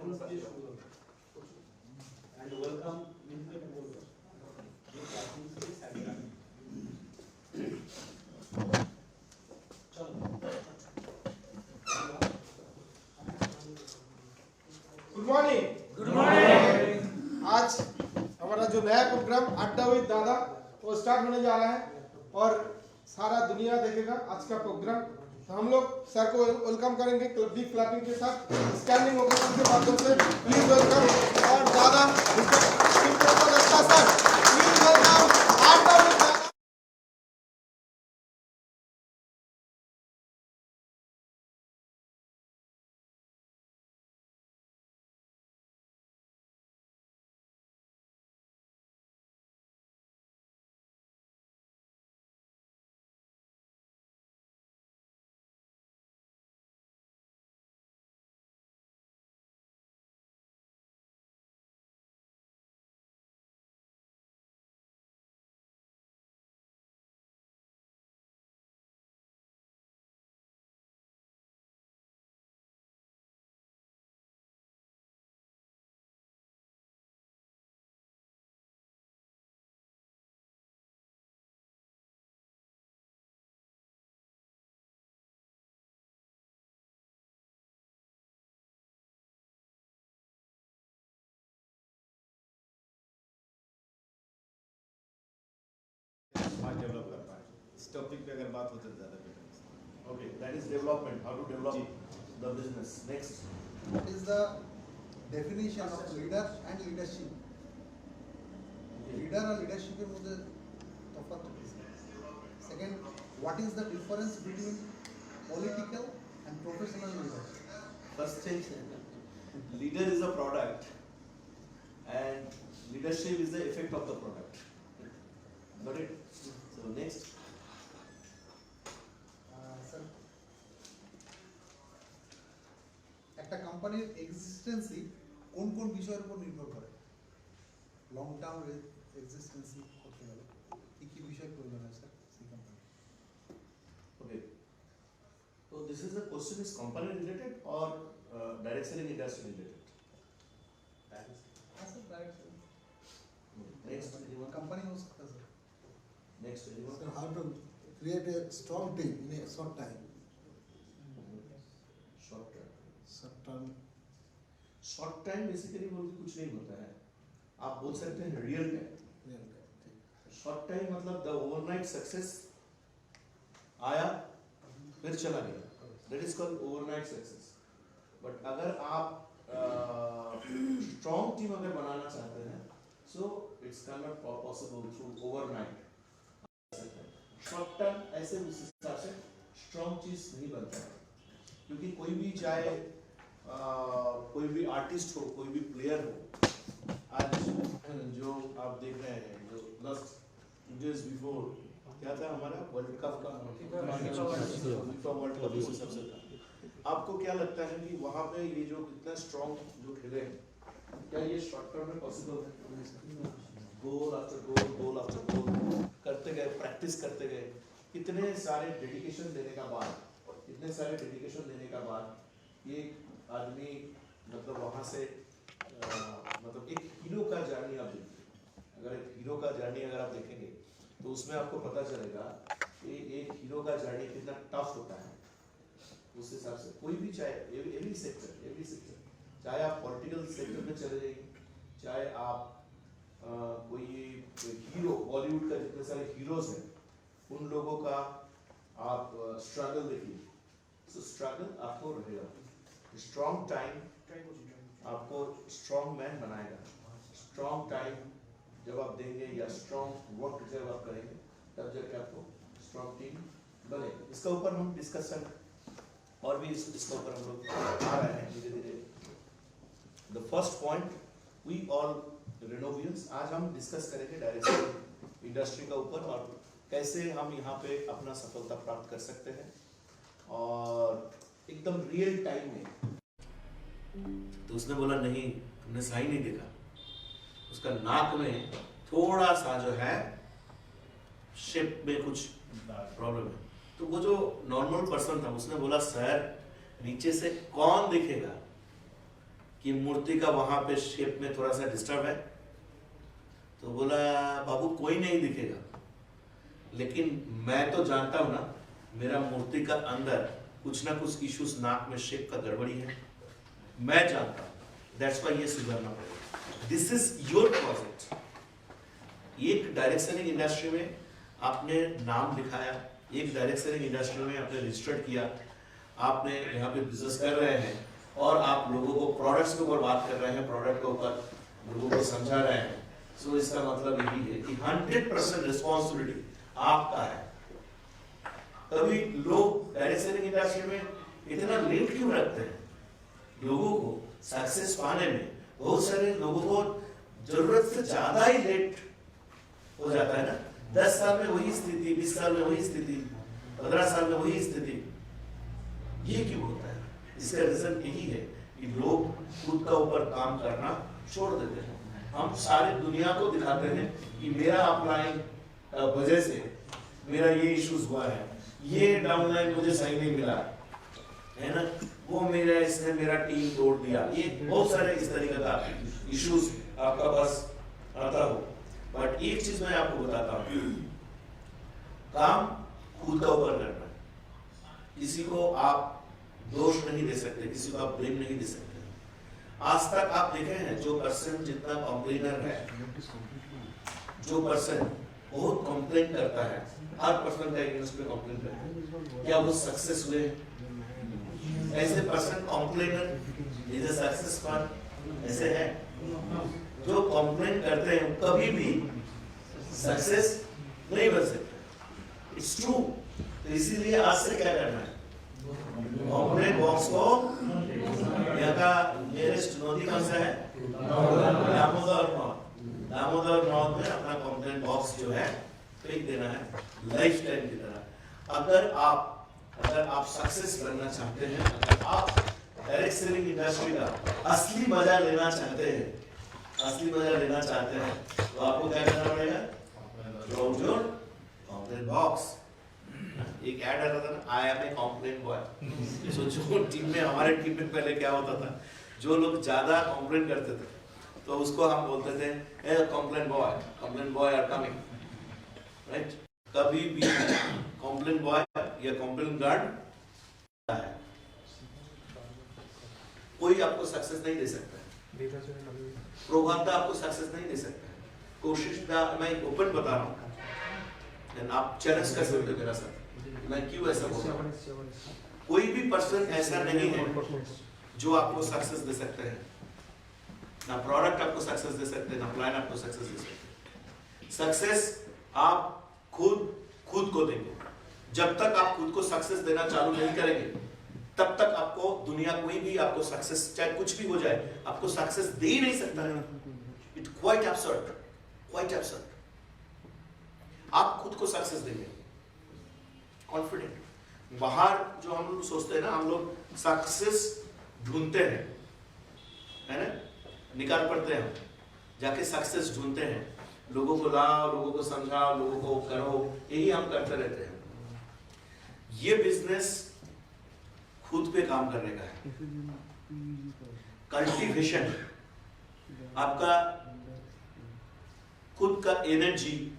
and welcome good morning. आज हमारा जो नया प्रोग्राम अड्डा विद दादा वो स्टार्ट होने जा रहा है और सारा दुनिया देखेगा आज का प्रोग्राम। तो हम लोग सर को वेलकम करेंगे बिग क्लैपिंग के साथ, स्टैंडिंग ओवेशन के माध्यम से। प्लीज वेलकम और दादा सर प्लीज वेलकम अड्डा विद दादा। डेवलप कर पाए इस टॉपिक पे अगर बात हो तो ज़्यादा better. Okay, that is development, how to develop the business. Next, What is the definition of leader and leadership? Leader और leadership के मुझे तफावत है। Second, what is the difference between political and professional leader? First thing, leader is a product and leadership is the effect of the product. Got it? So next, Sir, একটা কোম্পানির এক্সিস্টেন্সি কোন কোন বিষয়ের উপর নির্ভর করে? লং টার্ম এক্সিস্টেন্সি করতে গেলে কি কি বিষয় প্রয়োজন হয় স্যার সেই কোম্পানি? ओके, तो this is the question is company related और डायरेक्ट सेलिंग इंडस्ट्री रिलेटेड। হ্যাঁ স্যার ডাইরেক্ট नेक्स्ट, कंपनी हो सकता है sir. Next, So how to create a strong team in a short time? Short term. Short time basically बोल के कुछ नहीं होता है, आप बोल सकते हैं real time. Real time. Short time मतलब द ओवरनाइट सक्सेस आया फिर चला गया, that is called overnight success. But अगर आप स्ट्रॉन्ग टीम अगर बनाना चाहते हैं so it's not possible through overnight. Short term ऐसे उस हिसाब से स्ट्रॉन्ग चीज नहीं बनता है, क्योंकि कोई भी चाहे कोई भी आर्टिस्ट हो, कोई भी प्लेयर हो, आज जो आप देख रहे हैं जो लास्ट 2 days बिफोर क्या था हमारा वर्ल्ड कप का फीफा वर्ल्ड कप इस सबसे था। आपको क्या लगता है कि वहाँ पे ये जो इतना स्ट्रॉन्ग जो खेले हैं, क्या ये शॉर्ट टर्म में पॉसिबल है? गोल आफ्टर गोल, गोल आफ्टर गोल करते गए, प्रैक्टिस करते गए, इतने सारे डेडिकेशन देने का बाद, ये आदमी मतलब वहाँ से मतलब एक हीरो का जर्नी आप देखिए। अगर एक हीरो का जर्नी अगर आप देखेंगे तो उसमें आपको पता चलेगा कि एक हीरो का जर्नी कितना टफ होता है। उस हिसाब से कोई भी चाहे एवरी सेक्टर, चाहे आप पॉलिटिकल सेक्टर में चले जाइए, चाहे आप कोई हीरो, बॉलीवुड का जितने सारे हीरोज हैं उन लोगों का आप स्ट्रगल देखिए। सो स्ट्रगल आपको रहेगा। स्ट्रॉन्ग टाइम आपको स्ट्रॉन्ग मैन बनाएगा। स्ट्रॉन्ग टाइम जब आप देंगे या स्ट्रॉन्ग वर्क जब आप करेंगे तब जाके आपको स्ट्रॉन्ग टीम बनेगा। इसका ऊपर हम डिस्कशन और भी इसका ऊपर हम लोग आ रहे हैं धीरे धीरे। The first point, we all Renovians, आज हम डिस्कस करेंगे डायरेक्ट इंडस्ट्री का ऊपर और कैसे हम यहाँ पे अपना सफलता प्राप्त कर सकते हैं और एकदम रियल टाइम में। तो उसने बोला नहीं, तुमने सही नहीं देखा, उसका नाक में थोड़ा सा जो है शेप में कुछ प्रॉब्लम है। तो वो जो नॉर्मल पर्सन था उसने बोला सर नीचे से कौन देखेगा कि मूर्ति का वहां पे शेप में थोड़ा सा डिस्टर्ब है। तो बोला बाबू कोई नहीं दिखेगा, लेकिन मैं तो जानता हूं ना मेरा मूर्ति का अंदर कुछ ना कुछ इश्यूज, नाक में शेप का गड़बड़ी है, मैं जानता हूं, दैट्स व्हाई ये सुधरना पड़ेगा। This is your project. एक डायरेक्ट सेलिंग इंडस्ट्री में आपने नाम लिखाया, एक डायरेक्ट सेलिंग इंडस्ट्री में आपने रजिस्टर्ड किया, आपने यहाँ पे बिजनेस कर रहे हैं और आप लोगों को प्रोडक्ट्स के ऊपर बात कर रहे हैं, प्रोडक्ट के ऊपर लोगों को समझा रहे हैं। सो इसका मतलब यही है कि 100% रिस्पॉन्सिबिलिटी आपका है। कभी लोग डायरेक्ट सेलिंग इंडस्ट्री में इतना लेट क्यों रखते हैं? लोगों को सक्सेस पाने में बहुत सारे लोगों को जरूरत से ज्यादा ही लेट हो जाता है ना। 10 साल में वही स्थिति, 20 साल में वही स्थिति, 15 साल में वही स्थिति। ये क्यों होता है? इसका रीजन यही है कि लोग खुद का ऊपर काम करना छोड़ देते हैं। हम सारी दुनिया को दिखाते हैं कि मेरा अपलाइन वजह से मेरा ये इश्यूज हुआ है, ये डाउनलाइन मुझे सही नहीं मिला है ना, वो मेरा इसने मेरा टीम तोड़ दिया। ये बहुत सारे इस तरीके का इश्यूज आपका पास आता हो। बट एक चीज मैं आपको बताता हूँ, काम खुद का ऊपर करना है। किसी को आप दोष नहीं दे सकते, किसी को आप ब्लेम नहीं दे सकते। आज तक आप देखे हैं जो पर्सन जितना कॉम्प्लेनर है, जो पर्सन बहुत कंप्लेन करता है, हर पर्सन का अगेंस्ट में कंप्लेन करता है, क्या वो सक्सेस हुए? ऐसे person complainer is a success part ऐसे है। जो कंप्लेन करते हैं कभी भी सक्सेस नहीं बन सकते। It's true. तो इसीलिए आज से क्या करना है, कंप्लेन बॉक्स को, यहाँ का नियरेस्ट नदी कौन सा है? दामोदर नॉर्थ में अपना कंप्लेन बॉक्स जो है फेंक देना है, लाइफ टाइम की तरह। अगर आप सक्सेस करना चाहते हैं, अगर आप डायरेक्ट सेलिंग इंडस्ट्री का असली मजा लेना चाहते हैं, तो आपको क्या करना पड़ेगा? Complain box. एक ऐड आता था ना, I am a complain boy. जो टीम में, हमारे टीम में पहले क्या होता था, जो लोग ज्यादा कंप्लेन करते थे तो उसको हम बोलते थे complain boy are coming, right. कभी भी कंप्लेन बॉय या कंप्लेन गार्ड है, कोई आपको सक्सेस नहीं दे सकता है, प्रोग्राम आपको सक्सेस नहीं दे सकता है। कोशिश मैं ओपन बता रहा हूँ, आप चैलेंज कर सकते हो मेरा साथ, मैं क्यों ऐसा बोल रहा हूँ। कोई भी पर्सन ऐसा नहीं है जो आपको सक्सेस दे सकते हैं, ना प्रोडक्ट आपको सक्सेस दे सकते हैं, ना प्लान आपको सक्सेस दे सकते हैं। सक्सेस आप खुद को देंगे। जब तक आप खुद को सक्सेस देना चालू नहीं करेंगे, तब तक आपको दुनिया कोई भी आपको सक्सेस, चाहे कुछ भी हो जाए, आपको सक्सेस दे ही नहीं सकता है। It quite absurd. आप खुद को सक्सेस देंगे, कॉन्फिडेंट। बाहर जो हम लोग सोचते हैं ना, हम लोग सक्सेस ढूंढते हैं, है ना, निकाल पड़ते हैं, जाके सक्सेस ढूंढते हैं, लोगों को लाओ, लोगों को समझाओ, लोगों को करो, यही हम करते रहते हैं। ये बिजनेस खुद पे काम करने का है। कल्टीवेशन, आपका खुद का एनर्जी,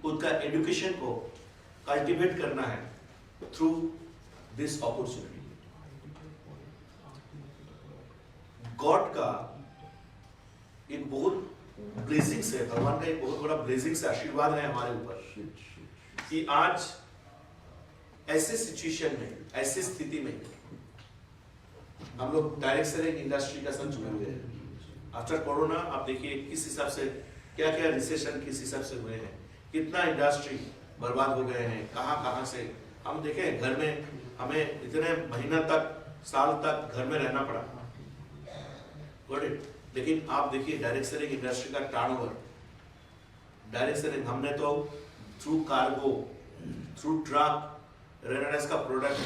खुद का एजुकेशन को कल्टीवेट करना है थ्रू दिस अपॉर्चुनिटी। गॉड का एक बहुत ब्लेसिंग्स है, भगवान का एक बहुत बड़ा ब्लेसिंग्स, आशीर्वाद है हमारे ऊपर कि आज ऐसे सिचुएशन में, ऐसी स्थिति में हम लोग डायरेक्ट सेलिंग इंडस्ट्री का साथ जुड़े हुए हैं। आफ्टर कोरोना आप देखिए किस हिसाब से, क्या क्या रिसेशन किस हिसाब से हुए हैं, कितना इंडस्ट्री बर्बाद हो गए हैं, कहां से हम देखें। घर में हमें इतने महीना तक, साल तक घर में रहना पड़ा, लेकिन आप देखिए डायरेक्ट सेलिंग इंडस्ट्री का टर्नओवर, डायरेक्ट सेलिंग हमने तो थ्रू कार्गो, थ्रू ट्रक रेनाडेस का प्रोडक्ट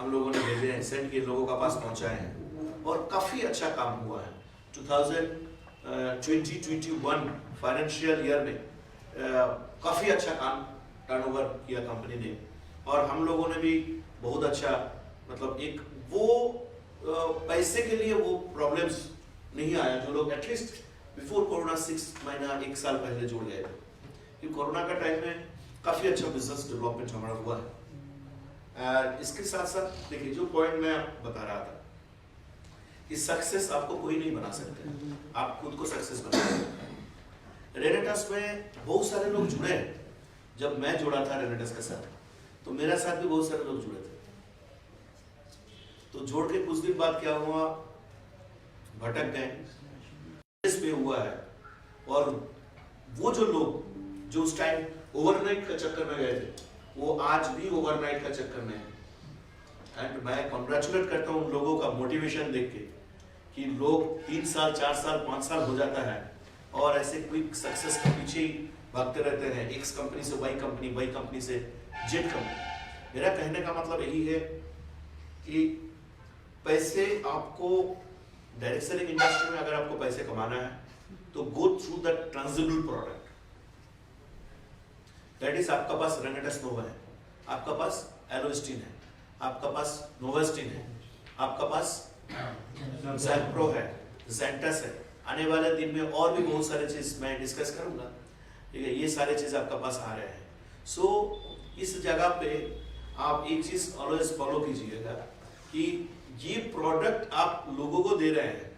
हम लोगों ने भेजे हैं, सेंड किए, लोगों का पास पहुंचाए हैं और काफी अच्छा काम हुआ है। 2020-21 फाइनेंशियल ईयर में काफी अच्छा काम टर्नओवर किया कंपनी ने, और हम लोगों ने भी बहुत अच्छा, मतलब एक वो पैसे के लिए वो प्रॉब्लम्स नहीं आया, जो लोग एटलीस्ट बिफोर कोरोना 6 महीना 1 साल पहले जुड़ गए थे, क्योंकि कोरोना का टाइम में काफ़ी अच्छा बिजनेस डेवलपमेंट हमारा हुआ है। और इसके साथ साथ देखिए जो पॉइंट मैं बता रहा था कि सक्सेस आपको कोई नहीं बना सकते, आप खुद को सक्सेस बना सकते हैं। रेनेटस में बहुत सारे लोग जुड़े हैं। जब मैं जुड़ा था रेनेटस के साथ तो मेरा साथ भी बहुत सारे लोग जुड़े थे। तो जोड़ के कुछ दिन बाद क्या हुआ, भटक गए, इस पे हुआ है। और वो जो लोग जो उस टाइम ओवरनाइट का चक्कर में गए थे वो आज भी ओवरनाइट का चक्कर में है। एंड मैं कॉन्ग्रेचुलेट करता हूँ उन लोगों का मोटिवेशन देख के कि लोग 3 साल 4 साल 5 साल हो जाता है और ऐसे क्विक सक्सेस के पीछे ही भागते रहते हैं, एक्स कंपनी से वाई कंपनी से जेड कंपनी। मेरा कहने का मतलब यही है कि पैसे आपको डायरेक्ट सेलिंग इंडस्ट्री में अगर आपको पैसे कमाना है तो go through the tangible product. That is आपका पास रेनेटस नोवा है, आपका पास एलोस्टिन है, आपका पास नोवास्टिन है, आपका पास ज़ैप्रो है, ज़ेंटस है। आने वाले दिन में और भी बहुत सारे चीज मैं डिस्कस करूंगा, ठीक है। ये सारे चीज आपका पास आ रहे हैं। सो इस जगह पे आप एक चीज ऑलवेज फॉलो कीजिएगा कि ये प्रोडक्ट आप लोगों को दे रहे हैं,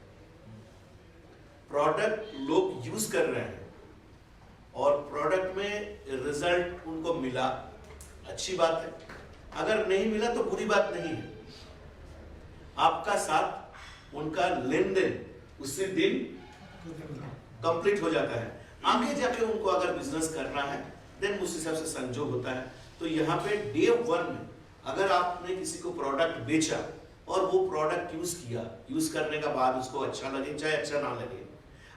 प्रोडक्ट लोग यूज कर रहे हैं और प्रोडक्ट में रिजल्ट उनको मिला, अच्छी बात है। अगर नहीं मिला तो बुरी बात नहीं है। आपका साथ उनका लेन देन उसी दिन कंप्लीट हो जाता है। आगे जाके उनको अगर बिजनेस करना है देन उस हिसाब से संजोग होता है। तो यहाँ पे डे 1 में अगर आपने किसी को प्रोडक्ट बेचा और वो प्रोडक्ट यूज किया, यूज करने का बाद उसको अच्छा लगे चाहे अच्छा ना लगे,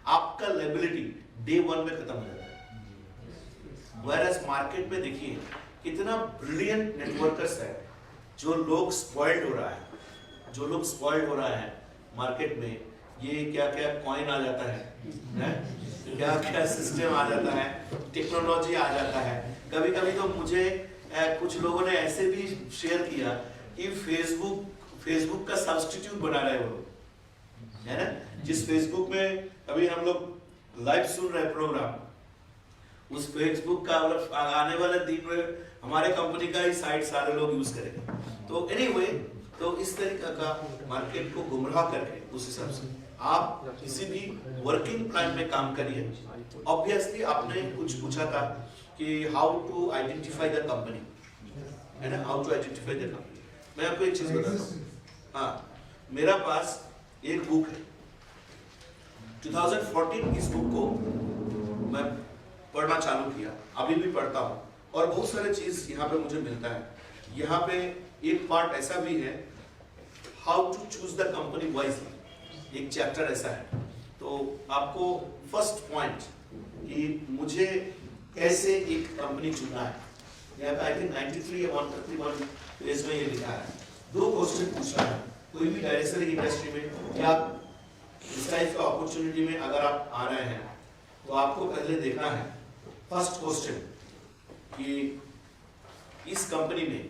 आपका लायबिलिटी डे 1 में खत्म हो जाता है। व्हेयरएज मार्केट में देखिए कितना ब्रिलियंट नेटवर्कर्स है, जो लोग स्पॉइल्ड हो रहा है, मार्केट में ये क्या क्या कॉइन आ जाता है, क्या क्या सिस्टम आ जाता है, टेक्नोलॉजी आ जाता है। कभी कभी तो मुझे कुछ लोगों ने ऐसे भी शेयर किया कि फेसबुक का सब्स्टिट्यूट बना रहे वो लोग, है ना। जिस फेसबुक में अभी हम लोग लाइव सुन रहे प्रोग्राम, उस फेसबुक का आने वाले दिन में हमारे कंपनी का ही साइट सारे लोग यूज करेंगे। तो एनीवे, तो इस तरीके का मार्केट को गुमराह करके उस हिसाब से आप किसी भी वर्किंग प्लान में काम करिए। ऑब्वियसली आपने कुछ पूछा था कि how to identify the company, है ना, how to identify the company. मैं आपको एक चीज बताता हूँ। हाँ, मेरा पास एक बुक है 2014। इस बुक को मैं पढ़ना चालू किया, अभी भी पढ़ता हूँ और बहुत सारे चीज यहाँ पे मुझे मिलता है। यहाँ पे एक पार्ट ऐसा भी है, how to choose the company wisely, एक चैप्टर ऐसा है। तो आपको फर्स्ट पॉइंट कि मुझे कैसे एक कंपनी चुनना है, यहाँ पे आई थिंक 93 या 131 पेज में ये लिखा है। 2 क्वेश्चन पूछना है कोई भी डायरेक्ट सेलिंग इंडस्ट्री में या इस टाइप का अपॉर्चुनिटी में अगर आप आ रहे हैं तो आपको पहले देखना है फर्स्ट क्वेश्चन कि इस कंपनी में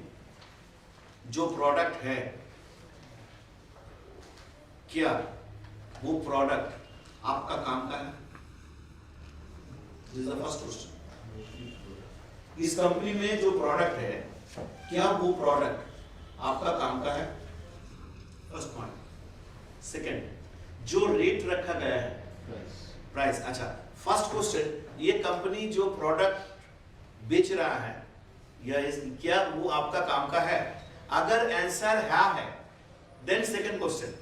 जो प्रोडक्ट है क्या वो प्रोडक्ट आपका काम का है। This is the first question. इस कंपनी में जो प्रोडक्ट है क्या वो प्रोडक्ट आपका काम का है, फर्स्ट पॉइंट। सेकंड, जो रेट रखा गया है, प्राइस। अच्छा, फर्स्ट क्वेश्चन, ये कंपनी जो प्रोडक्ट बेच रहा है या क्या वो आपका काम का है। अगर आंसर है देन सेकंड क्वेश्चन।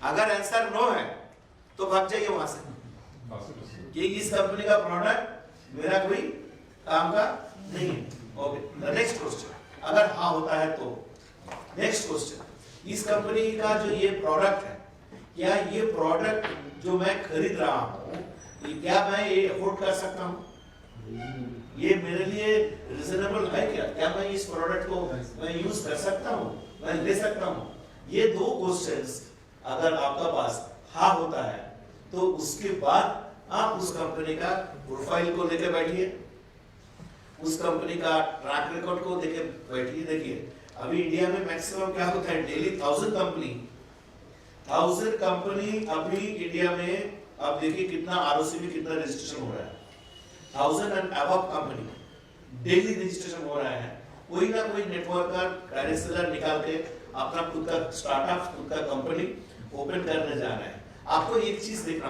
अगर आंसर नो है तो भाग जाइए वहां से कि इस कंपनी का प्रोडक्ट मेरा कोई काम का नहीं है। ओके, नेक्स्ट क्वेश्चन, अगर हाँ होता है तो नेक्स्ट क्वेश्चन, इस कंपनी का जो ये प्रोडक्ट है क्या ये प्रोडक्ट जो मैं खरीद रहा हूँ क्या मैं ये अफोर्ड कर सकता हूँ, ये मेरे लिए रिजनेबल है क्या मैं इस प्रोडक्ट को मैं यूज कर सकता हूँ, मैं ले सकता हूँ। ये 2 क्वेश्चंस अगर आपका पास हाँ होता है तो उसके बाद आप उस कंपनी का प्रोफाइल को लेके बैठिए, उस कंपनी का ट्रैक रिकॉर्ड को लेके बैठिए। देखिए अभी इंडिया में मैक्सिमम क्या होता है, डेली 1000 कंपनी 1000 कंपनी अभी इंडिया में, आप देखिए कितना आरओसी में कितना रजिस्ट्रेशन हो रहा है, 1000 and above company daily registration हो रहा है। कोई ना कोई नेटवर्कर डायरेक्ट सेलर निकाल के अपना खुद का स्टार्टअप, खुद का कंपनी ओपन करने जा रहा है। आपको एक चीज देखना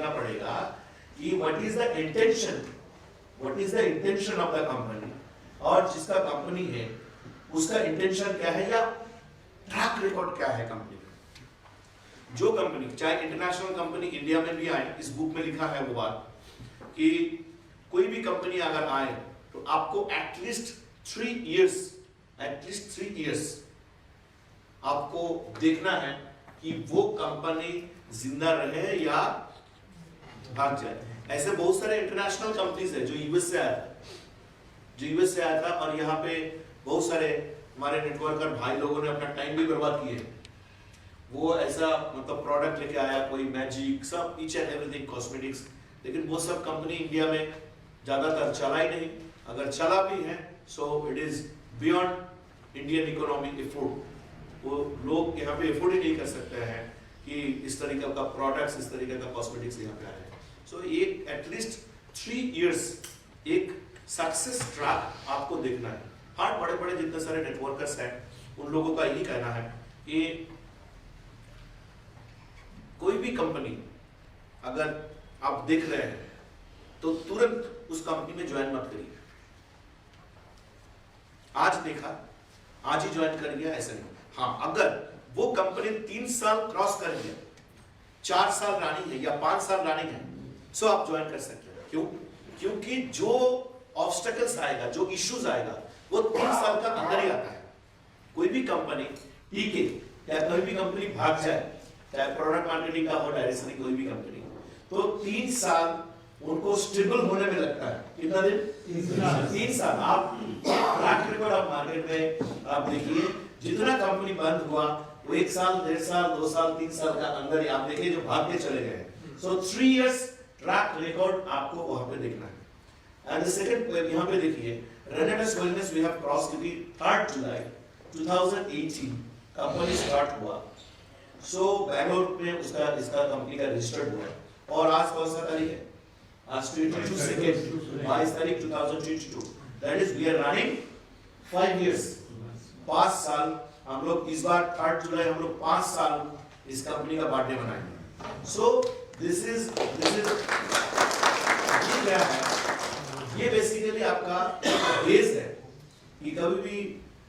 पड़ेगा, कि what is the intention of the company, और जिसका कंपनी है उसका इंटेंशन क्या है या ट्रैक रिकॉर्ड क्या है कंपनी का। जो कंपनी चाहे इंटरनेशनल कंपनी इंडिया में भी आए, इस बुक में लिखा है वो बात कि कोई भी कंपनी अगर आए तो आपको एटलीस्ट 3 इयर्स आपको देखना है कि वो कंपनी जिंदा रहे या भाग जाए। ऐसे बहुत सारे इंटरनेशनल कंपनीज है जो यूएस से आया था, और यहाँ पे बहुत सारे हमारे नेटवर्कर भाई लोगों ने अपना टाइम भी बर्बाद किए। वो ऐसा मतलब प्रोडक्ट लेके आया, कोई मैजिक, सब ईच एंड एवरीथिंग कॉस्मेटिक्स, लेकिन वो सब कंपनी इंडिया में ज्यादातर चला ही नहीं। अगर चला भी है so it is beyond Indian economy afford. वो लोग यहाँ पे एफोर्ड ही नहीं कर सकते हैं कि इस तरीके का प्रोडक्ट्स, इस तरीके का कॉस्मेटिक्स यहाँ पे आए हैं। सो एक एटलीस्ट 3 इयर्स एक सक्सेस ट्रैक आपको देखना है। हाँ, बड़े बड़े जितने सारे नेटवर्कर्स हैं उन लोगों का यही कहना है कि कोई भी कंपनी अगर आप देख रहे हैं तो तुरंत उस कंपनी में ज्वाइन मत करिए। आज देखा, आज ही ज्वाइन कर गया, ऐसा नहीं। हाँ, अगर वो कंपनी 3 साल क्रॉस कर गया, 4 साल रनिंग है या 5 साल रनिंग है, सो आप ज्वाइन कर सकते हैं। क्यों? क्योंकि जो ऑब्स्टेकल्स आएगा, जो इश्यूज आएगा, वो 3 साल तक अंदर ही आता है। कोई भी कंपनी ठीक है या कोई भी कंपनी भाग जाए, चाहे प्रोडक्ट मार्केटिंग का हो, डायरेक्टली कोई भी कंपनी, तो 3 साल उनको स्टेबल होने में लगता है। कितना दिन? 3 साल। आप ट्रैक रिकॉर्ड ऑफ मार्केट में आप देखिए, जितना कंपनी बंद हुआ वो 1 साल, 1.5 साल, 2 साल, 3 साल का अंदर ही आप देखिए जो भाग के चले गए। सो 3 इयर्स ट्रैक रिकॉर्ड आपको वहां पे देखना है। एंड द सेकंड यहाँ पे देखिए, रेनेडेस वेलनेस वी हैव क्रॉस, क्योंकि 3 जुलाई 2018 कंपनी स्टार्ट हुआ। सो बैंगलोर में उसका इसका कंपनी का रजिस्टर्ड हुआ, और आज कौन सा तारीख है? आज 22 तारीख 2022। That is we are running 5 years, 5 साल। हम लोग इस बार 3 जुलाई हम लोग 5 साल इस कंपनी का बर्थडे मनाएंगे। सो दिस इज क्या है, ये बेसिकली आपका बेस है कि कभी भी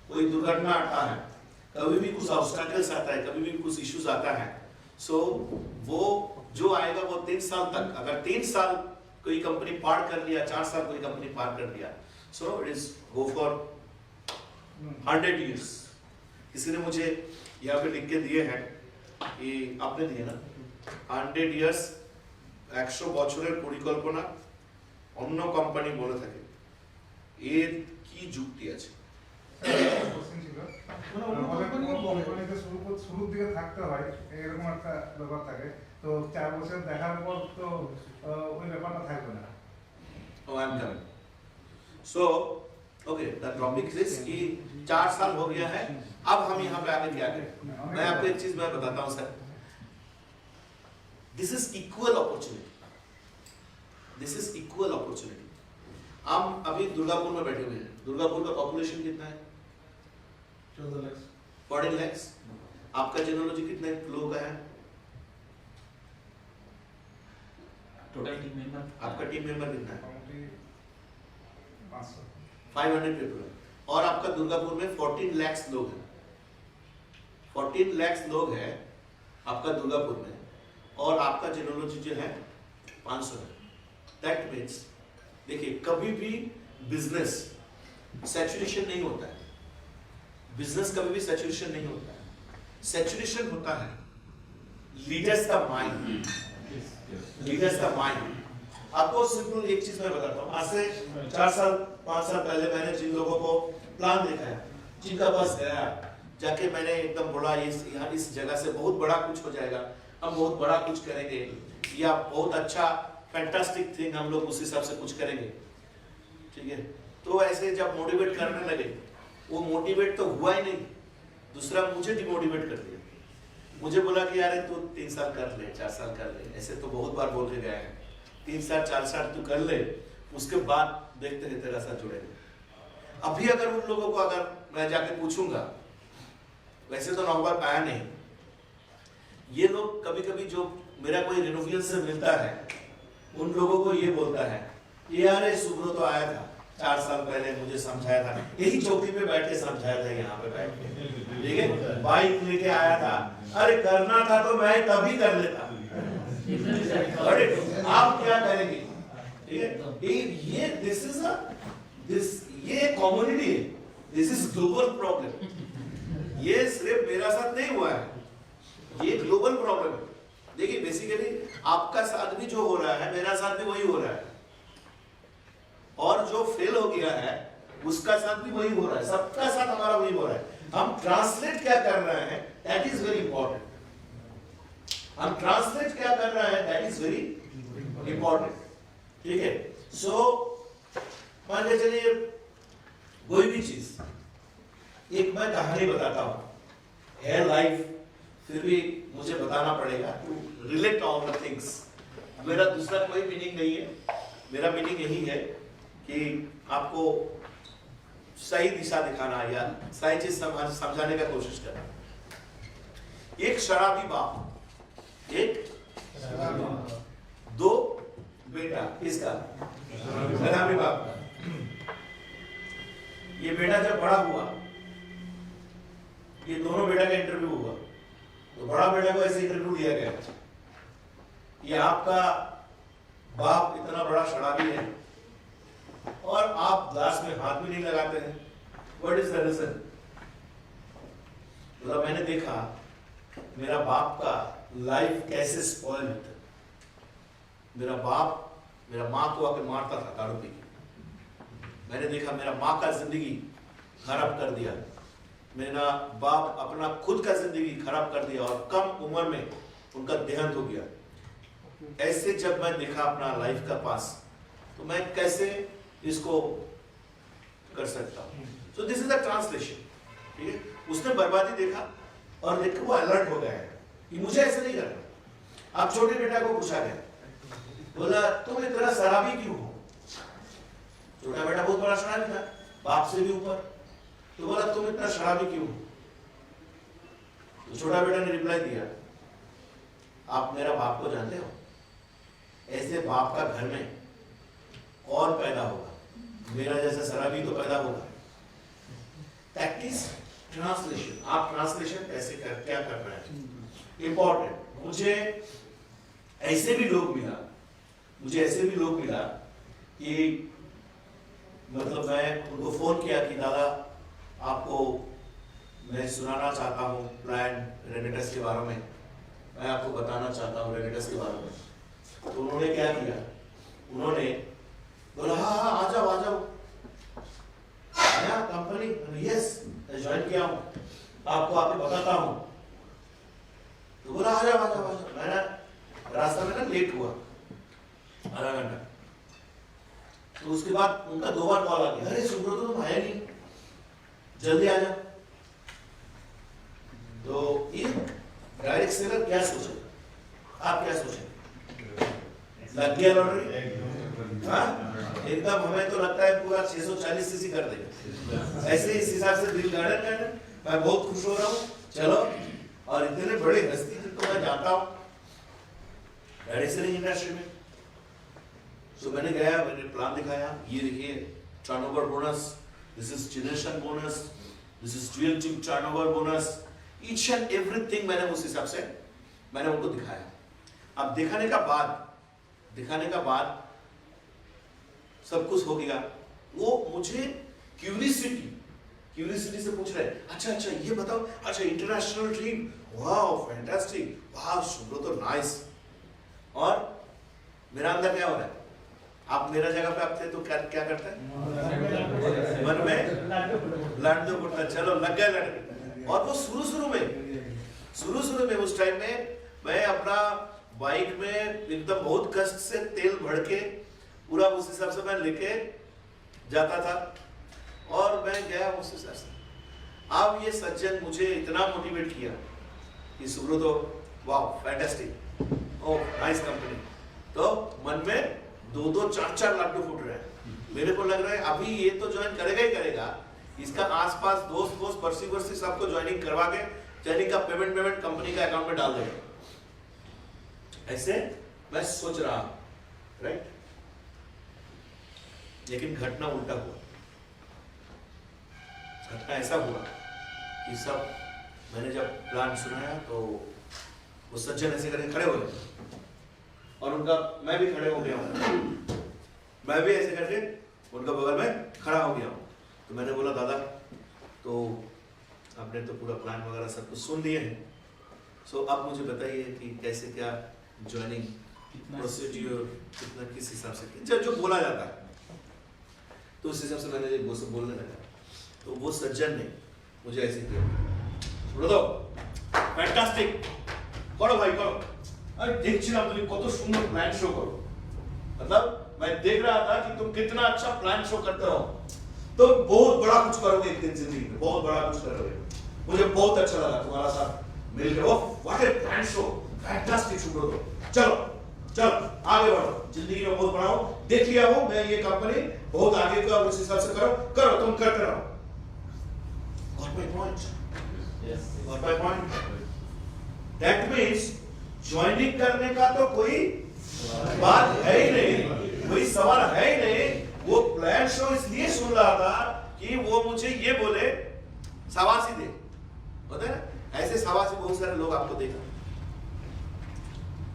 कोई दुर्घटना आता है, कभी भी कुछ ऑब्स्टेकल्स आता है, कभी भी कुछ इश्यूज आता है, सो वो जो आएगा वो 3 साल तक, अगर 3 साल कोई कंपनी पार कर लिया, 4 साल कोई कंपनी पार कर लिया, so it is go for 100 years। किसी ने मुझे यहाँ पे लिख के दिए हैं, कि आपने दिए ना, 100 years 100 বছরের পরিকল্পনা অন্য কোম্পানি বলে থাকে, এর কি যুক্তি আছে? কোশ্চেন ছিল, কোম্পানিতে শুরুর দিকে থাকতে হয় এরকম একটা ব্যাপার থাকে, তো 4 বছর দেখার পর তো ওই ব্যাপারটা থাকবে না। Oh, I'm coming. So, okay, the topic is कि 4 साल हो गया है, अब हम यहाँ पे आगे क्या करें? मैं आपको एक चीज मैं बताता हूँ sir, this is equal opportunity. This is equal opportunity. हम अभी दुर्गापुर में बैठे हुए हैं। दुर्गापुर का पॉपुलेशन कितना है? 14 lakhs. 14 lakhs। आपका जेनोलॉजी कितने लोगों का है? टोटल टीम मेंबर आपका टीम मेंबर कितना है? 500 500 पीपल है। और आपका दुर्गापुर में 14 lakhs लोग हैं। 14 lakhs लोग हैं आपका दुर्गापुर में, और आपका जेनोलॉजी जो है 500 है। दैट मीन्स देखिए, कभी भी बिजनेस सैचुरेशन नहीं होता है। बिजनेस कभी भी सैचुरेशन नहीं होता है। सैचुरेशन होता है लीडर्स का माइंड। लीडर्स का माइंड। आपको सिंपल एक चीज मैं बताता हूँ। आज से 4 साल 5 साल पहले मैंने जिन लोगों को प्लान देखा है, जिनका पास गया, जाके मैंने एकदम बोला यहाँ इस जगह से बहुत बड़ा कुछ हो जाएगा, हम बहुत बड़ा कुछ करेंगे, या बहुत अच्छा फैंटास्टिक थिंग हम लोग उस हिसाब से कुछ करेंगे, ठीक है। तो ऐसे जब मोटिवेट करने लगे, वो मोटिवेट तो हुआ ही नहीं, दूसरा मुझे डिमोटिवेट कर दिया। मुझे बोला कि यार तू 3 साल कर ले, 4 साल कर ले, ऐसे तो बहुत बार बोल के गए हैं, 3 साल 4 साल तू कर ले, उसके बाद देखते हैं तेरा साथ जुड़ेंगे। अभी अगर उन लोगों को अगर मैं जाके पूछूंगा, वैसे तो नौकरी पाया नहीं, ये लोग कभी कभी जो मेरा कोई रिनोवियल से मिलता है, उन लोगों को ये बोलता है यार ये सुब्रो तो आया था 4 साल पहले, मुझे समझाया था, यही चौकी पे बैठ के समझाया था, यहाँ पे बैठ के, ठीक है, बाइक लेके आया था, अरे करना था तो मैं तभी कर लेता। अरे आप क्या करेंगे, ठीक है, ये ये कम्युनिटी है, दिस इज ग्लोबल प्रॉब्लम, ये सिर्फ मेरा साथ नहीं हुआ है, ये ग्लोबल प्रॉब्लम है। देखिए बेसिकली आपका साथ भी जो हो रहा है, मेरा साथ भी वही हो रहा है, और जो फेल हो गया है उसका साथ भी वही हो रहा है, सबका साथ हमारा वही हो रहा है। हम ट्रांसलेट क्या कर रहे हैं, दैट इज वेरी इंपॉर्टेंट। हम ट्रांसलेट क्या कर रहे हैं, दैट इज वेरी इंपॉर्टेंट, ठीक है। सो मान लीजिए चलिए कोई भी चीज, एक मैं कहानी बताता हूं, है लाइफ, फिर भी मुझे बताना पड़ेगा to relate all the things. मेरा दूसरा कोई मीनिंग नहीं है, मेरा मीनिंग यही है कि आपको सही दिशा दिखाना या सही चीज समझाने का कोशिश करना। एक शराबी बाप, एक 2 बेटा, किसका? शराबी बाप का। ये बेटा जब बड़ा हुआ, ये दोनों बेटा का इंटरव्यू हुआ, तो बड़ा बेटा को ऐसे इंटरव्यू दिया गया, ये आपका बाप इतना बड़ा शराबी है और आप ग्लास में हाथ भी नहीं लगाते हैं, व्हाट इज द रीजन? मतलब मैंने देखा मेरा बाप का लाइफ कैसे स्पॉइल होता है। मेरा बाप मेरा माँ को आके मारता था दारू पी के, मैंने देखा मेरा माँ का जिंदगी खराब कर दिया, मेरा बाप अपना खुद का जिंदगी खराब कर दिया और कम उम्र में उनका देहांत हो गया। ऐसे जब मैं देखा अपना लाइफ का पास, तो मैं कैसे इसको कर सकता हूँ। सो दिस इज द ट्रांसलेशन, ठीक है। उसने बर्बादी देखा और देख के वो अलर्ट हो गया है कि मुझे ऐसे नहीं करना। अब छोटे बेटा को पूछा गया, बोला तुम इतना शराबी क्यों हो? छोटा बेटा बहुत बड़ा शराबी था, बाप से भी ऊपर, तो बोला तुम इतना शराबी क्यों? तो छोटा बेटा ने रिप्लाई दिया, आप मेरा बाप को जानते हो? ऐसे बाप का घर में कौन पैदा होगा? मेरा जैसा शराबी तो पैदा होगा। That is translation. आप ट्रांसलेशन कैसे क्या कर रहे हैं, इंपॉर्टेंट। मुझे ऐसे भी लोग मिला कि मतलब मैं उनको फोन किया कि दादा आपको मैं सुनाना चाहता हूँ प्लान रेमिटेंस के बारे में, मैं आपको बताना चाहता हूँ रेमिटेंस के बारे में। तो उन्होंने क्या किया, उन्होंने बोला हाँ आ जाओ नया कंपनी, यस ज्वाइन किया हूँ, आपको आके बताता हूँ। तो बोला आ जाओ। मैंने रास्ता में ना लेट हुआ आधा घंटा, तो उसके बाद उनका 2 बार कॉल आ गया, अरे सुब्रो तुम आया नहीं, जल्दी आ जाओ। तो ये डायरेक्ट सेलर क्या सोचे, आप क्या सोचे? लग गया लॉटरी, हाँ एकदम। हमें तो लगता है पूरा 640 सीसी कर देगा, ऐसे इस हिसाब से दिल गार्डन मैं बहुत खुश हो रहा हूँ। चलो, और इतने बड़े हस्ती जिनको मैं जानता हूँ इंडस्ट्री में, तो मैंने गया, मैंने प्लान दिखाया, ये देखिए turnover bonus, this is generation bonus, this is dual team turnover bonus, each and everything मैंने उस हिसाब से मैंने उनको दिखाया। अब दिखाने का बाद सब कुछ हो गया। वो मुझे क्यूरियसिटी से पूछ रहे, अच्छा ये बताओ, अच्छा international team, wow fantastic, wow Subro तो नाइस। और मेरा अंदर क्या हो रहा है, आप मेरा जगह पे आप थे तो क्या करते हैं, मन में लाडू फुटता, चलो लग गए लड़के। और वो शुरू में उस टाइम में मैं अपना बाइक में एकदम बहुत कष्ट से तेल भर के पूरा उस हिसाब से मैं लेके जाता था, और मैं गया उस हिसाब से। अब ये सज्जन मुझे इतना मोटिवेट किया कि Subrato wow fantastic, oh nice company, तो मन में 2-2, 4-4 लड्डू फूट रहे हैं। मेरे को लग रहा है अभी ये तो ज्वाइन करेगा ही करेगा, इसका आसपास दोस्त पर्सी सबको ज्वाइनिंग करवा के ज्वाइनिंग का पेमेंट कंपनी का अकाउंट में डाल देगा। ऐसे मैं सोच रहा हूं, राइट? लेकिन घटना उल्टा हुआ। घटना ऐसा हुआ कि सब मैंने जब प्लान सुनाया तो वो सज्जन ऐसे करके खड़े हो गए और उनका मैं भी खड़े हो गया हूँ, मैं भी ऐसे करके उनका बगल में खड़ा हो गया हूँ। तो मैंने बोला दादा, तो आपने तो पूरा प्लान वगैरह सब कुछ सुन लिए हैं, सो अब मुझे बताइए कि कैसे क्या ज्वाइनिंग प्रोसीड्यूर कितना किस हिसाब से जो बोला जाता है, तो उस हिसाब से मैंने वो सब बोलने लगा। तो वो सज्जन ने मुझे ऐसे किया, बोलो फैंटास्टिक, करो भाई करो, अरे देखছিলাম তুমি কত সুন্দর प्लान शो करो, मतलब मैं देख रहा था कि तुम कितना अच्छा प्लान शो करते हो, तो बहुत बड़ा कुछ करोगे एक दिन जिंदगी में, बहुत बड़ा कुछ करोगे। मुझे बहुत अच्छा लगा तुम्हारा साथ मिलकर, oh what a plan show, fantastic Subrato, चलो चलो आगे बढ़ो, जिंदगी में बहुत बड़ा हो, देख लिया हो मैं ये कंपनी बहुत आगे का, उस हिसाब से करो तुम करते रहो। Got my point? Yes. Got my point? That means joining करने का तो कोई बात है ही नहीं, कोई सवाल है ही नहीं। वो प्लान शो इसलिए सुन रहा था कि वो मुझे ये बोले शाबाशी दे, होता है ना, ऐसे शाबाशी बहुत सारे लोग आपको देखा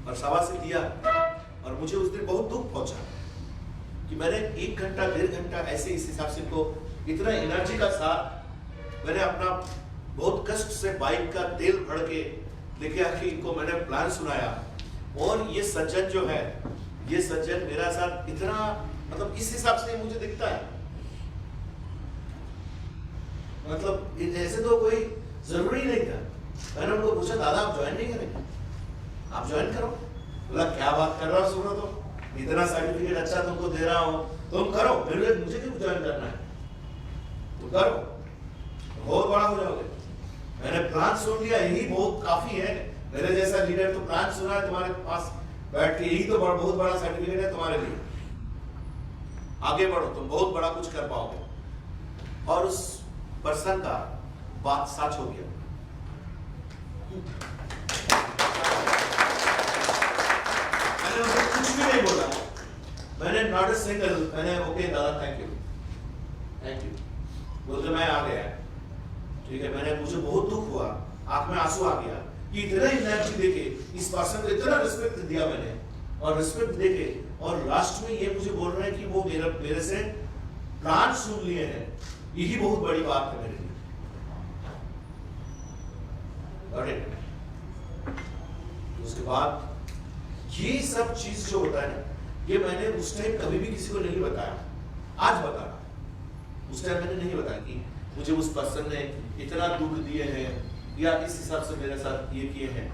और शाबाशी दिया। और मुझे उस दिन बहुत दुख पहुंचा कि मैंने 1 घंटा 1.5 घंटा ऐसे इस हिसाब से को इतना एनर्जी का साथ मैंने अपना बहुत कष्ट से बाइक का तेल भर के लेके आके इनको मैंने प्लान सुनाया। और ये सज्जन जो है, ये सज्जन मेरा साथ इतना, मतलब इस हिसाब से मुझे दिखता है, मतलब ऐसे तो कोई जरूरी नहीं था। मैंने उनको पूछा दादा आप ज्वाइन नहीं करेंगे, आप ज्वाइन करो। बोला क्या बात कर रहा हो सुब्रतो, इतना सर्टिफिकेट अच्छा तुमको दे रहा हूं, तुम करो, मुझे क्यों ज्वाइन करना है, तुम करो, बहुत बड़ा हो जाओगे। मैंने प्लान सुन लिया, यही बहुत काफी है। मेरे जैसा लीडर तो प्लान सुना है तुम्हारे पास बैठ के, यही तो बहुत बड़ा सर्टिफिकेट है तुम्हारे लिए, आगे बढ़ो, तुम बहुत बड़ा कुछ कर पाओगे। और उस पर्सन का बात सच हो गया। मैंने उसे कुछ भी नहीं बोला, मैंने नॉट अ सिंगल, मैंने ओके दादा थैंक यू बोलते मैं आ गया, ठीक है। मैंने, मुझे बहुत दुख हुआ, आंख में आंसू आ गया कि इतना एनर्जी देके इस पर्सन को इतना रिस्पेक्ट दिया मैंने, और रिस्पेक्ट देके और लास्ट में ये मुझे बोल रहे हैं कि वो मेरे से प्लान सुन लिए हैं, यही बहुत बड़ी बात है मेरे लिए। उसके बाद ये सब चीज जो होता है ना, ये मैंने उस टाइम कभी भी किसी को नहीं बताया, आज बता रहा। उस टाइम मैंने नहीं बताया कि मुझे उस पर्सन ने इतना दुख दिए हैं या इस हिसाब से मेरे साथ ये किए हैं।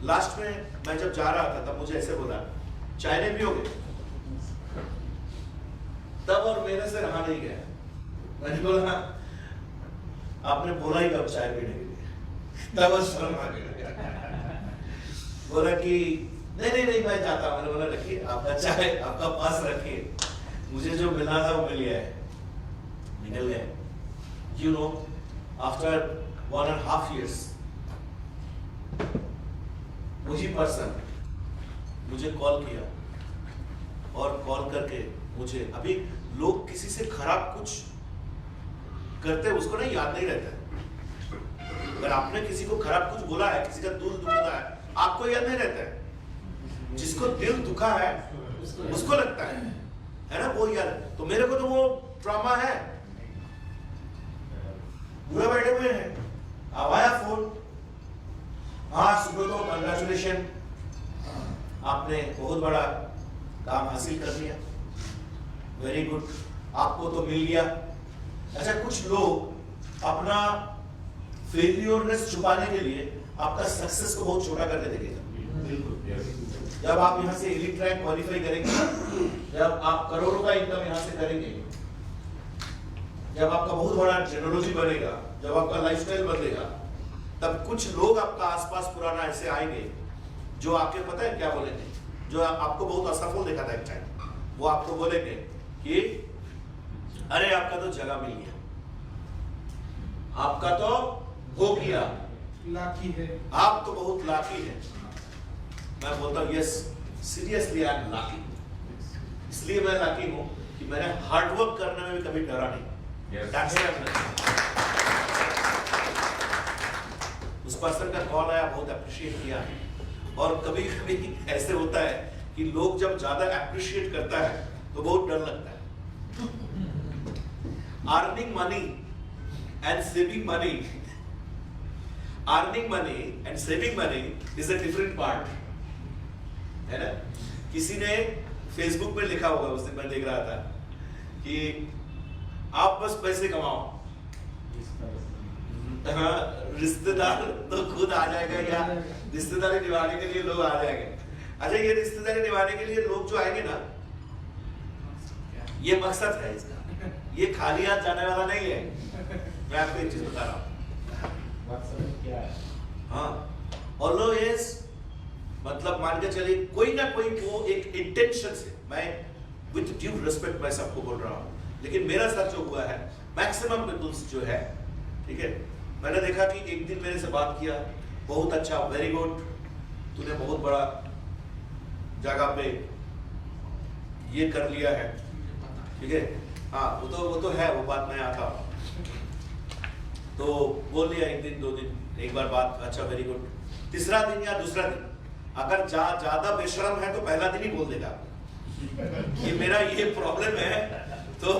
लास्ट में मैं जब जा रहा था तब मुझे ऐसे बोला चाय नहीं पियोगे, तब और मेरे से रहा नहीं गया। मैंने बोला आपने बोला ही कब चाय पीने के लिए, तब शर्म आ गया। बोला कि नहीं मैं जाता हूं। मैंने बोला रखिए आपका चाय आपका पास रखिए, मुझे जो मिला था वो मिल गया है, निकल गया। You know, after 1.5 years, वही पर्सन मुझे कॉल किया और कॉल करके मुझे, अभी लोग किसी से खराब कुछ करते हैं उसको नहीं याद नहीं रहता है। अगर आपने किसी को खराब कुछ बोला है, किसी का दिल दुखा है, आपको याद नहीं रहता है। जिसको दिल दुखा है उसको लगता है ना, वो याद। तो मेरे को तो वो ट्रॉमा है, पूरे बैठे हुए हैं, अब आया फोन, हाँ सुब्रतो कंग्रेचुलेशन, आपने बहुत बड़ा काम हासिल कर लिया, वेरी गुड, आपको तो मिल गया। अच्छा, कुछ लोग अपना फेलियरनेस छुपाने के लिए आपका सक्सेस को बहुत छोटा करके देखेगा। जब आप यहाँ से एलिट रैंक क्वालिफाई करेंगे, जब आप करोड़ों का इनकम यहाँ से करेंगे, जब आपका बहुत बड़ा जेनोलॉजी बनेगा, जब आपका लाइफस्टाइल बदलेगा, तब कुछ लोग आपका आसपास पुराना ऐसे आएंगे जो आपके पता है क्या बोलेंगे, जो आपको बहुत असफल देखा था एक टाइम, वो आपको बोलेंगे कि अरे आपका तो जगह मिल गया, आपका तो हो गया, लाकी है। आप तो बहुत लाकी है। मैं बोलता हूँ yes, seriously I am lucky. इसलिए मैं लाकी हूँ कि मैंने हार्डवर्क करने में भी कभी डरा नहीं। That's why I'm lucky। उस पर्सन का कॉल आया, बहुत अप्रिशिएट किया। और कभी कभी ऐसे होता है कि लोग जब ज्यादा अप्रिशिएट करता है तो बहुत डर लगता है। Earning money and saving money, earning money and saving money is a different part, है ना। किसी ने फेसबुक पे लिखा होगा, उस दिन मैं देख रहा था कि आप बस पैसे कमाओ, रिश्तेदार तो खुद आ जाएगा, या रिश्तेदारी निभाने के लिए लोग आ जाएंगे। अच्छा, ये रिश्तेदारी निभाने के लिए लोग जो आएंगे ना, ये मकसद है इसका, ये खाली हाथ जाने वाला नहीं है। मैं आपको एक चीज बता रहा हूँ, मकसद क्या है? हाँ, ऑलवेज मतलब मान के चलिए कोई ना कोई वो एक इंटेंशन से, मैं विद ड्यू रिस्पेक्ट मैं सबको बोल रहा हूँ, लेकिन मेरा साथ जो हुआ है मैक्सिमम पीपल्स जो है, ठीक है, मैंने देखा कि एक दिन मेरे से बात किया, बहुत अच्छा, वेरी गुड, तूने बहुत बड़ा जगह पे ये कर लिया है, ठीक है, हाँ वो तो है, वो बात मैं आता हूँ। तो बोल लिया एक दिन, 2 दिन, एक बार बात, अच्छा वेरी गुड, तीसरा दिन या दूसरा दिन अगर ज्यादा बेशरम है तो पहला दिन ही बोल देगा कि मेरा ये प्रॉब्लम है, तो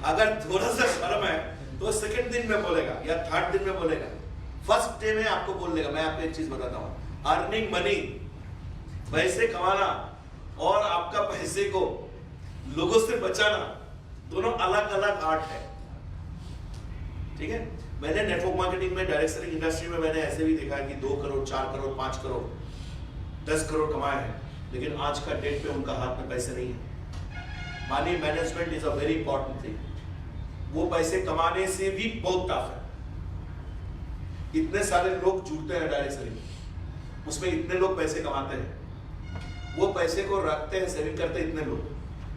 अगर थोड़ा सा शर्म है तो सेकंड दिन में बोलेगा या थर्ड दिन में बोलेगा, फर्स्ट डे में आपको बोल देगा। मैं आपको एक चीज बताता हूँ, अर्निंग मनी, पैसे कमाना और आपका पैसे को लोगों से बचाना, दोनों अलग अलग आर्ट है, ठीक है। मैंने नेटवर्क मार्केटिंग में, डायरेक्ट सेलिंग इंडस्ट्री में मैंने ऐसे भी देखा है कि 2 करोड़, 4 करोड़, 5 करोड़, 10 करोड़ कमाए हैं, लेकिन आज का डेट पे उनका हाथ में पैसे नहीं है। Money management is a very important thing. वो पैसे कमाने से भी बहुत टफ है। इतने सारे लोग जुड़ते हैं डायरेक्ट सेलिंग, उसमें इतने लोग पैसे कमाते हैं, वो पैसे को रखते हैं, सेविंग करते हैं इतने लोग,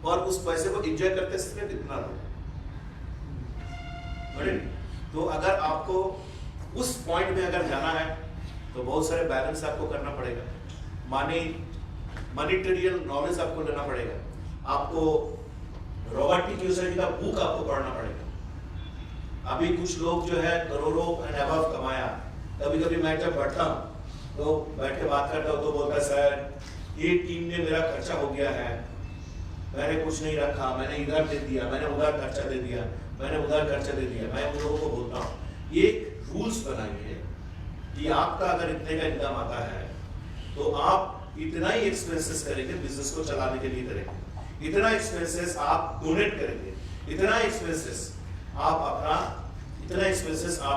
और उस पैसे को एंजॉय करते हैं सिर्फ इतना लोग। तो अगर आपको उस पॉइंट में अगर जाना है तो बहुत सारे बैलेंस आपको करना पड़ेगा। मॉनिटरियल नॉलेज आपको लेना पड़ेगा, आपको रॉबर्ट कियोसाकी का बुक आपको पढ़ना पड़ेगा। अभी कुछ लोग जो है करोड़ों एंड अबव कमाया, कभी कभी मैं जब बैठता हूँ तो बैठ के बात करता हूँ तो बोलता है सर ये टीम ने मेरा खर्चा हो गया है, मैंने कुछ नहीं रखा, मैंने इधर दे दिया, मैंने उधर खर्चा दे दिया, मैंने उधर खर्चा दे दिया। मैं उन लोगों को बोलता हूँ ये रूल्स बनाइए कि आपका अगर इतने का इनकम आता है तो आप इतना ही एक्सपेंसेस करेंगे, बिजनेस को चलाने के लिए करेंगे, इतना एक्सपेंसेस आप डोनेट करेंगे, इतना एक्सपेंसेस आप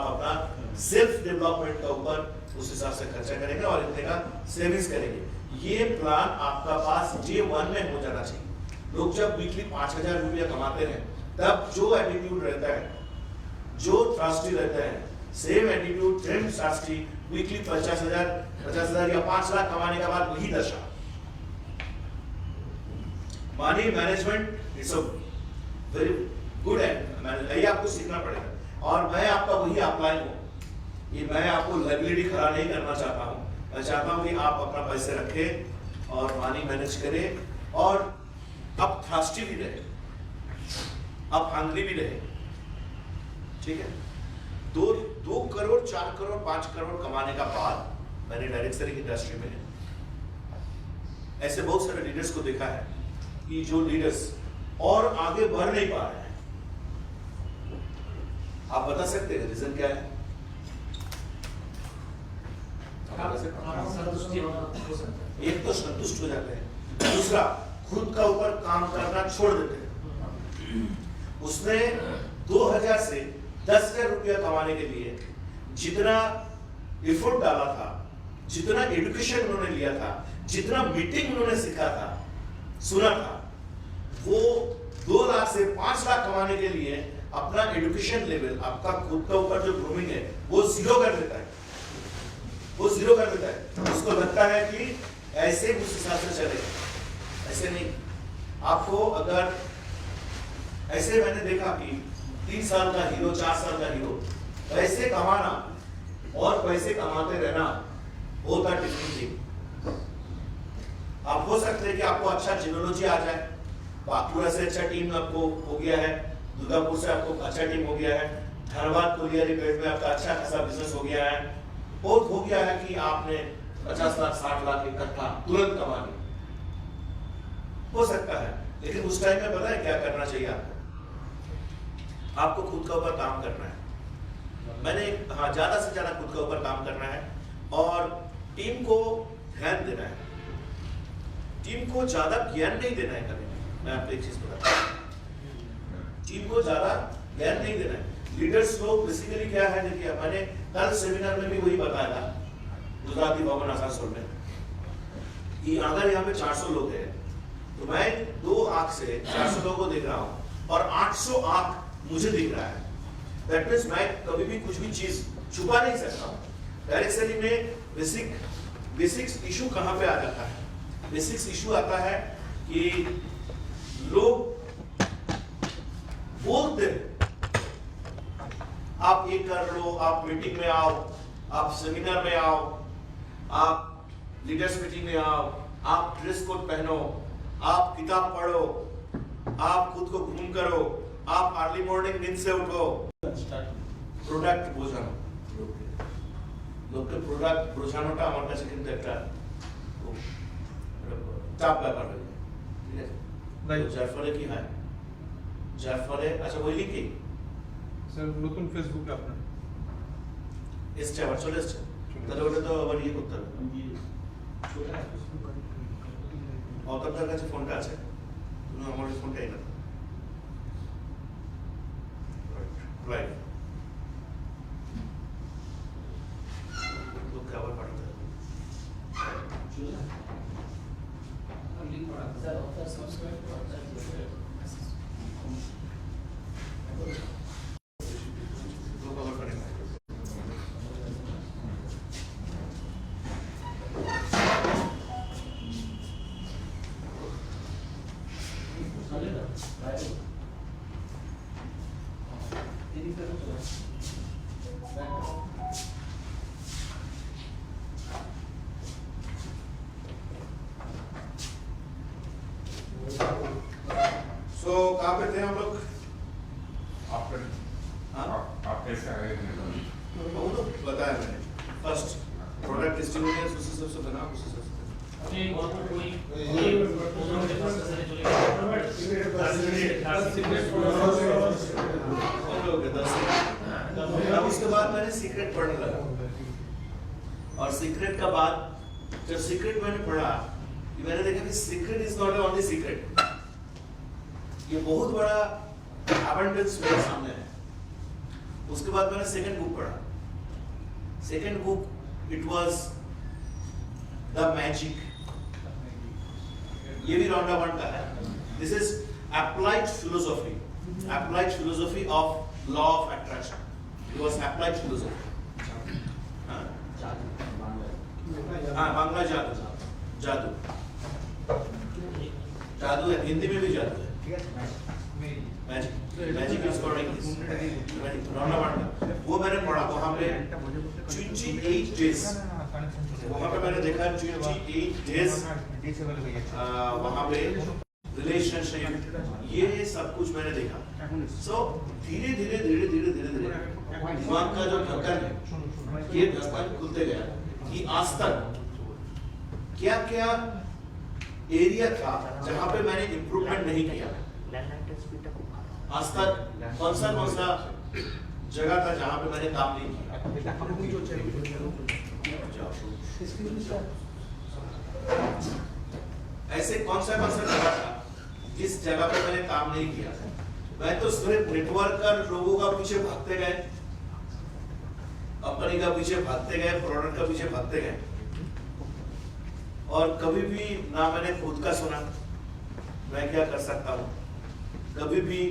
अपना सेल्फ डेवलपमेंट का ऊपर उस हिसाब से खर्चा करेंगे और इतने का सेविंग्स करेंगे। ये प्लान आपका पास डे 1 में हो जाना चाहिए। लोग जब वीकली 5,000 रुपया कमाते हैं तब जो एटीट्यूड रहता है, जो ट्रस्टी रहता है, same attitude same trustee weekly 50,000 या 5 लाख कमाने के बाद वही दशा। Money management it's a very good and ये आपको सीखना पड़ेगा। और मैं आपका वही अपलाइन हूँ कि मैं आपको लायबिलिटी खड़ा नहीं करना चाहता हूँ। मैं चाहता हूँ कि आप अपना पैसे रखें और मनी मैनेज करें और आप ट्रस्टी भी रहे, आप हंग्री भी रहे, ठीक है। 2 करोड़, 4 करोड़, 5 करोड़ कमाने का बाद मैंने डायरेक्ट सेलिंग इंडस्ट्री में ऐसे बहुत सारे लीडर्स को देखा है कि जो लीडर्स और आगे बढ़ नहीं पा रहे हैं। आप बता सकते हैं रीजन क्या है? एक तो संतुष्ट हो जाते हैं, दूसरा खुद का ऊपर काम करना छोड़ देते हैं। उसने 2000 से 10,000 रुपया कमाने के लिए जितना एफर्ट डाला था, जितना एजुकेशन उन्होंने लिया था, जितना मीटिंग उन्होंने सीखा था, सुना था, वो 2 लाख से 5 लाख कमाने के लिए अपना एजुकेशन लेवल, आपका खुद का ऊपर जो ग्रूमिंग है वो 0 कर देता है। जीरो कर देता है। उसको लगता है कि ऐसे उस हिसाब से चलेगा, ऐसे नहीं। आपको अगर ऐसे मैंने देखा कि 3 साल का हीरो, 4 साल का हीरो, पैसे कमाना और पैसे कमाते रहना वो था डिफरेंट थिंग। आप हो सकते हैं कि आपको अच्छा जियोलॉजी आ जाए, बांकुड़ा से अच्छा टीम आपको हो गया है, दुर्गापुर से आपको अच्छा टीम हो गया है, धनबाद कोलियरी बेल्ट में आपका अच्छा खासा बिजनेस हो गया है, बहुत हो गया है कि आपने 50 लाख 60 लाख इकट्ठा तुरंत कमा लिया, हो सकता है। लेकिन उस टाइम में पता है क्या करना चाहिए आपको खुद के ऊपर काम करना है। मैंने हाँ ज्यादा से ज्यादा खुद के ऊपर काम करना है और टीम को ध्यान देना है, टीम को ज्यादा ज्ञान नहीं देना है। कभी मैं आपको एक चीज बताता हूं, टीम को ज्यादा ज्ञान नहीं देना है। लीडर्स लोग बेसिकली क्या है, देखिए मैंने कल सेमिनार में भी वही बताया था गुजराती भवन आसानसोल में कि अगर यहाँ पे 400 लोग हैं तो मैं 2 आंख से 400 लोगों को देख रहा हूँ और 800 आंख मुझे दिख रहा है। दैट मीन्स मैं कभी भी कुछ भी चीज छुपा नहीं सकता हूँ। डायरेक्ट सेलिंग में बेसिक्स इशू कहाँ पे आ जाता है? बेसिक्स इशू आता है कि लोग बोलते हैं आप ये कर लो, आप मीटिंग में आओ, आप सेमिनार में आओ, आप लीडर्स मीटिंग में आओ, आप ड्रेस कोड पहनो, आप किताब पढ़ो, आप खुद को घूम करो, आप अर्ली मॉर्निंग नींद से उठो। প্রোডাক্ট বোঝানো লোককে প্রোডাক্ট বোঝানোটা আমার কাছে কিন্তু একটা চাপ ব্যাপার হয়ে যায়, ঠিক আছে? যার ফলে কি হয়, যার ফলে আচ্ছা বলি কি স্যার নতুন ফেসবুকে আপনার এসছে আবার চলে এসছে, তাহলে ওটা তো আবার ইয়ে করতে হবে। অতটার কাছে ফোনটা আছে, তুমি আমার ফোনটা এনে দাও। রাইট, লোককে আবার পাঠাতে হবে। লোক আবার পাঠাতে হবে। So कहाँ पे थे हम लोग? आप कैसे आए हैं? वो तो बताया मैंने। फर्स्ट प्रोडक्ट टेस्टिमोनियल्स उसी सबसे बना, उसी सबसे अब उसके बाद मैंने सीक्रेट पढ़ने लगा और सीक्रेट का बाद जब सीक्रेट मैंने पढ़ा कि मैंने देखा कि secret is not only secret, ये बहुत बड़ा अबंडेंस मेरे सामने है। उसके बाद मैंने सेकंड बुक पढ़ा। Second book it was the magic, ये भी राउंड वन का है। This is applied philosophy of law of attraction. It was applied philosophy. हाँ बांग्ला जादू, जादू है, हिंदी में भी जादू है। Magic is called English. वो मैंने पढ़ा, वहां पे 28 डेज, वहां पे मैंने देखा 28 डेज वहां पे रिलेशनशिप, ये सब कुछ मैंने देखा। सो धीरे धीरे दिमाग का जो ढक्कन है ये ढक्कन खुलते गया कि आज तक क्या क्या एरिया था जहां पे मैंने इंप्रूवमेंट नहीं किया। आज तक कौन सा जगह था जहां पे मैंने काम नहीं किया। ऐसे कौन सा जगह था जिस जगह पे मैंने काम नहीं किया। मैं तो सिर्फ नेटवर्कर लोगों का पीछे भागते गए, कंपनी का पीछे भागते गए, प्रोडक्ट का पीछे भागते गए और कभी भी ना मैंने खुद का सुना मैं क्या कर सकता हूँ, कभी भी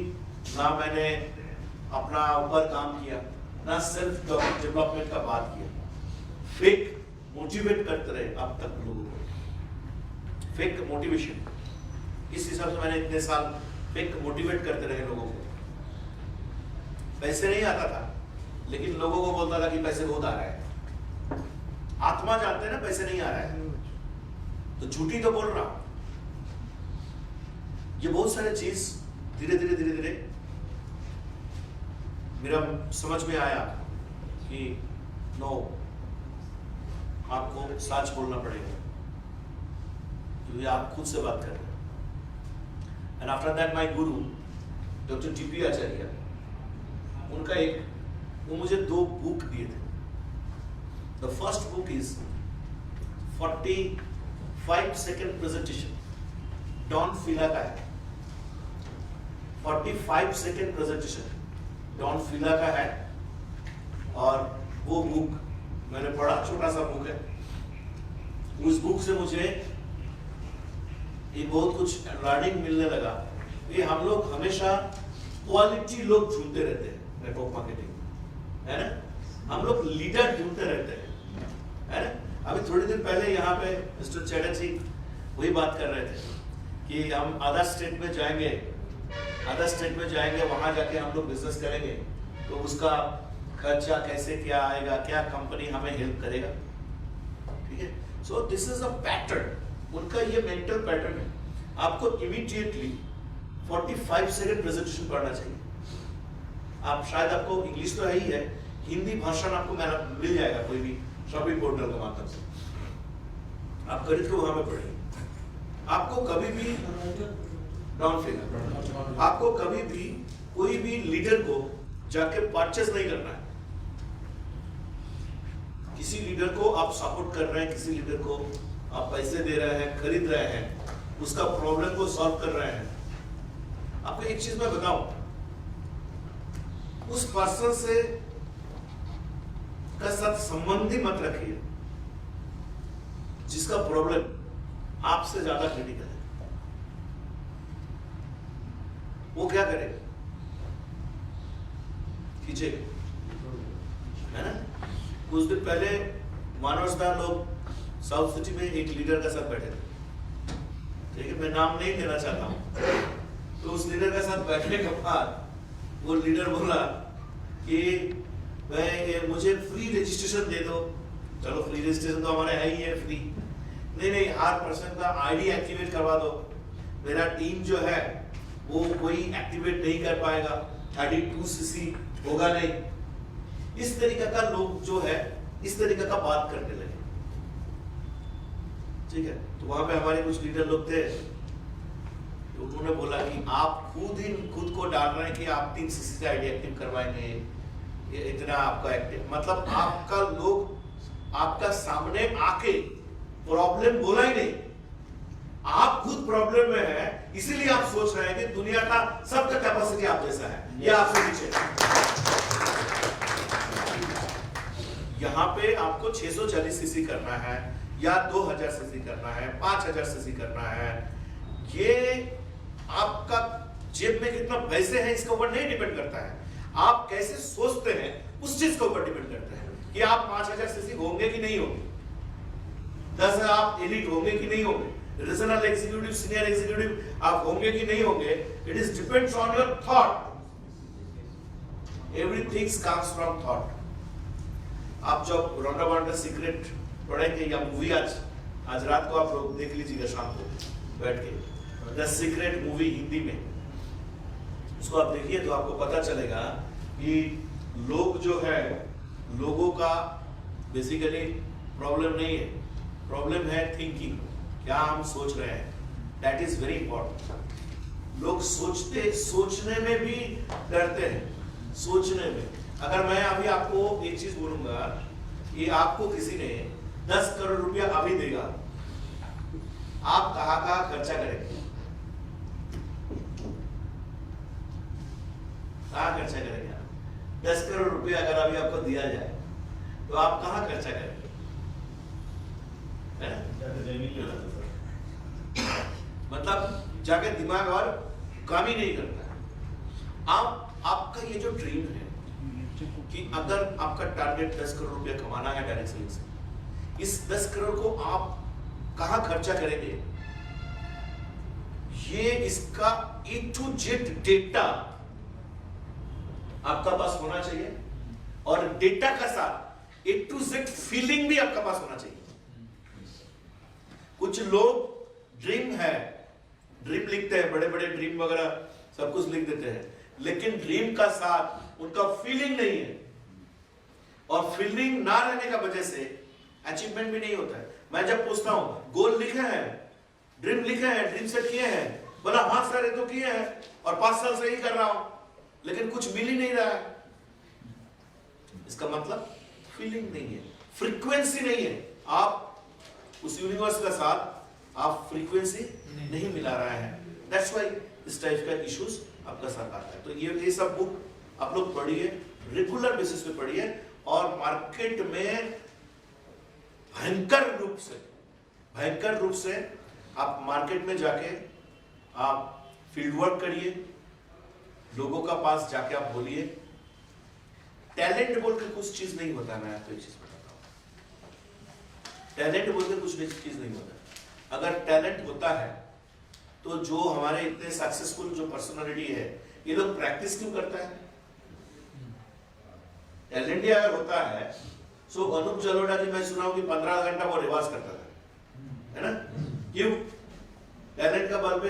ना मैंने अपना ऊपर काम किया, ना सेल्फ डेवलपमेंट का बात किया। बिग मोटिवेट करते रहे अब तक लोगों को, फेक मोटिवेशन। इस हिसाब से मैंने इतने साल फेक मोटिवेट करते रहे लोगों को। पैसे नहीं आता था, लेकिन लोगों को बोलता था कि पैसे बहुत आ रहा है। आत्मा जानते हैं ना पैसे नहीं आ रहा है, तो झूठी तो बोल रहा हूं। ये बहुत सारे चीज धीरे धीरे मेरा समझ में आया कि नो, आपको सच बोलना पड़ेगा, क्योंकि आप खुद से बात कर रहे हैं। And after that my guru doctor TP Acharya, उनका वो मुझे 2 बुक दिए थे। The first book is 45 second presentation, डॉन फिला का है। 45 सेकेंड प्रेजेंटेशन डॉन फिला का है, और वो बुक मैंने पढ़ा, छोटा सा बुक है। उस बुक से मुझे ये बहुत कुछ लर्निंग मिलने लगा। ये हम लोग हमेशा क्वालिटी लोग ढूंढते रहते हैं नेटवर्क मार्केटिंग, है ना। हम लोग लीडर ढूंढते रहते हैं, है ना। अभी थोड़ी देर पहले यहाँ पे मिस्टर चैटर्जी वही बात कर रहे थे कि हम अदर स्टेट में जाएंगे, वहां जाके हम लोग बिजनेस करेंगे, तो उसका खर्चा कैसे क्या आएगा, क्या कंपनी हमें हेल्प करेगा, ठीक है। सो दिस इज अ पैटर्न, उनका ये मेंटल पैटर्न है। आपको इमीडिएटली 45 सेकेंड प्रेजेंटेशन पढ़ना चाहिए। आप शायद, आपको इंग्लिश तो है ही है, हिंदी भाषण आपको मिल जाएगा कोई भी शॉपिंग पोर्टल के माध्यम से, आप खरीद के वहां पे पढ़िए। आपको कभी भी डाउन फिगर, आपको कभी भी कोई भी लीडर को जाके परचेस नहीं करना है। किसी लीडर को आप सपोर्ट कर रहे हैं, किसी लीडर को आप पैसे दे रहे हैं, खरीद रहे हैं, उसका प्रॉब्लम को सॉल्व कर रहे हैं। आपको एक चीज मैं बताऊं, उस पर्सन से का साथ संबंधी मत रखिए जिसका प्रॉब्लम आपसे ज्यादा क्रिटिकल है। वो क्या करेगा, खींचेगा, है ना। कुछ दिन पहले मानवता लोग साउथ सिटी में एक लीडर के साथ बैठे थे, ठीक है, मैं नाम नहीं लेना चाहता हूं। तो उस लीडर के साथ बैठने के बाद वो लीडर बोला कि मुझे फ्री रजिस्ट्रेशन दे दो। चलो, फ्री रजिस्ट्रेशन तो हमारे है ही है, फ्री नहीं, हर पर्सन का आईडी एक्टिवेट करवा दो। मेरा टीम जो है वो कोई एक्टिवेट नहीं कर पाएगा, 32cc होगा नहीं। इस तरीके का लोग जो है इस तरीके का बात करने लगे, ठीक है। तो वहां पे हमारे कुछ लीडर लोग थे, तो उन्होंने बोला कि आप खुद को डाल रहे हैं कि आप 3cc का आईडी एक्टिव करवाएंगे, ये इतना आपका एक्टिव, मतलब आपका लोग आपका सामने आके प्रॉब्लम बोला ही नहीं, आप खुद प्रॉब्लम में है, इसीलिए आप सोच रहे हैं कि दुनिया का सबका कैपेसिटी आप जैसा है या आपसे नीचे। यहाँ पे आपको 640cc करना है या 2000cc करना है, 5000cc करना है, ये आपका जेब में कितना पैसे हैं इसके ऊपर नहीं डिपेंड करता है। आप कैसे सोचते हैं उस चीज के ऊपर डिपेंड करता है कि आप 5000cc होंगे कि नहीं होंगे, 10 आप एलिट होंगे कि नहीं होंगे, रीजनल एग्जीक्यूटिव, सीनियर एग्जीक्यूटिव आप होंगे कि नहीं होंगे। It is depends on your thought, everything comes from thought. आप जब रोंडा वांडा सीक्रेट पढ़ेंगे या मूवी आज रात को आप लोग देख लीजिएगा, शाम को बैठ के द सीक्रेट मूवी हिंदी में, उसको आप देखिए तो आपको पता चलेगा कि लोग जो है, लोगों का बेसिकली प्रॉब्लम नहीं है, प्रॉब्लम है थिंकिंग, क्या हम सोच रहे हैं, दैट इज वेरी इंपॉर्टेंट। लोग सोचने में भी डरते हैं, सोचने में। अगर मैं अभी आपको एक चीज बोलूंगा कि आपको किसी ने 10 करोड़ रुपया अभी देगा, आप कहाँ खर्चा करेंगे, कहाँ खर्चा करेंगे? 10 करोड़ रुपया अगर अभी आपको दिया जाए तो आप कहाँ खर्चा करेंगे? मतलब जाके दिमाग और काम ही नहीं करता। आपका ये जो ड्रीम है कि अगर आपका टारगेट 10 करोड़ रुपया कमाना है डायरेक्ट सेलिंग से, इस 10 करोड़ को आप कहां खर्चा करेंगे, ये इसका A to Z डेटा आपका पास होना चाहिए, और डेटा का साथ A to Z फीलिंग भी आपका पास होना चाहिए। कुछ लोग ड्रीम है, ड्रीम लिखते हैं, बड़े बड़े ड्रीम वगैरह सब कुछ लिख देते हैं, लेकिन ड्रीम का साथ उनका फीलिंग नहीं है, और फीलिंग ना रहने का वजह से अचीवमेंट भी नहीं होता है। मैं जब पूछता हूं गोल लिखे हैं, ड्रीम लिखे हैं, ड्रीम सेट किए हैं, बोला हाँ सर ये तो किए हैं और 5 साल से ही कर रहा हूं, लेकिन कुछ मिल ही नहीं रहा है। इसका मतलब फीलिंग नहीं है, फ्रीक्वेंसी नहीं है। आप उस यूनिवर्स का साथ आप फ्रीक्वेंसी नहीं मिला रहा है, दैट्स व्हाई इस टाइप का इश्यूज आपका साथ आता है। तो ये सब बुक आप लोग पढ़िए, रेगुलर बेसिस पे पढ़िए, और मार्केट में भयंकर रूप से आप मार्केट में जाके आप फील्ड वर्क करिए, लोगों का पास जाके आप बोलिए। टैलेंट बोल के कुछ चीज नहीं होता, मैं आपको एक चीज बताता हूं, टैलेंट बोल के कुछ चीज नहीं होता। अगर टैलेंट होता है तो जो हमारे इतने सक्सेसफुल जो पर्सनालिटी है, ये लोग प्रैक्टिस क्यों करता है? टैलेंट ही अगर होता है, सो अनूप जलोटा जी मैं सुना हूं कि 15 घंटा वो रिवाज करता था, है ना? क्यों? टैलेंट का बल पे।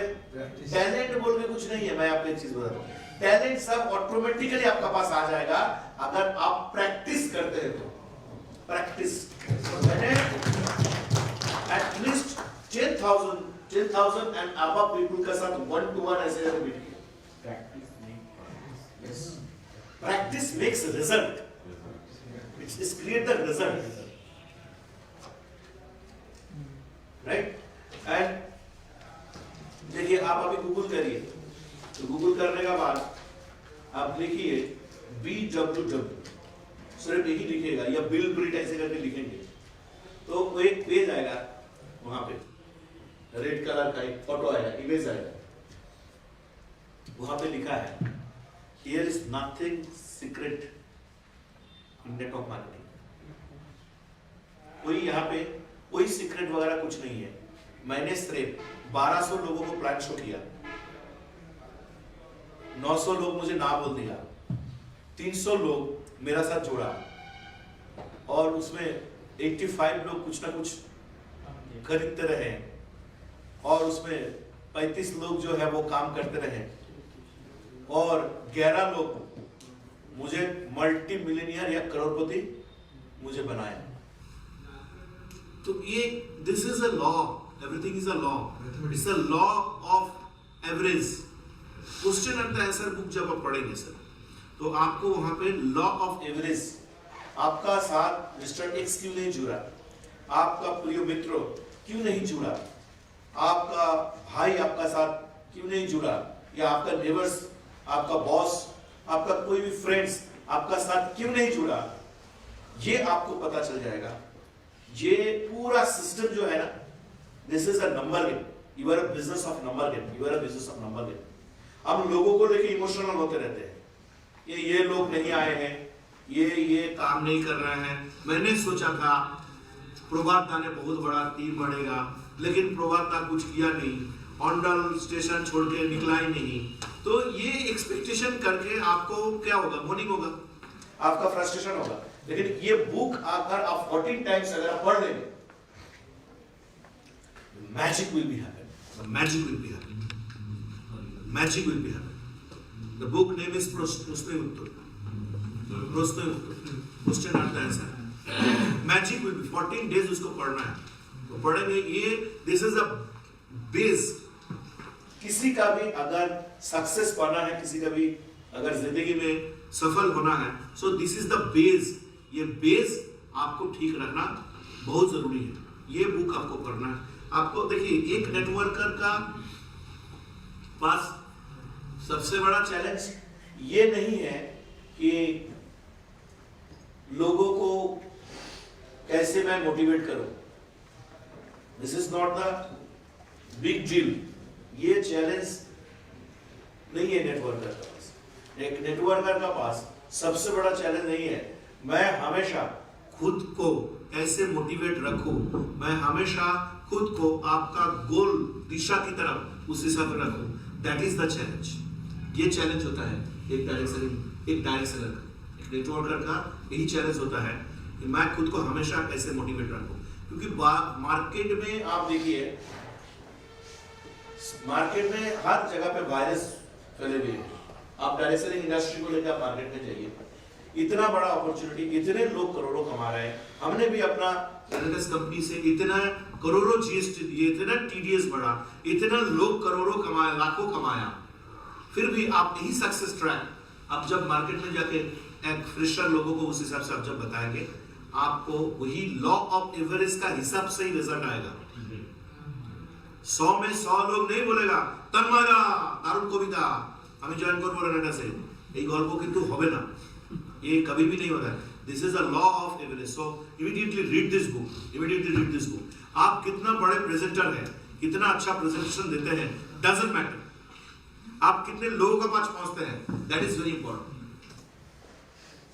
टैलेंट बोल के कुछ नहीं है। मैं आपको एक चीज बताता हूं, टैलेंट सब ऑटोमेटिकली आपका पास आ जाएगा अगर आप प्रैक्टिस करते हैं तो। Practice at least 10,000 and above people के साथ 1-to-1 ऐसे करके बैठिए। Practice makes result, it's create the result, right? And देखिए आप अभी गूगल करिए, तो गूगल करने का बाद आप लिखिए BWW, सिर्फ यही लिखिएगा, या बिल ब्रिट ऐसे करके लिखेंगे तो वो एक पेज आएगा, वहां पे रेड कलर का एक फोटो आएगा, इमेज आएगा, वहां पे लिखा है here is nothing secret in network marketing. कोई यहाँ पे कोई सीक्रेट वगैरह कुछ नहीं है। मैंने सिर्फ 1200 लोगों को प्लान शो किया, 900 लोग मुझे ना बोल दिया, 300 लोग मेरा साथ जुड़ा, और उसमें 85 लोग कुछ ना कुछ खरीदते रहे, और उसमें 35 लोग जो है वो काम करते रहे, और 11 लोग मुझे मल्टी मिलियनियर या करोड़पति मुझे बनाया। तो ये this is a law, everything is a law, it's a law of average. Question and answer book जब आप पढ़ेंगे सर, तो आपको वहां पे लॉ ऑफ एवरेज, आपका साथ मिस्टर एक्स क्यों नहीं जुड़ा, आपका प्रिय मित्र क्यों नहीं जुड़ा, आपका भाई आपका साथ क्यों नहीं जुड़ा, या आपका नेबर्स, आपका बॉस, आपका कोई भी फ्रेंड्स आपका साथ क्यों नहीं जुड़ा, ये आपको पता चल जाएगा। ये पूरा सिस्टम जो है ना, this is a number game, you are a business of number game, you are a business of number game. हम लोगों को लेके इमोशनल होते रहते हैं, ये लोग नहीं आए हैं, ये काम नहीं कर रहे हैं। मैंने सोचा था प्रभात दा ने बहुत बड़ा टीम बढ़ेगा, लेकिन प्रभात दा कुछ किया नहीं, ऑन्डल स्टेशन छोड़ के निकला ही नहीं। तो ये एक्सपेक्टेशन करके आपको क्या होगा, मॉर्निंग होगा, आपका फ्रस्ट्रेशन होगा। लेकिन ये बुक अगर आप 14 टाइम्स अगर आप पढ़ लेंगे, magic will be happen, magic will be happen, magic will be happen. The book name is प्रश्न उत्तर, question and answer. Magic will be 14 days उसको पढ़ना है, तो पढ़ेंगे। ये दिस इज अ बेस। किसी का भी अगर सक्सेस पाना है, किसी का भी अगर जिंदगी में सफल होना है, सो दिस इज द बेस। ये बेस आपको ठीक रखना बहुत जरूरी है। ये बुक आपको पढ़ना है। आपको देखिए, एक नेटवर्कर का पास सबसे बड़ा चैलेंज ये नहीं है कि लोगों को कैसे मैं मोटिवेट करूं, this is not the big deal. ये चैलेंज नहीं है नेटवर्कर का पास। एक नेटवर्कर का पास सबसे बड़ा चैलेंज नहीं है, मैं हमेशा खुद को कैसे मोटिवेट रखूं, मैं हमेशा खुद को आपका गोल दिशा की तरफ उस हिसाब से रखूं, दैट इज द चैलेंज। ये चैलेंज होता है एक डायरेक्शनर का, एक नेटवर्कर का यही चैलेंज होता है कि मैं खुद को हमेशा कैसे मोटिवेट रखूं। क्योंकि मार्केट में आप देखिए, मार्केट में हर जगह पे वायरस फैले हुए हैं। आप डायरेक्ट इंडस्ट्री को लेकर मार्केट में जाइए, इतना बड़ा अपॉर्चुनिटी, इतने लोग करोड़ों कमा रहे हैं। हमने भी अपना रेनेडेस कंपनी से इतना करोड़ों जीएसटी दिए, इतना टीडीएस बढ़ा, इतना लोग करोड़ों कमाए, लाखों कमाया, फिर भी आप यही सक्सेस ट्रैक आप जब मार्केट में जाके एक फ्रेशर लोगों को उस हिसाब से आप जब बताएंगे, आपको वही लॉ ऑफ एवरेज का हिसाब से ही रिजल्ट आएगा। 100 में 100 लोग नहीं बोलेगा तन्मयदा दारुण कविता আমি জয়েন করব রেনেডাসে, এই গল্প কিন্তু হবে না, ये कभी भी नहीं होता है। This is a law of average. So immediately read this book. आप कितना बड़े प्रेजेंटर हैं, कितना अच्छा प्रेजेंटेशन देते हैं, डजंट मैटर। आप कितने लोगों के पास पहुंचते हैं, दैट इज वेरी इंपॉर्टेंट।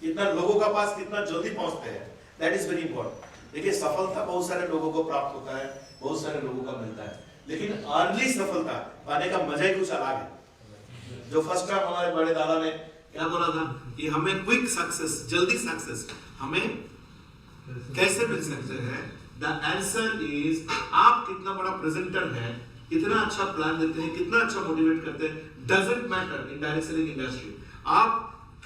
कितना लोगों के पास कितना जल्दी पहुंचते हैं, दैट इज वेरी इंपॉर्टेंट। देखिए, सफलता बहुत सारे लोगों को प्राप्त होता है, बहुत सारे लोगों का मिलता है, लेकिन अर्ली सफलता पाने का मजा ही कुछ अलग है। जो फर्स्ट टाइम हमारे बड़े दादा ने क्या बोला था कि हमें क्विक सक्सेस, जल्दी सक्सेस हमें कैसे मिल सकते हैं, द आंसर इज आप कितना बड़ा प्रेजेंटर है, कितना अच्छा प्लान देते हैं, कितना अच्छा मोटिवेट करते हैं, doesn't matter in direct selling industry. आप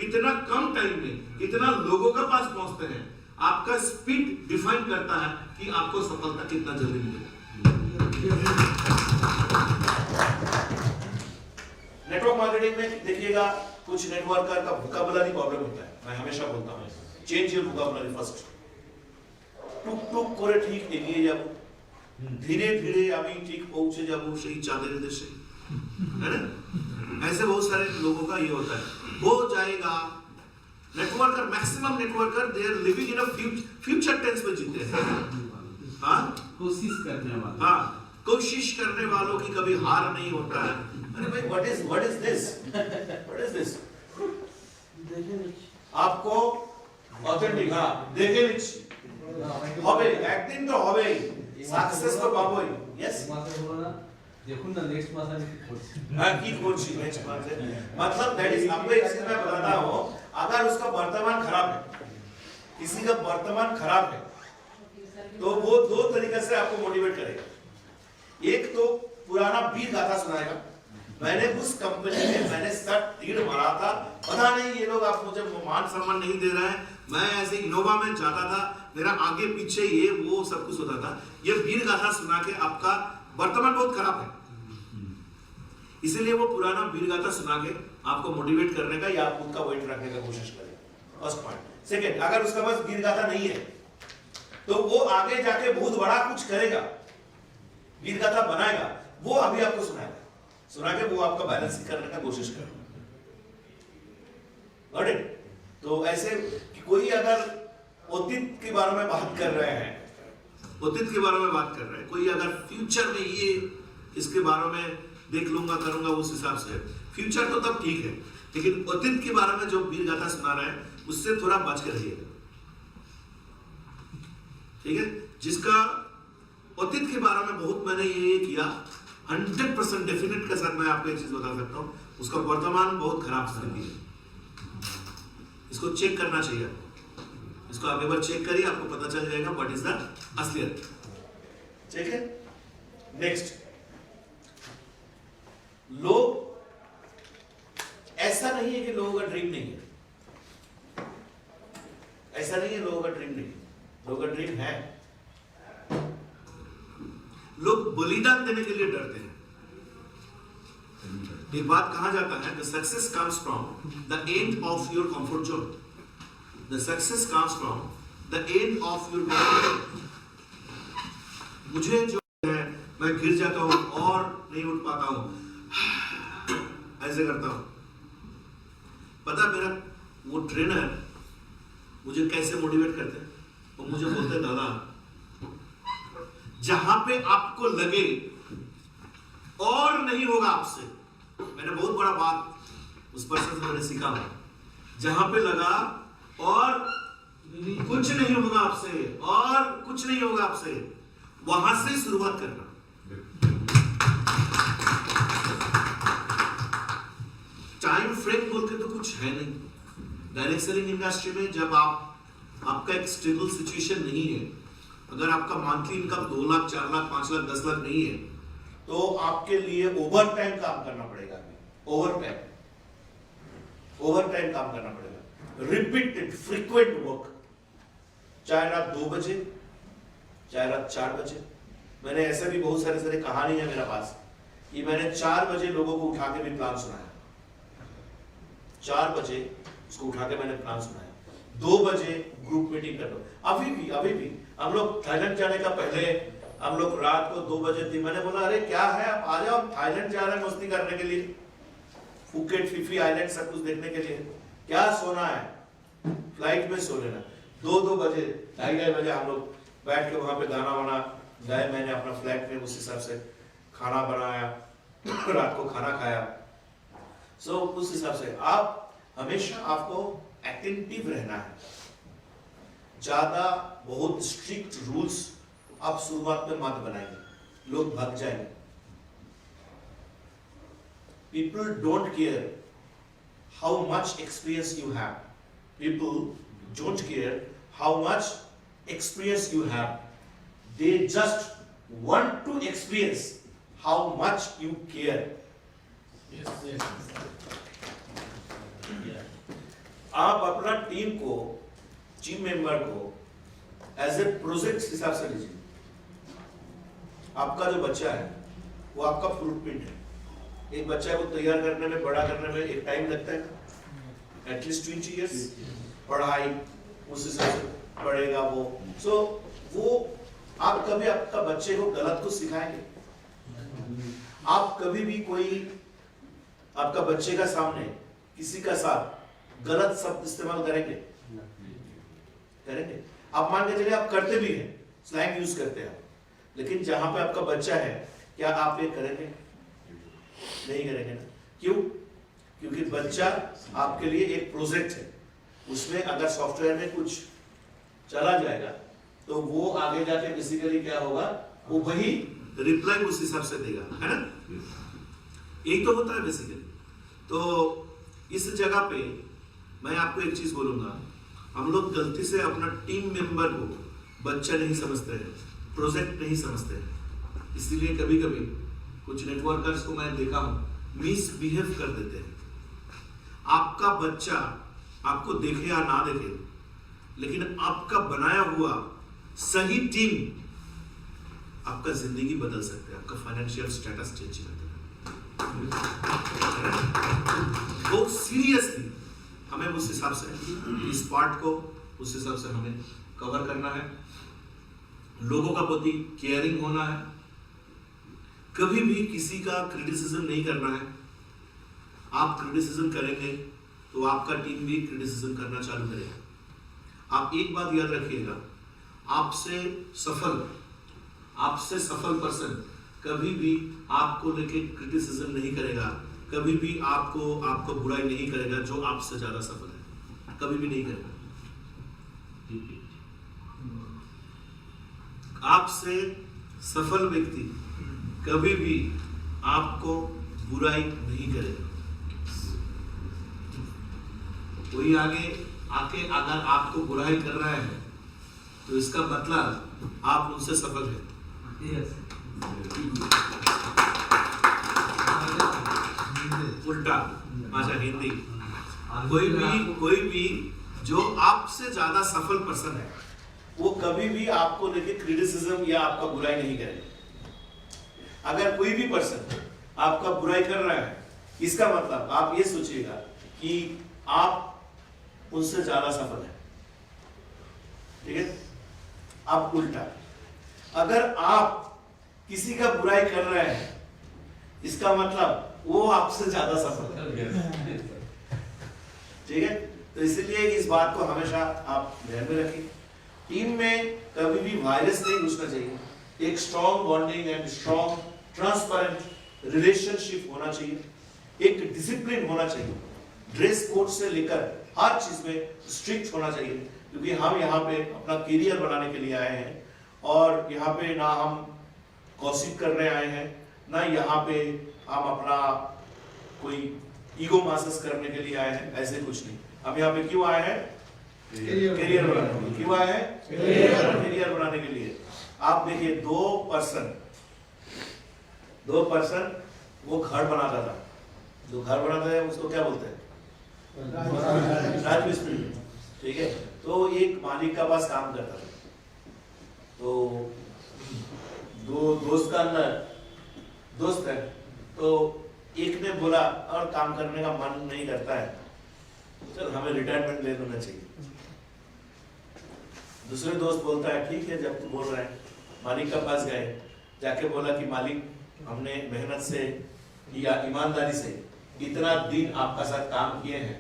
कितना कम टाइम में कितना लोगों के पास पहुंचते हैं, आपका स्पीड डिफाइन करता है कि आपको सफलता कितना जल्दी मिलेगा। नेटवर्क मार्केटिंग में देखिएगा, कुछ नेटवर्कर का वोकैबुलरी प्रॉब्लम होता है। मैं हमेशा बोलता हूं, चेंज योर वोकैबुलरी फर्स्ट। টুক টুক করে ঠিক এগিয়ে যাব, ধীরে ধীরে আমি ঠিক পৌঁছে যাব সেই চাঁদের देशे, है ना? ऐसे बहुत सारे लोगों का ये होता है, हो जाएगा। Networker, maximum networker they are living in a future tense में जीते हैं। हाँ, कोशिश करने वाले, हाँ, कोशिश करने वालों की कभी हार नहीं होता है। अरे भाई, what is this? आपको ऑथेंटिक, हाँ, देखे लिखी হবে, একদিন তো হবেই, সাকসেস তো পাবোই। यस, মাসে হলো না, দেখুন না নেক্সট মাস আমি কি করছি। हाँ, की कोची नेक्स्ट मंथ से, मतलब दैट इज, आपको एक चीज मैं बताता हूँ, अगर उसका वर्तमान खराब है, किसी का वर्तमान खराब है, तो वो दो तरीके से आपको मोटिवेट करेगा। एक तो पुराना वीर गाथा सुनाएगा, मैंने उस कंपनी में मैंने सब तीर मारा था, पता नहीं ये लोग आप मुझे मान सम्मान नहीं दे रहे हैं, मैं ऐसे इनोवा में जाता था, मेरा आगे पीछे ये वो सब कुछ होता था। ये वीर गाथा सुना के आपका वर्तमान बहुत खराब है, इसीलिए वो पुराना वीर गाथा सुना के आपको मोटिवेट करने का या खुद का वेट रखने का कोशिश करेगा। First point. सेकंड, अगर उसका पास वीर गाथा नहीं है तो वो आगे जाके बहुत बड़ा कुछ करेगा, वीर गाथा बनाएगा, वो अभी आपको सुना के वो आपका बैलेंस करने का कोशिश करेगा। Got it? तो ऐसे कि कोई अगर अतीत के बारे में बात कर रहे हैं, कोई अगर फ्यूचर में ये इसके बारे में देख लूंगा, करूंगा उस हिसाब से, फ्यूचर तो तब ठीक है, लेकिन अतीत के बारे में जो वीर गाथा सुना रहे हैं उससे थोड़ा बच कर रहिएगा। ठीक है? जिसका अतीत के बारे में बहुत मैंने ये किया, 100% डेफिनेट के साथ मैं आपको एक चीज बता सकता हूं, उसका वर्तमान बहुत खराब स्थिति है। इसको चेक करना चाहिए, इसको आप एक बार चेक करिए, आपको पता चल जाएगा व्हाट इज द असलियत। ठीक है? नेक्स्ट, लोग, ऐसा नहीं है कि लोगों का ड्रीम नहीं है, ऐसा नहीं है लोगों का ड्रीम नहीं है, लोगों का ड्रीम है। लोग बलिदान देने के लिए डरते हैं। एक बात कहा जाता है, the success comes from the end of your comfort zone. The success comes from the end of your comfort zone. मुझे जो है, मैं गिर जाता हूँ और नहीं उठ पाता हूँ, ऐसे करता हूँ। पता मेरा वो ट्रेनर मुझे कैसे मोटिवेट करते हैं, वो मुझे बोलते हैं, दादा जहां पे आपको लगे और नहीं होगा आपसे, मैंने बहुत बड़ा बात उस पर्सन से मैंने सीखा है, जहां पे लगा और कुछ नहीं होगा आपसे, और कुछ नहीं होगा आपसे। वहां से शुरुआत करना। टाइम फ्रेम बोल के तो कुछ है नहीं डायरेक्ट सेलिंग इंडस्ट्री में। जब आपका एक स्टेबल सिचुएशन नहीं है, अगर आपका मंथली इनकम 2 लाख 4 लाख 5 लाख 10 लाख नहीं है, तो आपके लिए ओवर टाइम काम करना पड़ेगा। ओवर टाइम काम करना पड़ेगा, रिपीटेड फ्रीक्वेंट वर्क, चाहे रात 2 बजे चाहे रात 4 बजे। मैंने ऐसे भी बहुत सारे कहानी है मेरे पास कि मैंने 4 बजे लोगों को उठा के भी प्लान सुनाया। 4 बजे उसको उठा के मैंने प्लान सुनाया। 2 बजे ग्रुप मीटिंग कर लो। अभी भी हम लोग थाईलैंड जाने का पहले हम लोग रात को 2 बजे थी, मैंने बोला अरे क्या है, आप आ जाओ, थाईलैंड जा रहे हैं मस्ती करने के लिए, फुकेट फिफी आइलैंड सब कुछ देखने के लिए, क्या सोना है, फ्लाइट में सो लेना। 2 बजे 2:30 बजे हम लोग बैठ के वहां पे गाना वाना गाए। मैंने अपना फ्लैट में उस हिसाब से खाना बनाया, रात को खाना खाया। सो उस हिसाब से आप हमेशा आपको एक्टिव रहना है। ज्यादा बहुत स्ट्रिक्ट रूल्स आप शुरुआत में मत बनाएंगे, लोग भाग जाएंगे। People don't care how much experience you have. People don't care how much experience you have. They just want to experience how much you care. आप अपना टीम मेंबर को एज ए प्रोजेक्ट हिसाब से लीजिए। आपका जो बच्चा है वो आपका फ्रूटप्रिंट है। एक बच्चा को तैयार करने में, बड़ा करने में एक टाइम लगता है, एटलीस्ट 20 इयर्स। पढ़ाई उस हिसाब से पढ़ेगा वो। वो आप कभी आपका बच्चे को गलत को सिखाएंगे? आप कभी भी कोई आपका बच्चे का सामने किसी का साथ गलत शब्द इस्तेमाल करेंगे? आप मान के चलिए आप करते भी हैं, स्लैंग यूज करते हैं, लेकिन जहां पे आपका बच्चा है, क्या आप ये करेंगे? नहीं करेंगे ना। क्यों? क्योंकि बच्चा आपके लिए एक प्रोजेक्ट है। उसमें अगर सॉफ्टवेयर में कुछ चला जाएगा तो वो आगे जाके बेसिकली क्या होगा, वो वही रिप्लाई उस हिसाब से देगा, है ना। एक तो होता है बेसिकली। तो इस जगह पे मैं आपको एक चीज बोलूंगा, हम लोग गलती से अपना टीम मेंबर को बच्चा नहीं समझते हैं, प्रोजेक्ट नहीं समझते हैं। इसीलिए कभी कभी कुछ नेटवर्कर्स को मैं देखा हूं मिसबिहेव कर देते हैं। आपका बच्चा आपको देखे या ना देखे, लेकिन आपका बनाया हुआ सही टीम आपका जिंदगी बदल सकते हैं, आपका फाइनेंशियल स्टेटस चेंज कर देगा। बहुत सीरियसली हमें उस हिसाब से इस पार्ट को उस हिसाब से हमें कवर करना है। लोगों का प्रति केयरिंग होना है। कभी भी किसी का क्रिटिसिज्म नहीं करना है। आप क्रिटिसिज्म करेंगे तो आपका टीम भी क्रिटिसिज्म करना चालू करेगा। आप एक बात याद रखिएगा, आपसे सफल पर्सन कभी भी आपको लेके क्रिटिसिज्म नहीं करेगा, कभी भी आपको बुराई नहीं करेगा। जो आपसे ज्यादा सफल है कभी भी नहीं करेगा। आपसे सफल व्यक्ति कभी भी आपको बुराई नहीं करेगा। कोई आगे आके अगर आपको बुराई कर रहा है तो इसका मतलब आप उनसे सफल हैं। उल्टा भाषा हिंदी, कोई भी जो आपसे ज्यादा सफल पर्सन है वो कभी भी आपको लेके क्रिटिसिज्म या आपका बुराई नहीं करेगा। अगर कोई भी पर्सन आपका बुराई कर रहा है, इसका मतलब आप ये सोचिएगा कि आप उनसे ज्यादा सफल है। ठीक है। आप उल्टा, अगर आप किसी का बुराई कर रहे हैं, इसका मतलब वो आपसे ज्यादा सफल है। ठीक है। तो इसलिए इस बात को हमेशा आप ध्यान में रखें। टीम में कभी भी वायरस नहीं घुसना चाहिए। एक strong bonding and strong transparent relationship होना चाहिए। एक डिसिप्लिन होना चाहिए। ड्रेस कोड से लेकर हर चीज में स्ट्रिक्ट होना चाहिए। क्योंकि हम यहाँ पे अपना करियर बनाने के लिए आए हैं, और यहाँ पे ना हम गॉसिप करने आए हैं, ना यहाँ पे हम अपना कोई ईगो मासेस करने के लिए आए हैं, ऐसे कुछ नहीं। हम यहाँ पे क्यों आए हैं? करियर बनाने के लिए। क्यों आए हैं? करियर बनाने के लिए। आप देखिए, दो पर्सन वो घर बनाता था, जो घर बनाता है उसको क्या बोलते हैं? राजमिस्त्री। ठीक है, तो एक मालिक का पास काम करता था, तो दो दोस्त का अंदर दोस्त है, तो एक ने बोला और काम करने का मन नहीं करता है, चल हमें रिटायरमेंट ले लेना चाहिए। दूसरे दोस्त बोलता है ठीक है, जब तू बोल रहा है। मालिक के पास गए, जाके बोला कि मालिक, हमने मेहनत से या ईमानदारी से इतना दिन आपका साथ काम किए हैं,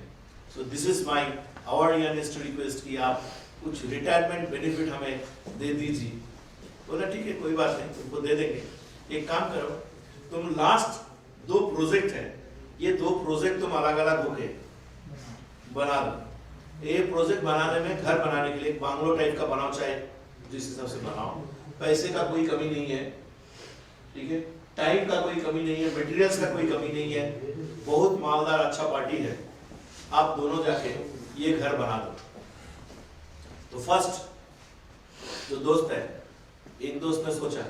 so this is my our youngest request कि आप कुछ रिटायरमेंट बेनिफिट हमें दे दीजिए। बोला ठीक है, कोई बात नहीं, तुमको दे देंगे। एक काम करो, तुम लास्ट 2 प्रोजेक्ट हैं, ये 2 प्रोजेक्ट तुम अलग अलग होके बना दो। ये प्रोजेक्ट बनाने में, घर बनाने के लिए एक बांग्लो टाइप का बनाओ, चाहे जिस हिसाब से बनाओ, पैसे का कोई कमी नहीं है, ठीक है, टाइम का कोई कमी नहीं है, मटेरियल्स का कोई कमी नहीं है, बहुत मालदार अच्छा पार्टी है, आप दोनों जाके ये घर बना दो। तो फर्स्ट जो दोस्त है, एक दोस्त ने सोचा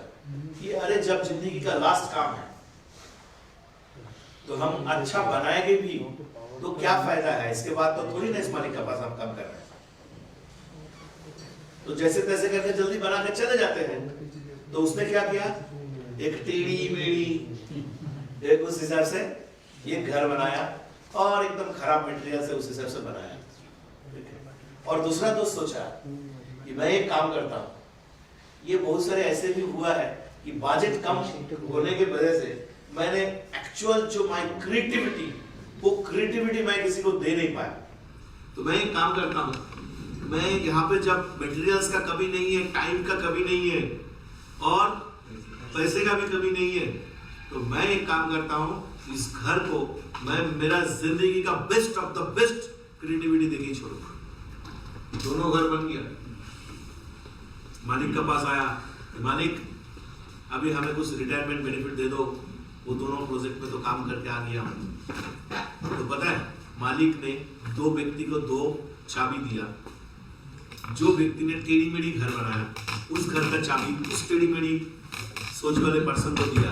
कि अरे जब जिंदगी का लास्ट काम है तो हम अच्छा बनाएंगे भी तो क्या फायदा है, इसके बाद तो थोड़ी ना इस मालिक का पास हम काम कर रहे हैं। तो जैसे तैसे करके जल्दी बना के चले जाते हैं। तो उसने क्या किया, एक टेढ़ी मेढ़ी एक उस हिसाब से ये घर बनाया, और एकदम खराब मटेरियल से उस हिसाब से बनाया। और दूसरा दोस्त सोचा कि मैं एक काम करता हूँ, ये बहुत सारे ऐसे भी हुआ है कि बजट कम होने की वजह से मैंने एक्चुअल जो माय क्रिएटिविटी, वो क्रिएटिविटी मैं किसी को दे नहीं पाया। तो मैं एक काम करता हूँ, मैं यहाँ पे जब मटेरियल्स का कमी नहीं है, टाइम का कमी नहीं है, और पैसे का भी कमी नहीं है, तो मैं एक काम करता हूँ, इस घर को मैं मेरा जिंदगी का best of the best creativity देके छोड़ूंगा। दोनों घर बन गया। मालिक के पास आया, मालिक अभी हमें कुछ रिटायरमेंट बेनिफिट दे दो। वो दोनों प्रोजेक्ट में तो काम करके आ गया हूँ। तो पता है, मालिक ने 2 व्यक्ति को 2 चाबी दिया। जो व्यक्ति ने टेढ़ी मेढ़ी घर बनाया, उस घर का चाबी उस टेढ़ी मेढ़ी सोच वाले पर्सन को दिया,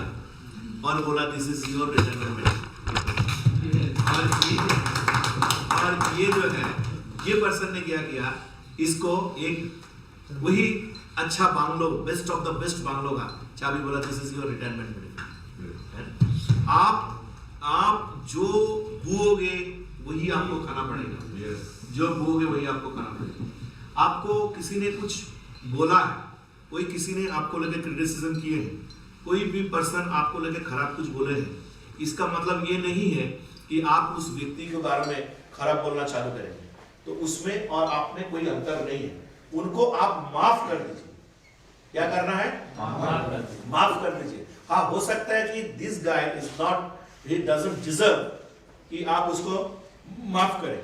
और बोला दिस इज योर रिटायरमेंट। और ये जो है, ये पर्सन ने क्या किया, इसको एक वही अच्छा बांग्लो, बेस्ट ऑफ द बेस्ट बांग्लो का चाबी बोला, दिस इज योर रिटायरमेंट। आप जो बोओगे वही आपको खाना पड़ेगा। जो बोओगे वही आपको खाना पड़ेगा। आपको किसी ने कुछ बोला है, कोई किसी ने आपको लेके क्रिटिसिज्म किए हैं, कोई भी पर्सन आपको लेके खराब कुछ बोले हैं, इसका मतलब ये नहीं है कि आप उस व्यक्ति के बारे में खराब बोलना चालू करेंगे। तो उसमें और आप में कोई अंतर नहीं है। उनको आप माफ कर दीजिए। क्या करना है? माफ कर दीजिए। हाँ, हो सकता है कि this guy is not, he doesn't deserve कि आप उसको माफ करें,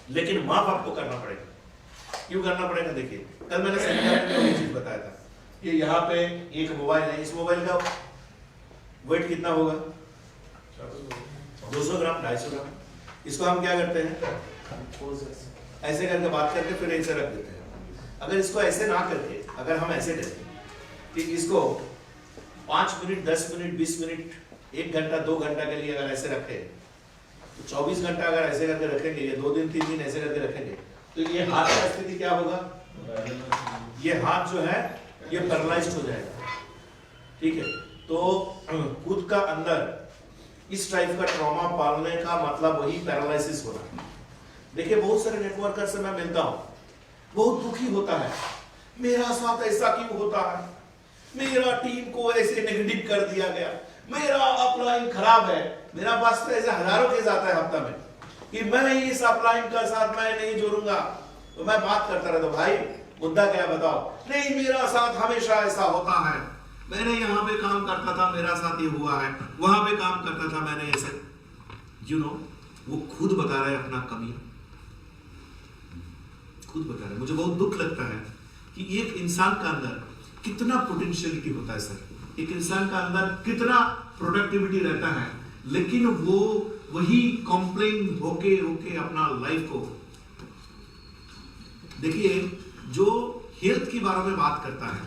लेकिन माफ आपको करना पड़ेगा। क्यों करना पड़ेगा? देखिए, कल मैंने सेमिनार में एक चीज बताया था कि यहाँ पे एक मोबाइल है, इस मोबाइल का वेट कितना होगा? 200 ग्राम, 250 ग्राम। इसको हम क्या करते हैं, ऐसे करके बात करके फिर ऐसे रख देते हैं। अगर इसको ऐसे ना करके, अगर हम ऐसे करें कि इसको 5 मिनट, 10 मिनट, 20 मिनट, 1 घंटा, 2 घंटा के लिए अगर ऐसे रखें, तो 24 घंटा अगर ऐसे करके रखेंगे, या 2 दिन 3 दिन ऐसे करके रखेंगे, तो ये हाथ का स्थिति क्या होगा? ये हाथ जो है ये पैरालाइज्ड हो जाएगा। ठीक है, तो खुद का अंदर इस टाइप का ट्रॉमा पालने का मतलब वही पैरालिसिस होना। देखिए, बहुत सारे नेटवर्कर से मैं मिलता हूँ, बहुत दुखी होता है, मेरा साथ ऐसा क्यों होता है, मेरा टीम को ऐसे नेगेटिव कर दिया गया, मेरा अपलाइन खराब है। मेरा पास तो ऐसे हजारों केस आता है हफ्ता में कि मैं इस अपलाइन का साथ मैं नहीं जोड़ूंगा। तो मैं बात करता रहता, भाई मुद्दा क्या बताओ? नहीं, मेरा साथ हमेशा ऐसा होता है, मैंने यहाँ पे काम करता था, मेरा साथ ये हुआ है, वहां पे काम करता था मैंने ऐसे, यू नो, वो खुद बता रहे अपना कमियां, खुद बता रहे हैं। मुझे बहुत दुख लगता है कि एक इंसान का अंदर कितना पोटेंशियलिटी होता है सर, एक इंसान का अंदर कितना प्रोडक्टिविटी रहता है, लेकिन वो वही कंप्लेन होके अपना लाइफ को, देखिए जो हेल्थ के बारे में बात करता है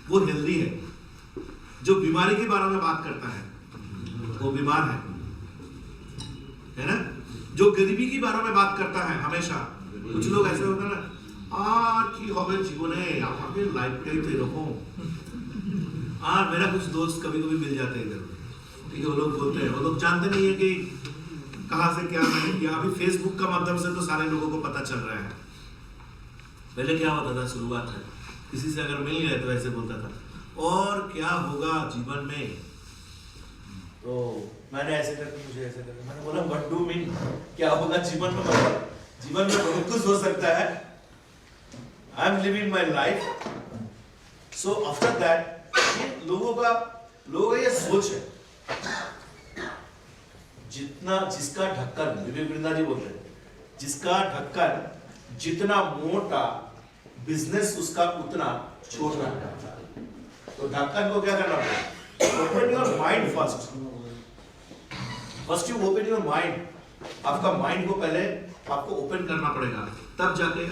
वो हेल्दी है, जो बीमारी के बारे में बात करता है वो बीमार है ना। जो गरीबी के बारे में बात करता है हमेशा, कुछ लोग ऐसे होते हैं ना, আর কি হবে জীবনে আমাকে লাইফটাই তো এরকম। मेरा कुछ दोस्त कभी कभी मिल जाते हैं इधर, ठीक है, वो लोग बोलते हैं, वो लोग जानते नहीं है कि कहाँ से क्या मैंने किया। अभी फेसबुक का माध्यम से तो सारे लोगों को पता चल रहा है। पहले क्या होता था, शुरुआत है, किसी से अगर मिल गए तो ऐसे बोलता था और क्या होगा जीवन में, तो मैंने ऐसे करके, मुझे ऐसे करके, मैंने बोला व्हाट डू मीन, क्या होगा जीवन में? मतलब जीवन में बहुत कुछ हो सकता है। I am living my life. So after that लोगों का ये सोच है, जितना जिसका ढक्कन, विवेक वृंदा जी बोलते हैं, जिसका ढक्कन जितना मोटा बिजनेस उसका उतना छोटा। तो ढक्कन को क्या करना पड़ेगा? Open your mind first you open your mind. आपका माइंड को पहले आपको ओपन करना पड़ेगा, तब जाके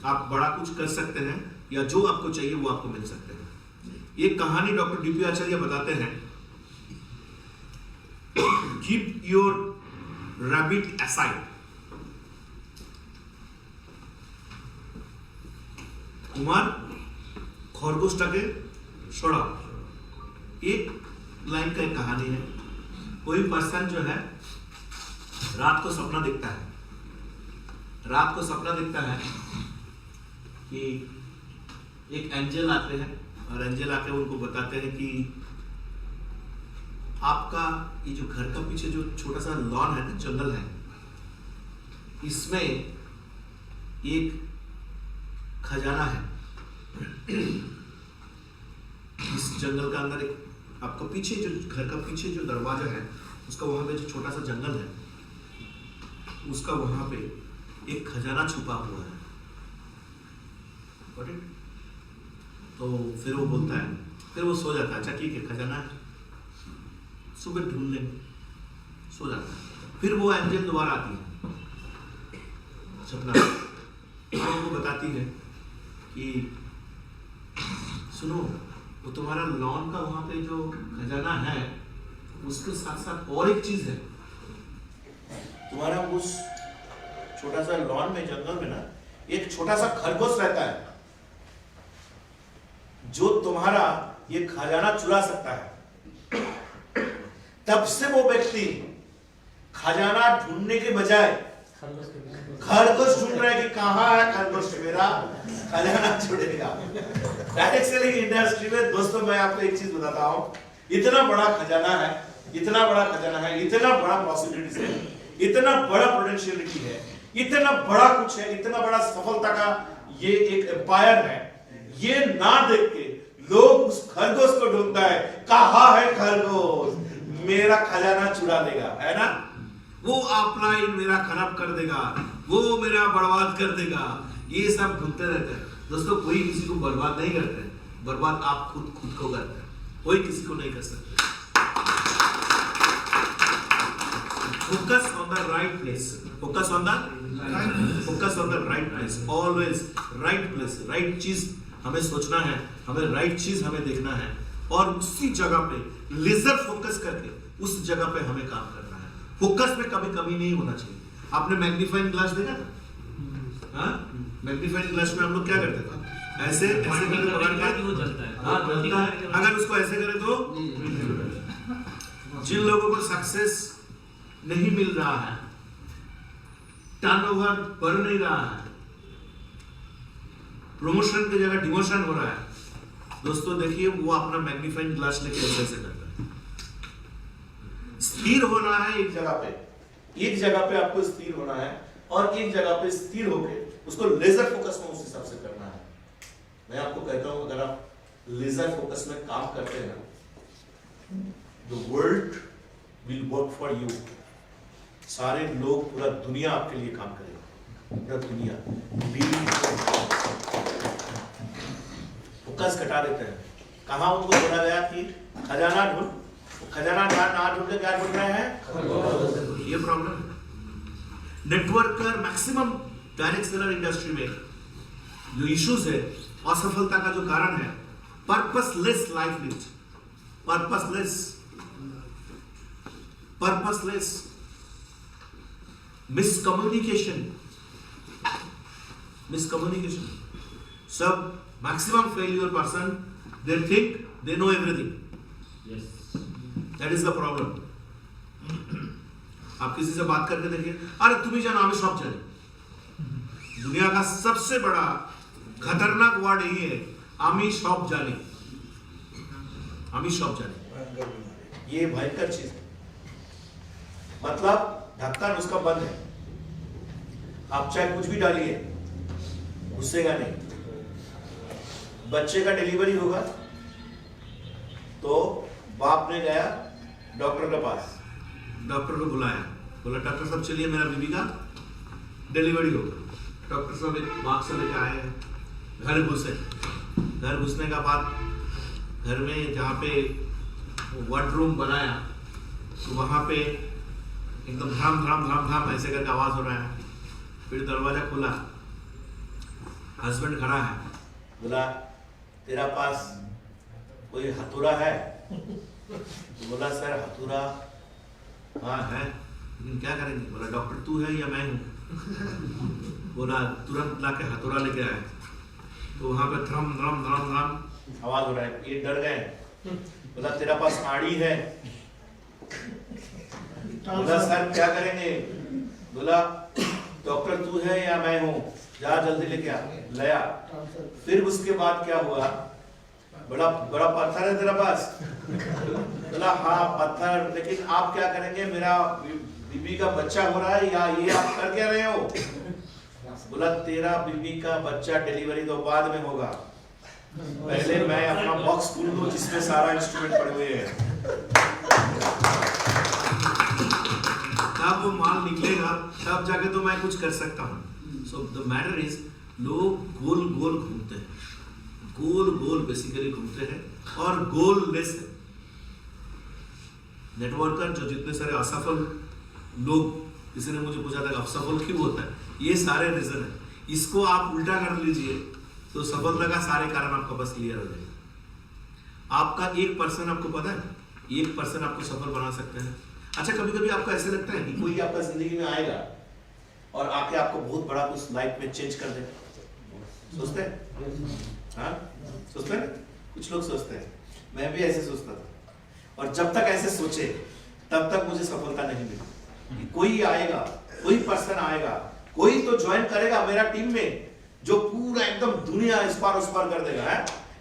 आप बड़ा कुछ कर सकते हैं, या जो आपको चाहिए वो आपको मिल सकते हैं। ये कहानी डॉक्टर डीपी आचार्य बताते हैं, कीप योर रैबिट असाइड। कुमार खरगोशटाके छोड़ा, एक लाइन का एक कहानी है। कोई पर्सन जो है रात को सपना देखता है, रात को सपना देखता है कि एक एंजल आते हैं और एंजल आके उनको बताते हैं कि आपका ये जो घर का पीछे जो छोटा सा लॉन है ना, जंगल है, इसमें एक खजाना है। इस जंगल का अंदर एक, आपका पीछे जो घर का पीछे जो दरवाजा है उसका वहां पे जो छोटा सा जंगल है, उसका वहां पे एक खजाना छुपा हुआ है। Got it? तो फिर वो बोलता है, फिर वो सो जाता है, अच्छा ठीक है खजाना है, सुबह ढूंढ लेंगे, सो जाता है। फिर वो एंजल दोबारा आती है सपना, उनको बताती है कि सुनो, वो तुम्हारा लॉन का वहां पे जो खजाना है उसके साथ साथ और एक चीज है। तुम्हारा उस छोटा सा लॉन में, जंगल में ना, एक छोटा सा खरगोश रहता है जो तुम्हारा ये खजाना चुरा सकता है। तब से वो व्यक्ति खजाना ढूंढने के बजाय खरगोश ढूंढ रहा है कि कहां है खरगोश, मेरा खजाना छुड़ेगा। इंडस्ट्री में दोस्तों, मैं आपको एक चीज बताता हूं, इतना बड़ा खजाना है, इतना बड़ा खजाना है, इतना बड़ा पॉसिबिलिटीज है, इतना बड़ा पोटेंशियलिटी है, इतना बड़ा कुछ है, इतना बड़ा सफलता का ये एक एम्पायर है। ये ना देख के लोग उस खरगोश को ढूंढता है, कहां है खरगोश, मेरा खजाना चुरा लेगा, है ना। वो अपलाइन मेरा खराब कर देगा, वो मेरा बर्बाद कर देगा, ये सब ढूंढते रहते हैं। दोस्तों, कोई किसी को बर्बाद नहीं करते, बर्बाद आप खुद को करते हैं, कोई किसी को नहीं कर सकते। Focus on the right place, focus on the right place, always right place, right चीज हमें सोचना है, हमें राइट चीज हमें देखना है, और उसी जगह पे लेजर फोकस करके उस जगह पे हमें काम करना है। फोकस में कभी कमी नहीं होना चाहिए। आपने मैग्नीफाइंग ग्लास देखा था? हाँ, मैग्नीफाइंग ग्लास में हम लोग क्या करते थे? ऐसे करके पकड़ के, अगर उसको ऐसे करे तो जिन लोगों को सक्सेस नहीं मिल रहा है, टर्नओवर बढ़ नहीं रहा है, प्रमोशन की जगह डिमोशन हो रहा है, दोस्तों देखिए वो अपना मैग्नीफाइंग ग्लास लेके ऐसे करता है। स्थिर होना है एक जगह पे, एक जगह पे आपको स्थिर होना है, और एक जगह पे स्थिर होके उसको लेजर फोकस में उस हिसाब से करना है। मैं आपको कहता हूं, अगर आप लेजर फोकस में काम करते हैं ना, the world will work for you. सारे लोग, पूरा दुनिया आपके लिए काम करेगा। पूरा दुनिया फोकस कटा देते हैं। कहाँ उनको बोला गया कि खजाना ढूंढ, खजाना ना ढूंढ के क्या ढूंढ रहे हैं? ये प्रॉब्लम है। Networker maximum direct seller industry में जो इश्यूज है, असफलता का जो कारण है, purposeless life lead, purposeless miscommunication. सब maximum failure person, they think they know everything. Yes. That is the problem. आप किसी से बात करके देखिए, अरे तुम्हें जाना हमें सब जाने। दुनिया का सबसे बड़ा खतरनाक वर्ड यही है, आमी सब जाने। ये भयंकर चीज है। मतलब ढक्कन उसका बंद है, आप चाहे कुछ भी डालिए घुसेगा नहीं। बच्चे का डिलीवरी होगा तो बाप ने गया डॉक्टर के पास, डॉक्टर को बुलाया, बोला डॉक्टर साहब चलिए मेरा बीबी का डिलीवरी होगा। डॉक्टर साहब एक बॉक्स लेके आए, घर घुसने का बाद घर में जहाँ पे वार्डरूम बनाया तो वहाँ पे एकदम धड़ाम ऐसे करके आवाज हो रहा है। फिर दरवाजा खुला, हस्बैंड खड़ा है, बोला तेरा पास कोई हथौड़ा है? तो बोला सर हथौड़ा हाँ है, लेकिन क्या करेंगे? बोला डॉक्टर तू है या मैं हूँ? बोला तुरंत लाके हथौड़ा लेके आए। तो वहां पे धरम आवाज हो रहा है, ये डर गए। बोला तेरा पास आड़ी है? बोला सर क्या करेंगे? बोला डॉक्टर तू है या मैं हूँ, जा जल्दी लेके आ। लाया। फिर उसके बाद क्या हुआ? बड़ा पत्थर है तेरा पास? बोला हाँ पत्थर, लेकिन आप क्या करेंगे? मेरा बीबी का बच्चा हो रहा है या ये आप कर क्या रहे हो? बोला तेरा बीबी का बच्चा डिलीवरी तो बाद में होगा, पहले मैं अपना बॉक्स खोल दूं जिसमें सारा इंस्ट्रूमेंट पड़े हुए हैं। तब वो माल निकलेगा, तब जाके तो मैं कुछ कर सकता हूँ। सो द मैटर इज, लोग गोल घूमते हैं, गोल बेसिकली घूमते हैं और गोल लेस है। नेटवर्कर जो जितने सारे असफल लोग, किसी ने मुझे पूछा था असफल क्यों होता है, ये सारे रीजन है। इसको आप उल्टा कर लीजिए तो सफलता का सारे कारण आपका बस क्लियर हो जाएगा। आपका 1% आपको पता है, 1% आपको सफल बना सकते हैं। अच्छा कभी कभी आपको ऐसे लगता है कि कोई आपका जिंदगी में आएगा और आके आपको बहुत बड़ा कुछ लाइफ में चेंज कर दे, सोचते हैं? हाँ सोचते हैं, कुछ लोग सोचते हैं, मैं भी ऐसे सोचता था। और जब तक ऐसे सोचे तब तक मुझे सफलता नहीं मिली। कोई आएगा, कोई पर्सन आएगा, कोई तो ज्वाइन करेगा मेरा टीम में जो पूरा एकदम दुनिया इस पार उस पार कर देगा है?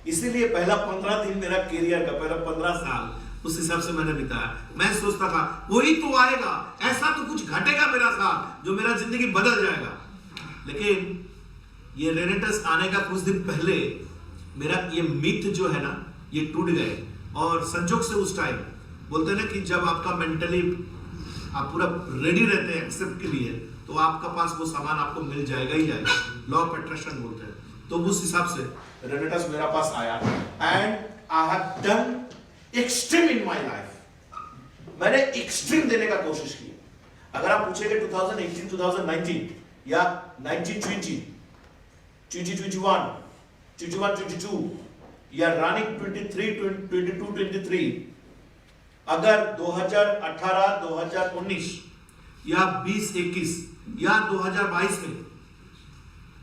इसीलिए पहला 15 दिन मेरा कैरियर का पहला 15 साल उस हिसाब से मैंने बिताया। मैं सोचता था कोई तो आएगा, ऐसा तो कुछ घटेगा मेरा साथ जो मेरा जिंदगी बदल जाएगा। लेकिन ये रेनेटस आने का कुछ दिन पहले मेरा ये मिथ जो है ना, ये टूट गए। और संजोग से उस टाइम बोलते हैं ना कि जब आपका मेंटली आप पूरा रेडी रहते हैं एक्सेप्ट के लिए, तो आपका पास वो सामान आपको मिल जाएगा ही जाएगा। लॉ ऑफ अट्रैक्शन बोलते हैं। तो उस हिसाब से रेनेटस मेरा पास आया and I have done extreme in my life. मैंने एक्सट्रीम देने का कोशिश की। अगर आप पूछेंगे 2018 2019 या 1920 2021 22 या रनिंग 22 23, अगर 2018 2019 या 2021 या 2022 में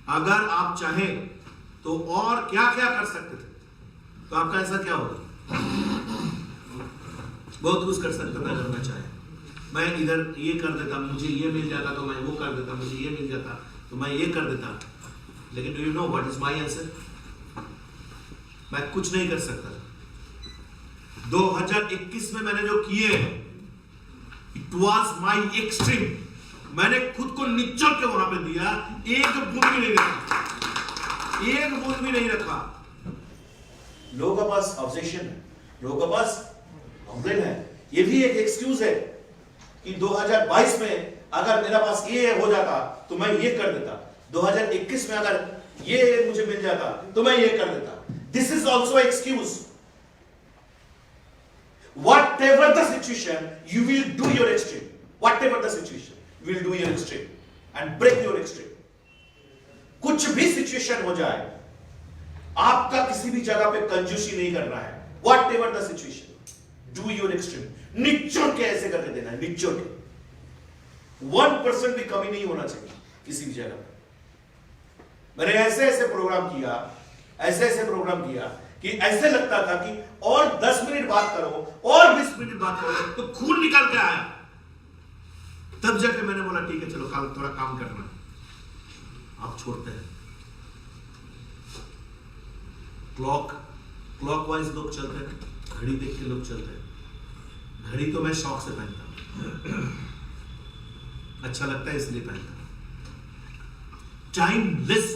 अगर आप चाहें तो और क्या क्या कर सकते थे, तो आपका ऐसा क्या होगा? बहुत कुछ कर सकता था अगर मैं चाहे। मैं इधर ये कर देता, मुझे ये मिल जाता तो मैं वो कर देता, मुझे ये मिल जाता तो मैं ये कर देता। लेकिन do you know what is my answer? मैं कुछ नहीं कर सकता। 2021 में मैंने जो किए हैं, इट वॉज माई एक्सट्रीम। मैंने खुद को निचोड़ के वहां पे दिया, एक बूंद भी नहीं रखा, एक बूंद भी नहीं रखा। लोगों के पास ऑब्जेक्शन है, लोगों के पास कंप्लेन है। ये भी एक एक्सक्यूज है कि 2022 में अगर मेरा पास ये हो जाता तो मैं ये कर देता, 2021 में अगर ये मुझे मिल जाता तो मैं ये कर देता. This is also excuse. Whatever the situation, you will do your extreme. Whatever the situation, you will do your extreme and break your extreme. कुछ भी सिचुएशन हो जाए, आपका किसी भी जगह पे कंजूसी नहीं करना है. Whatever the situation, do your extreme. निचोड़ के ऐसे करके देना है, निचोड़ के. 1% भी कमी नहीं होना चाहिए किसी भी जगह पे. मैंने ऐसे ऐसे प्रोग्राम किया कि ऐसे लगता था कि और 10 मिनट बात करो और 20 मिनट बात करो तो खून निकल के आया. तब जाके मैंने बोला ठीक है चलो कल थोड़ा काम करना है. आप छोड़ते हैं. क्लॉकवाइज लोग चलते हैं, घड़ी देख के लोग चलते हैं. घड़ी तो मैं शौक से पहनता हूं, अच्छा लगता है इसलिए पहनता हूं. Timeless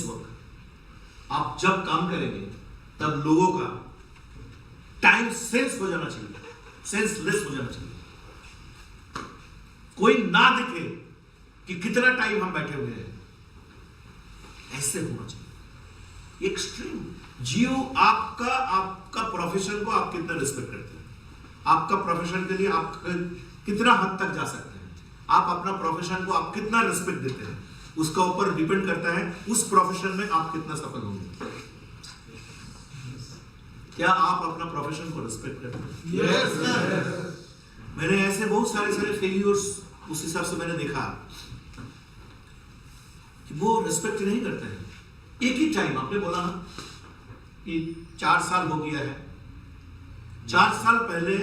work. आप जब काम करेंगे तब लोगों का टाइम सेंस हो जाना चाहिए, सेंसलेस हो जाना चाहिए. कोई ना दिखे कि कितना टाइम हम बैठे हुए हैं, ऐसे होना चाहिए. एक्सट्रीम जियो. आपका प्रोफेशन को आप कितना रिस्पेक्ट करते हैं, आपका प्रोफेशन के लिए आप कितना हद तक जा सकते हैं, आप अपना प्रोफेशन को आप कितना रिस्पेक्ट देते हैं, उसका ऊपर डिपेंड करता है उस प्रोफेशन में आप कितना सफल होंगे. क्या आप अपना प्रोफेशन को रिस्पेक्ट करते हैं? Yes. मैंने ऐसे बहुत सारे फेलियर्स उस हिसाब से मैंने देखा कि वो रिस्पेक्ट नहीं करते हैं. एक ही टाइम आपने बोला ना कि 4 साल हो गया है. 4 साल पहले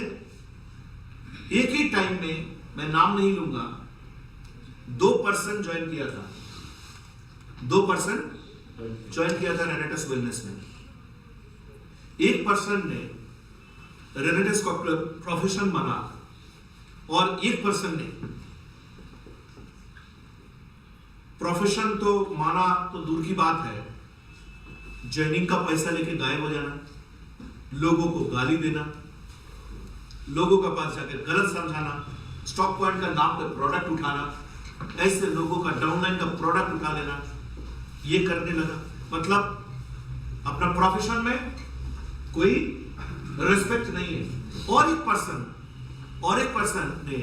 एक ही टाइम में, मैं नाम नहीं लूंगा, 2% ज्वाइन किया था. 2% ज्वाइन किया था रेनेटस वेलनेस में. 1% ने रेनेटस को प्रोफेशन माना और 1% ने प्रोफेशन तो माना तो दूर की बात है, ज्वाइनिंग का पैसा लेके गायब हो जाना, लोगों को गाली देना, लोगों के पास जाकर गलत समझाना, स्टॉक पॉइंट का नाम पे प्रोडक्ट उठाना, ऐसे लोगों का डाउनलाइन का प्रोडक्ट उठा लेना, ये करने लगा. मतलब अपना प्रोफेशन में कोई रिस्पेक्ट नहीं है. और एक पर्सन ने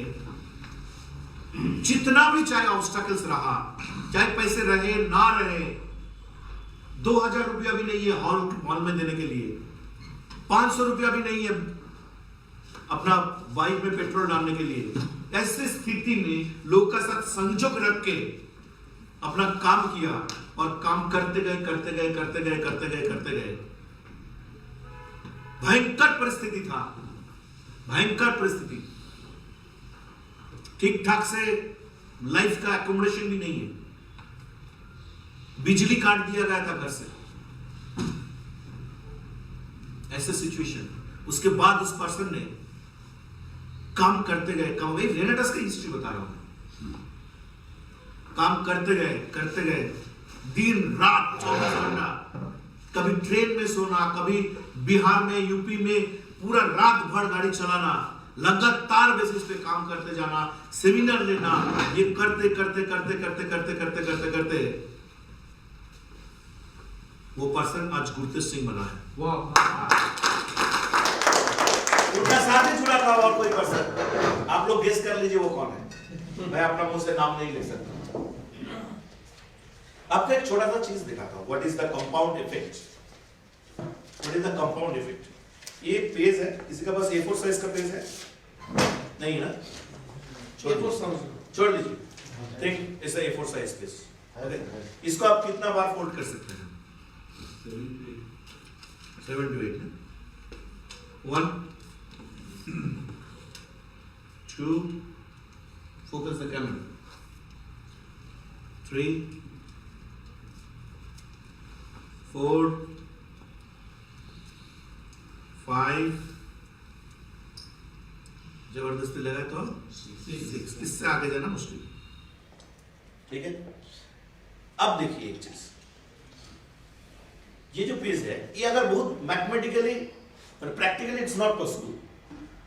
जितना भी चाहे ऑब्स्टैकल्स रहा, चाहे पैसे रहे ना रहे, 2000 रुपया भी नहीं है हॉल में देने के लिए, 500 रुपया भी नहीं है अपना बाइक में पेट्रोल डालने के लिए. ऐसे स्थिति में लोगों का साथ संजोग रख के अपना काम किया और काम करते गए. भयंकर परिस्थिति था, भयंकर परिस्थिति. ठीक ठाक से लाइफ का एकोमोडेशन भी नहीं है. बिजली काट दिया गया था घर से, ऐसे सिचुएशन. उसके बाद उस पर्सन ने काम करते गए. रेनेटस की हिस्ट्री बता रहा हूं. काम करते गए दिन रात 24 घंटा, कभी ट्रेन में सोना, कभी बिहार में, यूपी में पूरा रात भर गाड़ी चलाना, लगातार बेसिस पे काम करते जाना, सेमिनार लेना, ये करते वो पर्सन आज गुरतेज सिंह बना है. उनका साथ ही जुड़ा था और कोई पर्सन, आप लोग गेस कर लीजिए वो कौन है. मैं अपना मुंह से नाम नहीं ले सकता. आपको एक छोटा सा चीज दिखाता हूं. What is the compound effect? ये पेज है, किसी का पास A4 साइज का पेज है? नहीं है ना? छोड़ लीजिए. Think it's A4 size page. इसको आप कितना बार फोल्ड कर सकते हैं? 7 to 8. 1 2, focus the camera. 3 4 5, जबरदस्ती लगाए तो 6. इससे आगे जाना मुश्किल. ठीक है. अब देखिए एक चीज, ये जो पेज है, ये अगर बहुत मैथमेटिकली और practically it's not possible,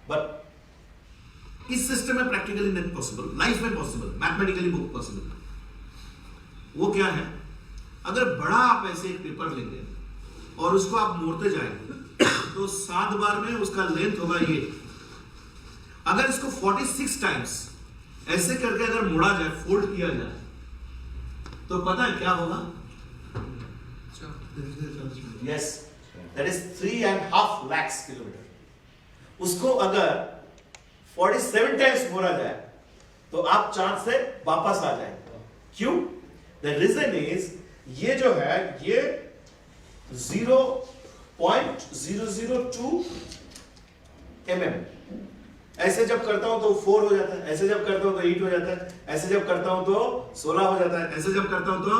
but इस सिस्टम में प्रैक्टिकली नहीं पॉसिबल, लाइफ में पॉसिबल, मैथमेटिकली पॉसिबल। वो क्या है, अगर बड़ा आप ऐसे एक पेपर लेंगे और उसको आप मोड़ते जाएंगे तो 7 बार में उसका लेंथ होगा ये। अगर इसको 46 टाइम्स ऐसे करके अगर मोड़ा जाए, फोल्ड किया जाए, तो पता है क्या होगा? Yes, that is 3.5 lakh kilometre. उसको अगर 47 टाइम्स मोड़ा जाए तो आप चांद से वापस आ जाएंगे। क्यों? द रीजन इज, ये जो है ये 0.002 mm, ऐसे जब करता हूं तो 4 हो जाता है, ऐसे जब करता हूं तो 8 हो जाता है, ऐसे जब करता हूं तो 16 हो जाता है, ऐसे जब करता हूं तो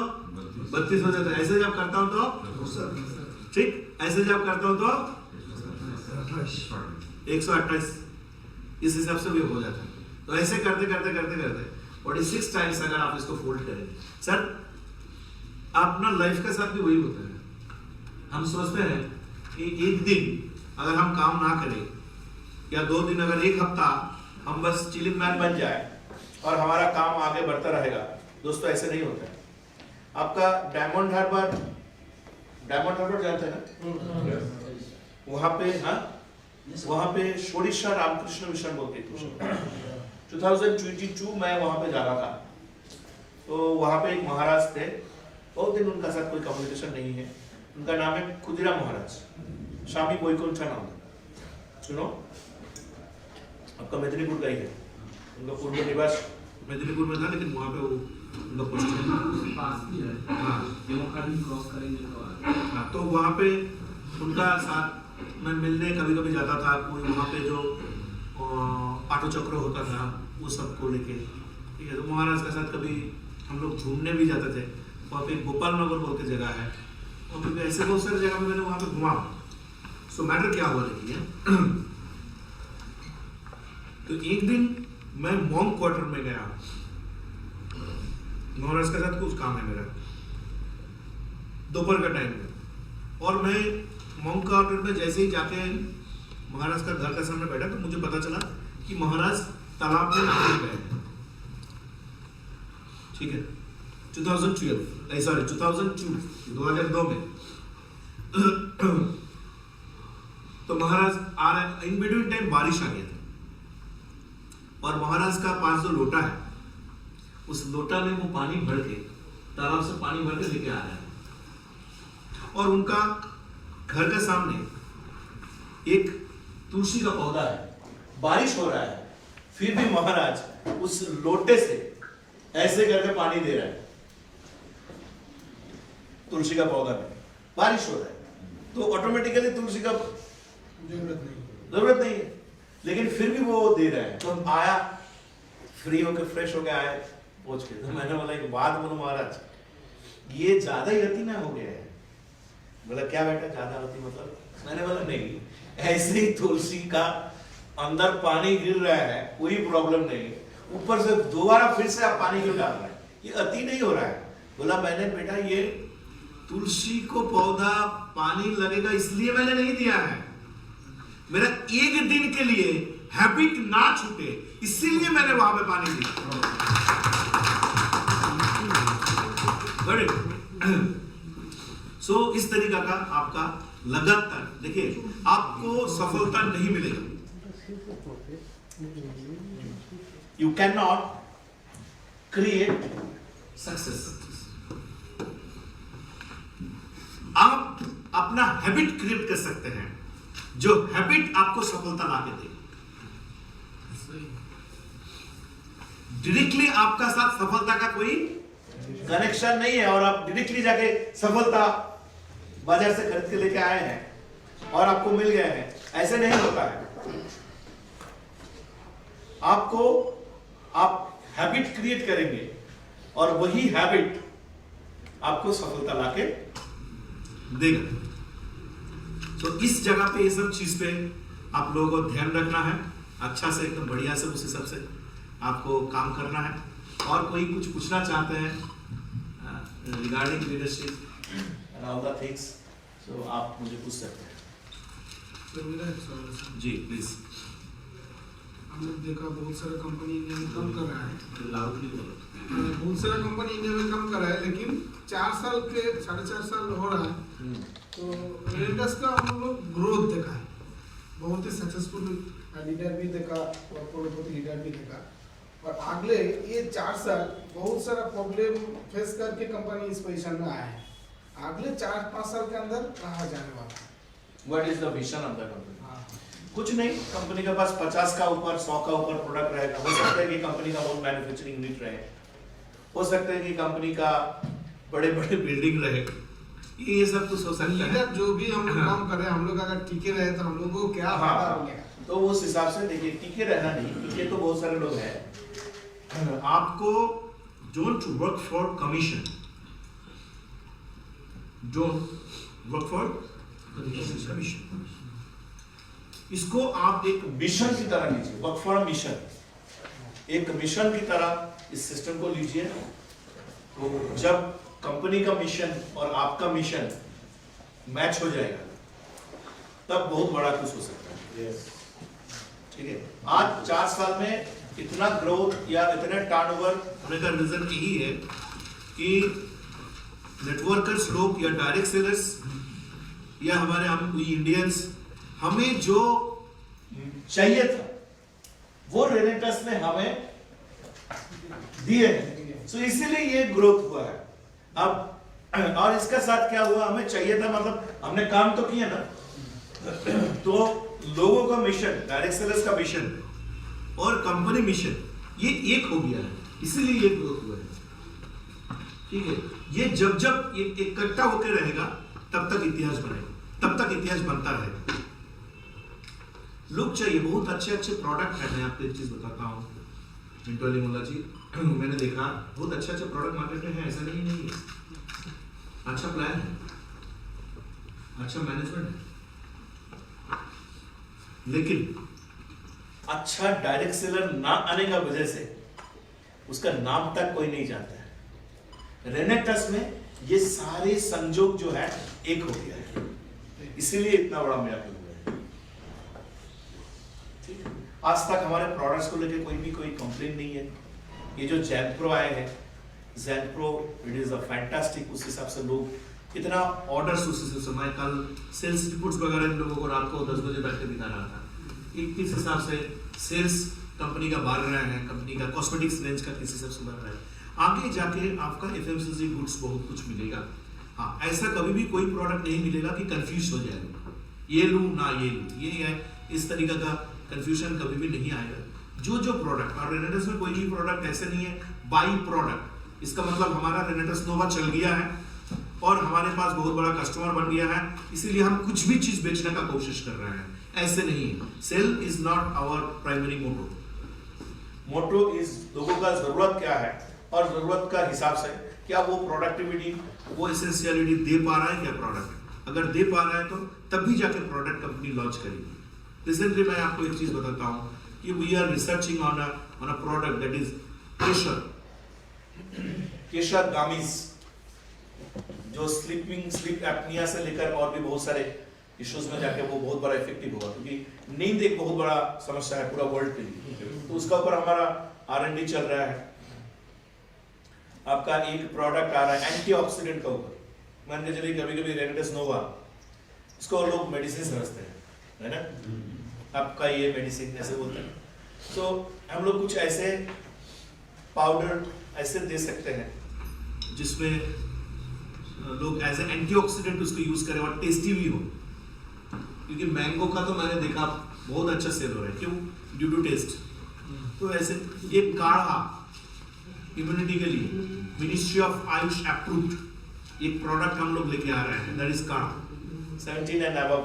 32 हो जाता है, ऐसे जब करता हूं तो ठीक, ऐसे जब करता हूं तो 128, इस हिसाब से भी हो जाता है। तो ऐसे करते करते करते करते 46 टाइम्स अगर आप इसको फोल्ड करें, सर अपना लाइफ के साथ भी वही होता है। हम सोचते हैं कि एक दिन अगर हम काम ना करें, या 2 दिन, अगर 1 हफ्ता हम बस चिलिंग मैन बन जाए और हमारा काम आगे बढ़ता रहेगा। दोस्तों ऐसे नहीं होता है। आपका डायमंड हार्बर जानते हैं ना? वहां पे, हाँ, वहां पे शोडिशा रामकृष्ण मिशन बोलते थे। 2022 में वहां पे जा रहा था, तो वहां पे एक महाराज थे, बहुत दिन उनका साथ कोई कम्युनिकेशन नहीं है। उनका नाम है खुदीराम महाराज, स्वामी वैकुंठ नाम, सुनो? आपका मेदिनीपुर का ही है। उनका पूर्व निवास मेदिनीपुर में था, लेकिन वहां पे वो उनका पोस्ट पास भी है। हाँ, क्रॉस करेंगे तो हाँ, तो वहां पे उनका साथ मैं मिलने कभी कभी जाता था। कोई वहां पे जो ऑटो चक्र होता था वो सबको लेके, ठीक है। तो महाराज के साथ कभी हम लोग घूमने भी जाते थे। वहाँ पे गोपाल नगर बोल के जगह है, वहाँ पे ऐसे बहुत सारी जगह पे मैंने वहाँ पे घुमा। सो मैटर क्या हुआ देखिए, तो एक दिन मैं मॉन्क क्वार्टर में गया, महाराज के साथ कुछ काम है मेरा, दोपहर का टाइम में, और मैं मॉन्क क्वार्टर में जैसे ही जाके महाराज का घर के सामने बैठा तो मुझे पता चला कि महाराज तालाब में नहाने गए हैं, ठीक है। 2002 में तो महाराज आ रहे, इन बिटवीन टाइम बारिश आ गया था, और महाराज का पास जो लोटा है, उस लोटा में वो पानी भर के, तालाब से पानी भर के लेके आ रहा है, और उनका घर के सामने एक तुलसी का पौधा है। बारिश हो रहा है, फिर भी महाराज उस लोटे से ऐसे करके पानी दे रहा है तुलसी का पौधा में। बारिश हो रहा है तो ऑटोमेटिकली तुलसी का जरूरत नहीं है, लेकिन फिर भी वो दे रहा है। तो हम आया, फ्री होके फ्रेश होके आए पहुंच के, तो मैंने बोला एक बात बोलो महाराज, ये ज्यादा ही अति ना हो गया है? बोला क्या बेटा ज्यादा अति मतलब? मैंने बोला नहीं, ऐसे ही तुलसी का अंदर पानी गिर रहा है, कोई प्रॉब्लम नहीं है, ऊपर से दोबारा फिर से आप पानी क्यों डाल रहे हैं? ये अति नहीं हो रहा है। बोला मैंने बेटा ये तुलसी को पौधा पानी लगेगा इसलिए मैंने नहीं दिया है, मेरा एक दिन के लिए हैबिट ना छूटे इसीलिए मैंने वहां पे पानी दिया। सो इस तरीका का आपका लगातार देखिए, आपको सफलता नहीं मिलेगा। You can not create success. आप अपना हैबिट क्रिएट कर सकते हैं, जो हैबिट आपको सफलता लाके दे। डायरेक्टली आपका साथ सफलता का कोई कनेक्शन नहीं है, और आप डायरेक्टली जाके सफलता बाजार से खरीद के लेके आए हैं और आपको मिल गए हैं, ऐसे नहीं होता है। आपको आप हैबिट क्रिएट करेंगे और वही हैबिट आपको सफलता लाके देगा। तो इस जगह पे ये सब चीज पे आप लोगों को ध्यान रखना है, अच्छा से एकदम बढ़िया से उस हिसाब से आपको काम करना है। और कोई कुछ पूछना चाहते हैं regarding leadership and all the things, so आप मुझे पूछ सकते हैं। जी प्लीज। हमने देखा बहुत सारा कंपनी इंडिया में कम कर रहा है, लाउडली बोलो। बहुत सारा कंपनी इंडिया में कम कर रहा है, लेकिन 4 साल के 4.5 साल हो रहा है तो रेनेटस का हम लोग ग्रोथ देखा है, बहुत ही सक्सेसफुल लीडर भी देखा और करोड़पति लीडर भी देखा। और अगले ये 4 साल बहुत सारा प्रॉब्लम फेस करके कंपनी इस पोजीशन में आया है, अगले 4-5 साल के अंदर कहाँ जाने वाला है। What is the vision of the company? हाँ। कुछ नहीं, कंपनी के पास 50 का ऊपर 100 का ऊपर प्रोडक्ट रहेगा। हो सकता है कि कंपनी का बहुत मैन्युफैक्चरिंग यूनिट रहे, हो सकता है कि कंपनी का बड़े बड़े बिल्डिंग रहे, ये सब कुछ हो सकता है। लीडर जो भी हम लोग काम कर रहे हैं, हम लोग अगर टिके रहे तो हम लोगों को क्या फायदा हो गया। तो उस हिसाब से देखिए, टिके रहना नहीं, टिके तो बहुत सारे लोग हैं। आपको don't work for commission, don't work for commission. इसको आप एक मिशन की तरह लीजिए, वर्क फॉर मिशन, एक मिशन की तरह इस सिस्टम को लीजिए। तो जब कंपनी का मिशन और आपका मिशन मैच हो जाएगा तब बहुत बड़ा कुछ हो सकता है। ठीक है, आज 4 साल में इतना ग्रोथ या इतने टर्नओवर होने का रीजन यही है कि नेटवर्कर्स लोग या डायरेक्ट सेलर्स या हमारे हम इंडियंस, हमें जो चाहिए था वो रेनेटस ने हमें दिए हैं, सो इसीलिए ये ग्रोथ हुआ है। अब और इसका साथ क्या हुआ, हमें चाहिए था मतलब हमने काम तो किया ना, तो लोगों का मिशन, डायरेक्ट सेलर्स का मिशन और कंपनी मिशन ये एक हो गया है, इसीलिए ये ग्रोथ हुआ है। ठीक है, ये जब जब ये इकट्ठा होकर रहेगा तब तक इतिहास बनेगा, तब तक इतिहास बनता रहेगा। लोग चाहिए, बहुत अच्छे अच्छे प्रोडक्ट है। मैं आपको एक चीज बताता हूँ मिंटू अली मोल्ला जी, मैंने देखा बहुत अच्छे अच्छे प्रोडक्ट मार्केट में है, ऐसा नहीं है। अच्छा प्लान है, अच्छा मैनेजमेंट है, लेकिन अच्छा डायरेक्ट सेलर ना आने का वजह से उसका नाम तक कोई नहीं जानता है। रेनेटस में ये सारे संजोग जो है एक हो गया है, इसीलिए इतना बड़ा मिराकल हुआ है। ठीक है, आज तक हमारे प्रोडक्ट्स को लेकर कोई कंप्लेन नहीं है। ये जो ज़ेनप्रो आए हैं, ज़ेनप्रो इट इज अ फैंटास्टिक, उस हिसाब से लोग इतना ऑर्डर्स उस हिसाब से, मैं कल सेल्स रिपोर्ट्स वगैरह इन लोगों को रात को 10 बजे बैठ के दिखा रहा था कि किस हिसाब से सेल्स कंपनी का बढ़ रहा है, कंपनी का कॉस्मेटिक्स रेंज का किस हिसाब से बढ़ रहा है। आगे जाके आपका एफएमसीजी गुड्स बहुत कुछ मिलेगा। हाँ, ऐसा कभी भी कोई प्रोडक्ट नहीं मिलेगा कि कंफ्यूज हो जाएगा, ये लूँ ना ये लूँ, ये है इस तरीके का कंफ्यूजन कभी भी नहीं आएगा। जो जो प्रोडक्ट, और रेनेटस में कोई भी प्रोडक्ट ऐसे नहीं है बाई प्रोडक्ट, इसका मतलब हमारा रेनेटस नोवा चल गया है और हमारे पास बहुत बड़ा कस्टमर बन गया है, इसीलिए हम कुछ भी चीज बेचने का कोशिश कर रहे हैं, ऐसे नहीं है। Sale is not our primary motto. Motto is लोगों का जरूरत क्या है और जरूरत का हिसाब से क्या वो प्रोडक्टिविटी, वो एसेंशियलिटी दे पा रहा है क्या प्रोडक्ट। अगर दे पा रहा है तो तब भी जाके प्रोडक्ट कंपनी लॉन्च करेगी। रिसेंटली मैं आपको एक चीज बताता हूँ कि we are researching on a product that is kesar gummies, जो स्लीप एपनिया से लेकर और भी बहुत सारे इश्यूज में जाके वो बहुत बड़ा इफेक्टिव होगा, क्योंकि नींद एक बहुत बड़ा समस्या है पूरा वर्ल्ड के लिए। तो उसका ऊपर हमारा R&D चल रहा है। आपका एक प्रोडक्ट आ रहा है एंटीऑक्सीडेंट का ऊपर, मान के चलिए कभी कभी रेनेटस नोवा, इसको लोग मेडिसिन समझते हैं, है ना, आपका ये मेडिसिन ऐसे बोलते हैं। तो हम लोग कुछ ऐसे पाउडर ऐसे दे सकते हैं जिसमें लोग एज ए एंटीऑक्सीडेंट उसको यूज करें और टेस्टी भी हो, क्योंकि मैंगो का तो मैंने देखा बहुत अच्छा सेल हो रहा है, क्यों, ड्यू टू टेस्ट। तो ऐसे एक काढ़ा इम्यूनिटी के लिए मिनिस्ट्री ऑफ आयुष अप्रूव्ड एक प्रोडक्ट हम लोग लेके आ रहे हैं, दैट इज काढ़ा, 17 एंड अबव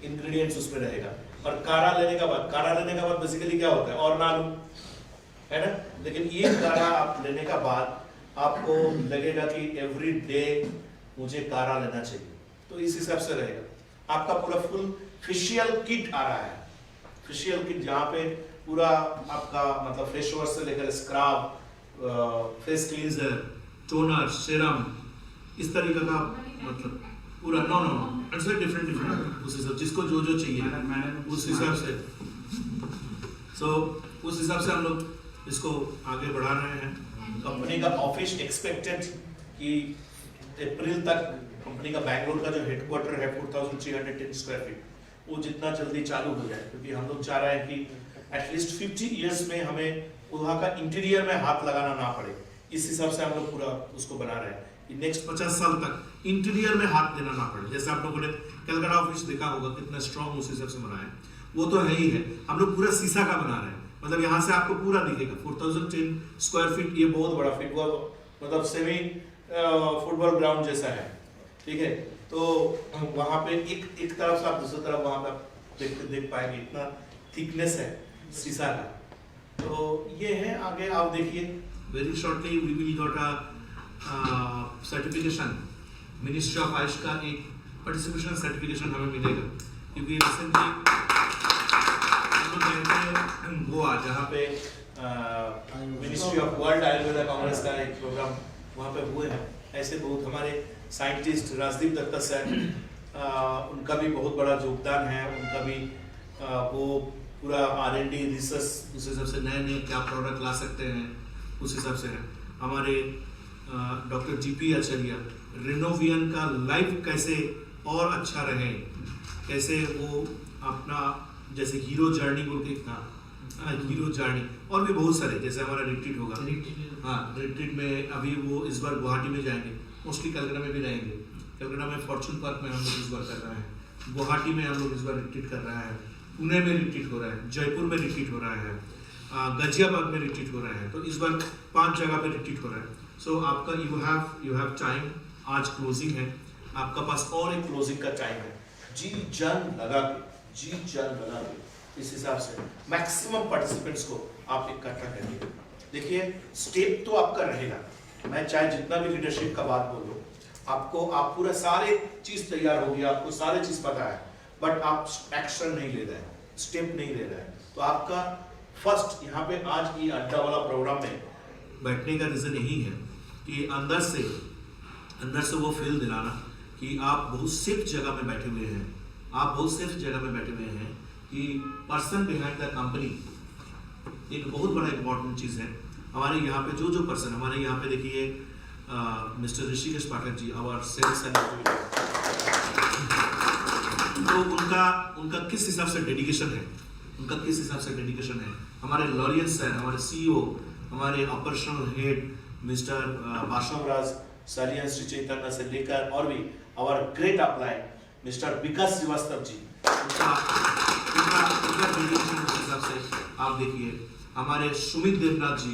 इंग्रेडिएंट्स उसमें रहेगा। और काढ़ा लेने का बाद बेसिकली क्या होता है, और ना लूं, है ना, लेकिन ये काढ़ा आप लेने का बाद आपको लगेगा कि एवरी डे मुझे काढ़ा लेना चाहिए, तो इस हिसाब से रहेगा। आपका पूरा फुल फेशियल किट आ रहा है, फेशियल किट जहाँ पे पूरा आपका मतलब फेस वॉश से लेकर scrub, face cleanser, toner, serum, इस तरीके का मतलब पूरा नो इट्स डिफरेंट उस हिसाब जिसको जो जो चाहिए उस हिसाब से सो उस हिसाब से हम लोग इसको आगे बढ़ा रहे हैं। कंपनी का ऑफिस एक्सपेक्टेड कि अप्रैल तक कंपनी का बैंगलोर का जो हेडक्वार्टर है 4310 स्क्वायर फीट वो जितना जल्दी चालू हो जाए, क्योंकि हम लोग चाह रहे हैं कि एटलीस्ट 50 इयर्स में हमें वहाँ का इंटीरियर में हाथ लगाना ना पड़े। इस हिसाब से हम लोग पूरा उसको बना रहे हैं कि नेक्स्ट 50 साल तक इंटीरियर में हाथ देना ना पड़े। जैसे आप लोगों ने कलकत्ता ऑफिस देखा होगा कितना स्ट्रॉन्ग उस हिसाब से बना है, वो तो है ही है। हम लोग पूरा शीशा का बना रहे हैं, मतलब यहाँ से आपको पूरा दिखेगा। 4010 स्क्वायर फीट, ये बहुत बड़ा फुटबॉल मतलब सेमी फुटबॉल ग्राउंड जैसा है, ठीक है। तो वहाँ पे एक तरफ से आप दूसरी तरफ वहाँ पे देख पाएंगे, इतना थिकनेस है शीशा का। तो ये है, आगे आप देखिए। Very shortly we will got a certification, ministry of Ayush का एक पार्टिसिपेशन सर्टिफिकेशन हमें मिलेगा, क्योंकि रिसेंटली हम लोग गए थे गोवा, जहाँ पे ministry of world Ayurveda Congress का एक प्रोग्राम वहाँ पे हुए हैं। ऐसे बहुत हमारे साइंटिस्ट राजदीप दत्ता सर, उनका भी बहुत बड़ा योगदान है। उनका भी वो पूरा R&D रिसर्च उस हिसाब से नए क्या प्रोडक्ट ला सकते हैं उस हिसाब से है। हमारे डॉक्टर GP आचार्य रिनोवियन का लाइफ कैसे और अच्छा रहे, कैसे वो अपना जैसे हीरो जर्नी बोल के था, हीरो जर्नी, और भी बहुत सारे, जैसे हमारा रिट्रीट होगा। हाँ, रिट्रीट में अभी वो इस बार गुवाहाटी में जाएंगे, मोस्टली कलकत्ता में भी रहेंगे। कलकत्ता में फॉर्चून पार्क में हम लोग इस बार कर रहे हैं, गुवाहाटी में हम लोग इस बार रिट्रीट कर रहे हैं, पुणे में रिट्रीट हो रहा है, जयपुर में रिट्रीट हो रहा है, गाजियाबाद में रिट्रीट हो रहा है। तो इस बार 5 जगह पे रिट्रीट हो रहा है। सो आपका यू हैव टाइम, आज क्लोजिंग है, आपका पास और एक क्लोजिंग का टाइम है। जी जान लगा के इस हिसाब से मैक्सिमम पार्टिसिपेंट्स को आप इकट्ठा करिए। देखिए, स्टेप तो आपका रहेगा, मैं चाहे जितना भी लीडरशिप का बात बोलूं, आपको आप पूरा सारे चीज तैयार हो गया, आपको सारे चीज पता है, बट आप एक्शन नहीं ले रहे हैं, स्टेप नहीं ले रहे हैं। तो आपका फर्स्ट यहाँ पे आज की अड्डा वाला प्रोग्राम में बैठने का रीजन यही है कि अंदर से वो फील दिलाना कि आप बहुत सेफ जगह में बैठे हुए हैं, आप बहुत सेफ जगह में बैठे हुए हैं, कि पर्सन बिहाइंड द कंपनी एक बहुत बड़ा इंपॉर्टेंट चीज है। हमारे यहाँ पे जो पर्सन, हमारे यहाँ पे देखिए mister Rishikesh Pathak ji, our sales end, तो उनका किस हिसाब से डेडिकेशन है, हमारे लॉरियन सर, हमारे CEO, हमारे operational head mister Bhasham Raj Salian Shri Chaitanya से लेकर और भी our great apply mister Vikas Shrivastava ji, उनका डेडिकेशन के हिसाब से आप देखिए। हमारे सुमित देवनाथ जी,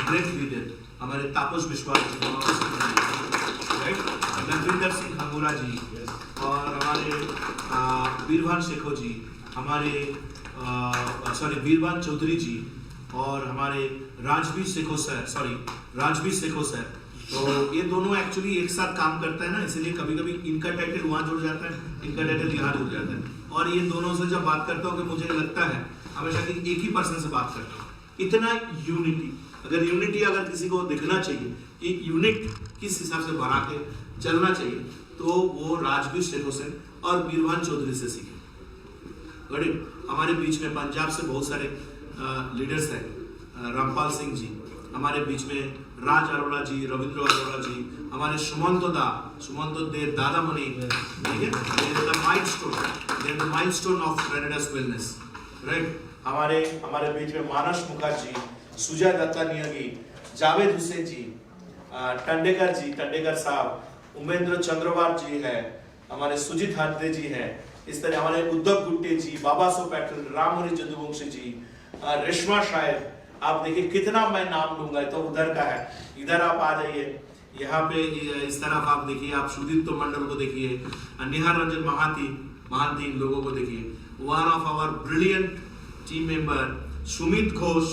ग्रेट लीडर, हमारे तापस विश्वास जी, राइट, लखविंदर सिंह हंगोरा जी, और हमारे वीरभान शेखो जी, हमारे वीरभान चौधरी जी, और हमारे राजवीर शेखो सर। तो ये दोनों एक्चुअली एक साथ काम करता है ना, इसलिए कभी कभी इनका टाइटल वहाँ जुड़ जाता है, इनका टाइटल यहाँ जुड़ जाता है। और ये दोनों से जब बात करता हूँ कि मुझे लगता है हमेशा कि एक ही पर्सन से बात करता हूँ। इतना यूनिटी अगर किसी को दिखना चाहिए, एक यूनिट किस हिसाब से बना के चलना चाहिए, तो वो राजवीर शेखो से और वीरभान चौधरी से सीखे। हमारे बीच में पंजाब से बहुत सारे लीडर्स हैं, रामपाल सिंह जी, हमारे बीच में राज अरोड़ा जी, रविंद्र अरोड़ा जी, हमारे सुमंतो दे दादा मुनि, ठीक है, the milestone of renedus wellness, right. हमारे बीच में मानस मुखर्जी, सुजय दत्ता नियोगी, जावेद हुसैन जी, टंडेकर साहब, उमेंद्र चंद्रवार जी है, हमारे सुजीत हादे जी हैं, इस तरह हमारे उद्धव गुट्टे जी, बाबा सो पैटल, रामहरि जदुवंशी जी, रेशमा शायद, आप देखिए कितना मैं नाम लूंगा, तो उधर का है, इधर आप आ जाइए, यहाँ पे इस तरफ आप देखिए, आप सुदीप्त मंडल को देखिए, निहार रंजन महांती, इन लोगों को देखिए, one of our brilliant team member Sumit Ghosh,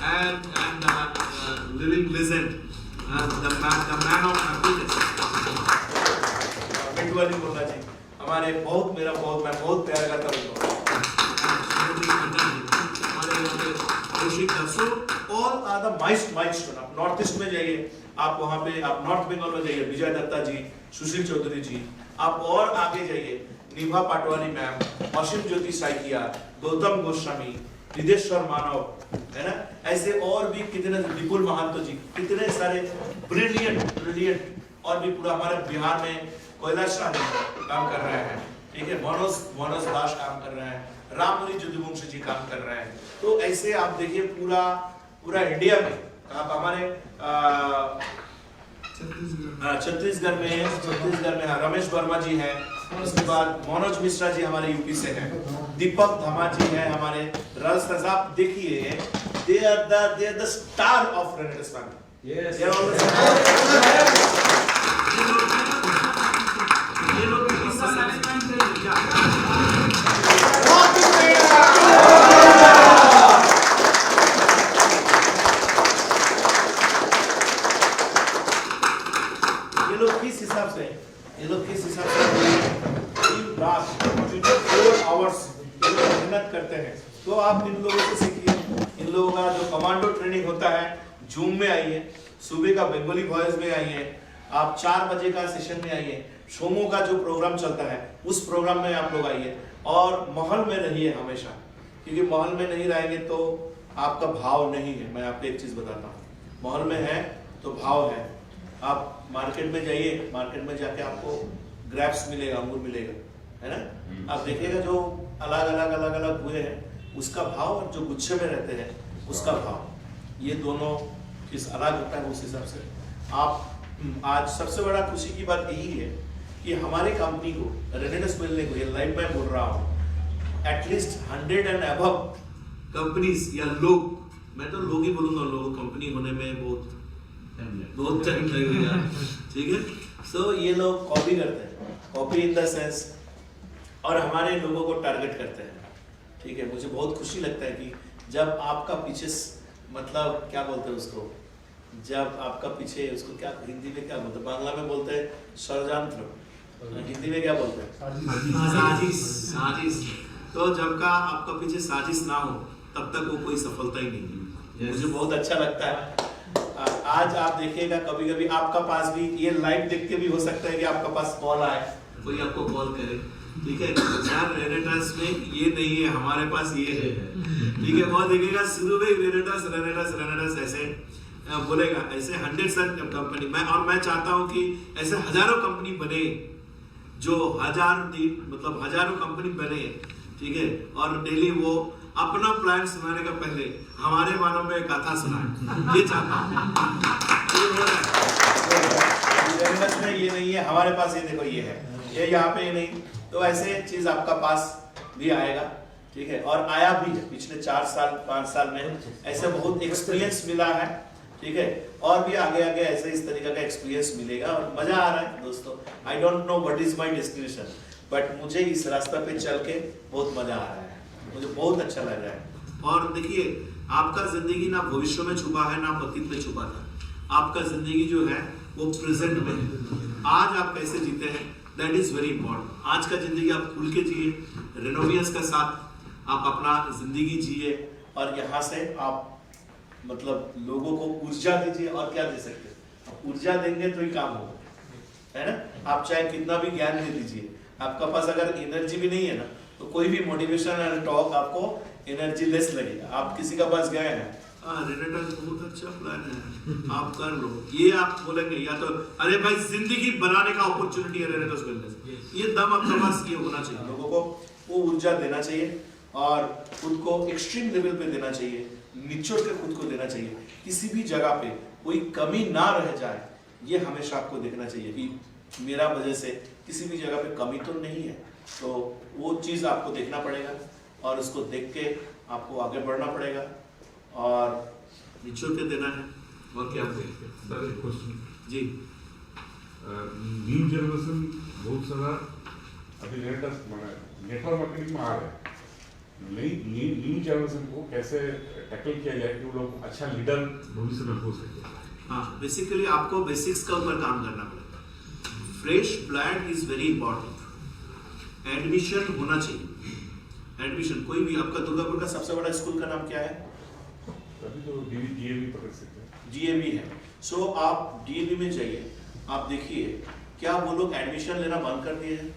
and living legend, the man of happiness, मिंटवाली बोला जी, हमारे मैं बहुत प्यार करता हूँ। So all are the milestone। आप नॉर्थ ईस्ट में जाइए, आप वहाँ पे, आप नॉर्थ बंगाल में जाइए, विजय दत्ता जी, सुशील चौधरी जी, आप और आगे जाइए, निभा पाटवानी मैम, असीम ज्योति साइकिया, गौतम गोस्वामी, निदेश्वर मानव, है ना, ऐसे और भी कितने, विपुल महंतो जी, कितने सारे ब्रिलियंट और भी पूरा हमारे बिहार में कैलाश राज काम कर रहे हैं, ठीक है, मनोज दास काम कर रहे हैं, राममुनि यदुवंशी जी काम कर रहे हैं। तो ऐसे आप देखिए पूरा इंडिया में आप हमारे छत्तीसगढ़ में रमेश वर्मा जी हैं, उसके बाद मनोज मिश्रा जी हमारे यूपी से हैं, दीपक धमा जी हैं हमारे राजस्थान। आप देखिए they are the star of Renaissance Bank. Yes. They are always ये लोग इस मैनेजमेंट से क्या ये लोग किस हिसाब से दिन रात 4 आवर्स मेहनत करते हैं। तो आप इन लोगों से सीखिए, इन लोगों का जो कमांडो ट्रेनिंग होता है, जूम में आइए, सुबह का बंगाली वॉइस में आइए, आप 4 बजे का सेशन में आइए, सोमो का जो प्रोग्राम चलता है उस प्रोग्राम में आप लोग आइए, और महल में रहिए हमेशा, क्योंकि महल में नहीं रहेंगे तो आपका भाव नहीं है। मैं आपको एक चीज बताता हूँ, महल में है तो भाव है। आप मार्केट में जाइए, मार्केट में जाके आपको ग्रेप्स मिलेगा, अंगूर मिलेगा, है ना, आप देखिएगा जो अलग अलग हुए हैं उसका भाव और जो गुच्छे में रहते हैं उसका भाव, ये दोनों चीज अलग होता है। उस हिसाब से आप आज सबसे बड़ा खुशी की बात यही है कि हमारी कंपनी को, रेनेडस मिलने को, ये लाइव में बोल रहा हूँ, एटलीस्ट 100 एंड अबव कंपनीज या लोग, मैं तो लोग ही बोलूंगा, लोग कंपनी होने में बहुत टाइम लगेगा, ठीक है। सो ये लोग कॉपी करते हैं, कॉपी इन द सेंस, और हमारे लोगों को टारगेट करते हैं, ठीक है। मुझे बहुत खुशी लगता है कि जब आपका पीछे, मतलब क्या बोलते हैं उसको, जब आपका पीछे उसको क्या हिंदी में क्या बोलते हैं, बांग्ला में बोलते हैं षड्यंत्र, हिंदी में क्या बोलते हैं, साजिश। तो जब का आपका पीछे साजिश ना हो तब तक वो कोई सफलता ही नहीं है। मुझे बहुत अच्छा लगता है। आज आप देखिएगा, कभी कभी आपका पास भी ये लाइव देख के भी हो सकता है कि आपका पास कॉल आए, कोई आपको कॉल करे, ठीक है। यार रेनेडस में ये नहीं है, हमारे पास ये है, ठीक है। और देखिएगा शुरू में रेनेडस ऐसे बोलेगा, ऐसे 100 कंपनी, मैं चाहता हूँ कि ऐसे हजारों कंपनी बने, जो हजारों कंपनी बने, ठीक है। और डेली वो अपना प्लान सुनाने का पहले हमारे बारे में गाथा सुनाए, ये चाहता हूँ। ये हो रहा है में, ये नहीं है हमारे पास, ये देखो ये है, ये यहाँ पे ये नहीं। तो ऐसे चीज आपका पास भी आएगा, ठीक है। और आया भी है, पिछले 4 साल 5 साल में ऐसे बहुत एक्सपीरियंस मिला है, ठीक है। और भी आगे ऐसे इस तरीके का एक्सपीरियंस मिलेगा और मजा आ रहा है दोस्तों। I don't know what is my destination, but मुझे इस रास्ते पे चल के बहुत मजा आ रहा है, मुझे बहुत अच्छा लग रहा है। और देखिए, आपका जिंदगी ना भविष्य में छुपा है ना अतीत में छुपा था, आपका जिंदगी जो है वो प्रेजेंट में है। आज आप कैसे जीते हैं, दैट इज वेरी इंपॉर्टेंट। आज का जिंदगी आप खुल के जिए, रेनोवियंस के साथ आप अपना जिंदगी जिए, और यहाँ से आप मतलब लोगों को ऊर्जा दीजिए। और क्या दे सकते हैं, ऊर्जा देंगे तो ही काम होगा, है ना। आप चाहे कितना भी ज्ञान दे दीजिए, आपका पास अगर एनर्जी भी नहीं है ना, तो कोई भी मोटिवेशनल टॉक आपको एनर्जी लेस लगेगा। आप किसी का पास गए हैं, रेनेडस बहुत अच्छा प्लान है, आप कर लो, ये आप बोलेंगे, या तो अरे भाई जिंदगी बनाने का अपॉर्चुनिटी है रेनेडस बिजनेस, ये दम आपके पास ये होना चाहिए। लोगों को वो ऊर्जा देना चाहिए और खुद को एक्सट्रीम लेवल पे देना चाहिए, निचोड़ के खुद को देना चाहिए। किसी भी जगह पे कोई कमी ना रह जाए, ये हमेशा आपको देखना चाहिए कि मेरा वजह से किसी भी जगह पे कमी तो नहीं है। तो वो चीज़ आपको देखना पड़ेगा और उसको देख के आपको आगे बढ़ना पड़ेगा और निचोड़ के देना है। और क्या सर एक क्वेश्चन जी, न्यू जनरेशन बहुत सारा अभी नेटवर्क मार्केटिंग में आ रहा है, न्यू जनरेशन को कैसे टैकल किया जाए कि वो लोग अच्छा लीडर भविष्य में हो सके। हाँ, बेसिकली आपको बेसिक्स का ऊपर काम करना पड़ेगा। Fresh blood is very important. Admission होना चाहिए, एडमिशन कोई भी। आपका दुर्गापुर का सबसे बड़ा स्कूल का नाम क्या है? अभी तो डीएवी पकड़ सकते हैं, डीएवी है। सो आप डीएवी में जाइए, आप देखिए क्या वो लोग एडमिशन लेना बंद कर दिए हैं?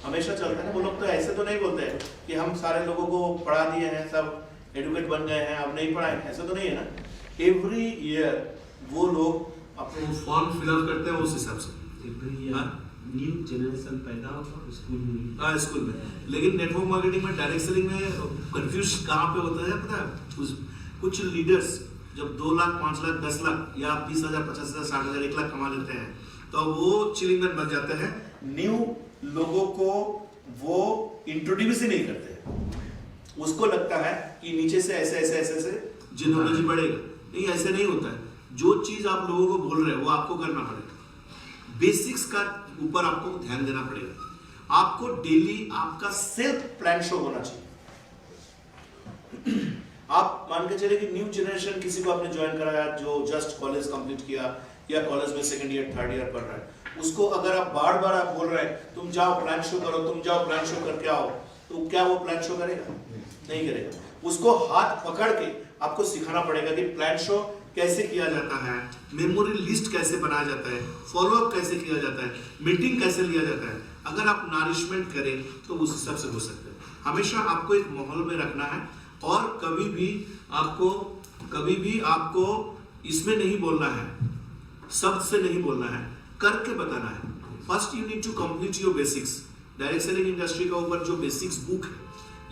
हमेशा चलता है। वो लोग तो ऐसे तो नहीं बोलते हैं कि हम सारे लोगों को पढ़ा दिए हैं, सब एडुकेट बन गए हैं, अब नहीं पढ़ाए, ऐसा तो नहीं है ना। एवरी ईयर वो लोग अपने फॉर्म फिलअप करते हैं उस हिसाब से। न्यू जनरेशन पैदा होगा स्कूल में। हाँ, स्कूल में। लेकिन नेटवर्क मार्केटिंग में, डायरेक्ट सेलिंग में कंफ्यूज कहाँ पे होता है पता है? कुछ लीडर्स जब 2 लाख 5 लाख 10 लाख या 20,000 50,000 60,000 1 लाख कमा लेते हैं तो वो चिलिंग मैन बन जाते हैं। न्यू लोगों को वो इंट्रोड्यूस ही नहीं करते। उसको लगता है कि नीचे से ऐसे ऐसे ऐसे ऐसे जिनोलॉजी बढ़ेगा। नहीं, ऐसे नहीं होता है। जो चीज आप लोगों को बोल रहे हैं वो आपको करना पड़ेगा। बेसिक्स का ऊपर आपको ध्यान देना पड़ेगा। आपको डेली आपका सेल्फ प्लान शो होना चाहिए। आप मान के चले कि न्यू जनरेशन किसी को आपने ज्वाइन कराया जो जस्ट कॉलेज कंप्लीट किया या कॉलेज में सेकंड ईयर थर्ड ईयर पढ़ रहा है, उसको अगर आप बार बार आप बोल रहे हैं तुम जाओ प्लान शो करो, तुम जाओ प्लान शो करके आओ, तो क्या वो प्लान शो करेगा? नहीं करेगा। उसको हाथ पकड़ के आपको सिखाना पड़ेगा कि प्लान शो कैसे किया जाता है, मेमोरी लिस्ट कैसे बनाया जाता है, फॉलोअप कैसे किया जाता है, मीटिंग कैसे लिया जाता है। अगर आप नरिशमेंट करें तो उस हिसाब से हो सकता है। हमेशा आपको एक माहौल में रखना है और कभी भी आपको इसमें नहीं बोलना है, शब्द से नहीं बोलना है, करके बताना है। First you need to complete your basics. Direct selling industry का ऊपर जो बेसिक्स बुक है,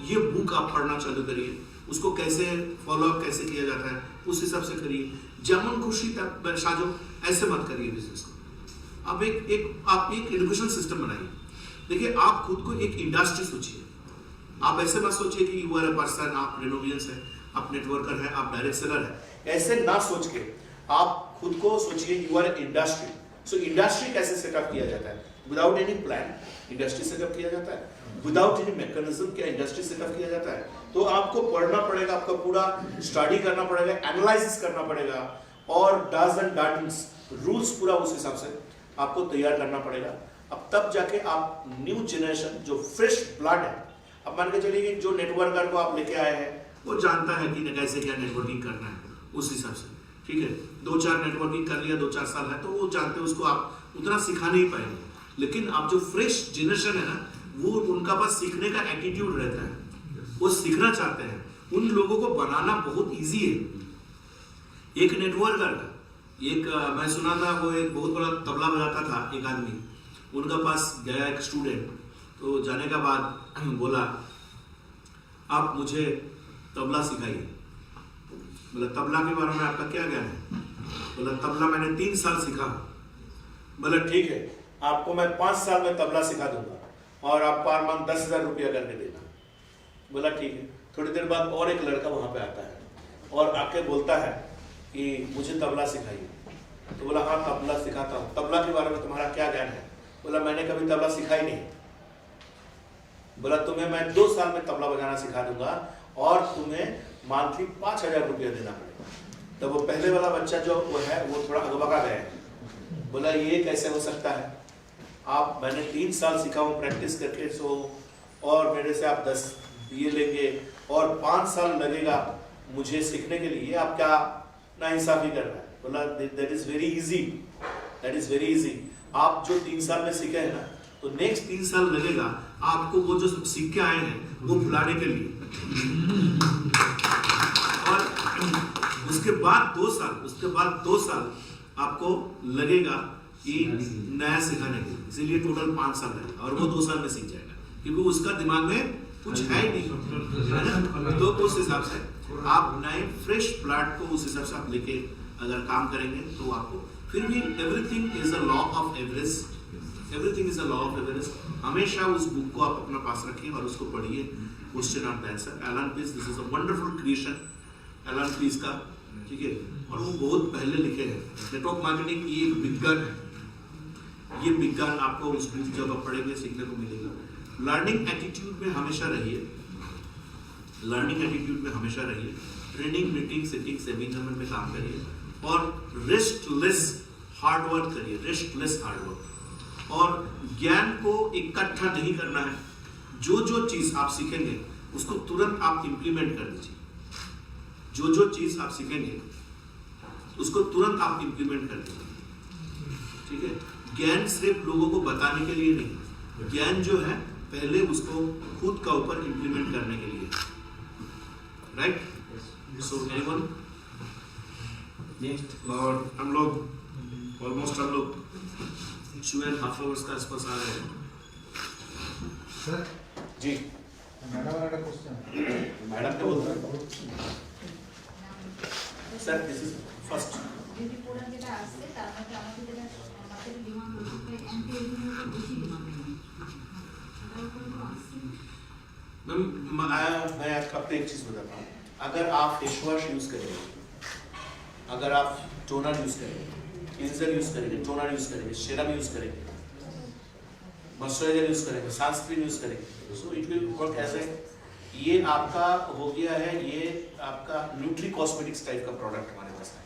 ये बुक आप पढ़ना चालू करिए। उसको कैसे फॉलोअप कैसे किया जाता है उस हिसाब से करिए। जमन खुशी तक साजो ऐसे मत करिए बिजनेस को। आप एक एजुकेशन सिस्टम बनाइए। देखिए, आप खुद को एक इंडस्ट्री सोचिए। आप ऐसे मत सोचिए कि यू आर अ पर्सन, आप रेनोवियंस है, आप नेटवर्कर है, आप डायरेक्ट सेलर है। ऐसे ना सोच के आप खुद को सोचिए you our industry. So industry कैसे सेटअप किया जाता है? Without any plan industry setup किया जाता है। विदाउट एनी मैकेनिज्म क्या इंडस्ट्री सेटअप किया जाता है? तो आपको पढ़ना पड़ेगा, आपको पूरा स्टडी करना पड़ेगा, एनालिसिस करना पड़ेगा और डज एंड डोंट्स रूल्स पूरा उस हिसाब से आपको तैयार करना पड़ेगा। अब तब जाके आप न्यू जनरेशन जो फ्रेश ब्लड है, अब मान के चलिए कि जो नेटवर्कर को आप लेके आए हैं वो जानता है कि कैसे क्या नेटवर्किंग करना है, उस हिसाब से ठीक है। 2-4 नेटवर्किंग कर लिया, 2-4 साल है तो वो जानते हैं, उसको आप उतना सिखा नहीं पाएंगे। लेकिन आप जो फ्रेश जनरेशन है ना, वो उनका पास सीखने का एटीट्यूड रहता है, वो सीखना चाहते हैं। उन लोगों को बनाना बहुत इजी है। एक नेटवर्कर का मैं सुना था, वो एक बहुत बड़ा तबला बजाता था एक आदमी, उनका पास गया एक स्टूडेंट, तो जाने का बाद बोला आप मुझे तबला सिखाइए। बोला तबला के बारे में आपका क्या ज्ञान है? बोला तबला मैंने 3 साल सीखा। बोला ठीक है, आपको मैं 5 साल में तबला सिखा दूंगा और आप पर मंथ 10,000 रुपया करके देना। बोला ठीक है। थोड़ी देर बाद और एक लड़का वहां पे आता है और आके बोलता है कि मुझे तबला सिखाइए। तो बोला हाँ तबला सिखाता हूँ। तबला के बारे में तुम्हारा क्या ज्ञान है? बोला मैंने कभी तबला सिखा ही नहीं। बोला तुम्हें मैं 2 साल में तबला बजाना सिखा दूंगा और तुम्हें मंथली 5,000 रुपया देना पड़ेगा। तो वो पहले वाला बच्चा जो वो है वो थोड़ा अगबका गया है। बोला ये कैसे हो सकता है? आप मैंने 3 साल सीखा हूँ प्रैक्टिस करके, और मेरे से आप 10 ये लेंगे और 5 साल लगेगा मुझे सीखने के लिए, आप क्या नाइंसाफी कर रहा है? बोला that is very easy, that is very easy. आप जो 3 साल में सीखे हैं ना, तो नेक्स्ट 3 साल लगेगा आपको वो जो सब सीख के आए हैं वो भुलाने के लिए। और उसके बाद 2 साल आपको लगेगा कि नया सिखाने के लिए, इसीलिए टोटल 5 साल लगेगा और वो 2 साल में सीख जाएगा, क्योंकि उसका दिमाग में कुछ है ही नहीं। तो उस हिसाब से आप नए फ्रेश ब्लड को उस हिसाब से आप लेके अगर काम करेंगे तो आपको फिर भी everything is a law of average, everything is a law of average. हमेशा उस बुक को आप अपना पास रखिए और उसको पढ़िए, question of the answer. Allen Pease, this is a wonderful creation Allen Pease का, ठीक है। और वो बहुत पहले लिखे हैं। नेटवर्क मार्केटिंग ये एक विज्ञान है, ये विज्ञान आपको उस बुक जब आप पढ़ेंगे सीखने को मिलेगा। लर्निंग एटीट्यूड में हमेशा रहिए, लर्निंग एटीट्यूड में हमेशा रहिए। ट्रेनिंग, मीटिंग, सिटिंग, सेमिनार में काम करिए और रेस्टलेस हार्ड वर्क करिए, रेस्टलेस हार्ड वर्क। और ज्ञान को इकट्ठा नहीं करना है। जो जो चीज आप सीखेंगे उसको तुरंत आप इंप्लीमेंट कर दीजिए। जो जो चीज आप सीखेंगे उसको तुरंत आप इंप्लीमेंट कर दीजिए, ठीक है, ज्ञान सिर्फ लोगों को बताने के लिए नहीं, ज्ञान जो है पहले उसको खुद का ऊपर इंप्लीमेंट करने के लिए, राइट? सो एनीवन नेक्स्ट, और हम लोग ऑलमोस्ट 2.5 आवर्स का आसपास आ रहे हैं सर जी मैडम वाला क्वेश्चन मैडम ने बोलता सर दिस इज फर्स्ट যদি পুরো যেটা আসছে তার মধ্যে আমাদের যেটা মার্কেট ডিমান্ড হচ্ছে এন্টি এজিং এর বেশি ডিমান্ড है मैम मैं आपको एक चीज बताता हूँ, अगर आप फेस वॉश यूज करेंगे, अगर आप टोनर यूज करेंगे, क्लींजर यूज करेंगे, टोनर यूज करेंगे, सीरम यूज करेंगे, मॉइस्चराइजर यूज करेंगे, सनस्क्रीन यूज करेंगे, so it will work as a, ये आपका हो गया है, ये आपका न्यूट्री कॉस्मेटिक्स टाइप का प्रोडक्ट हमारे पास है।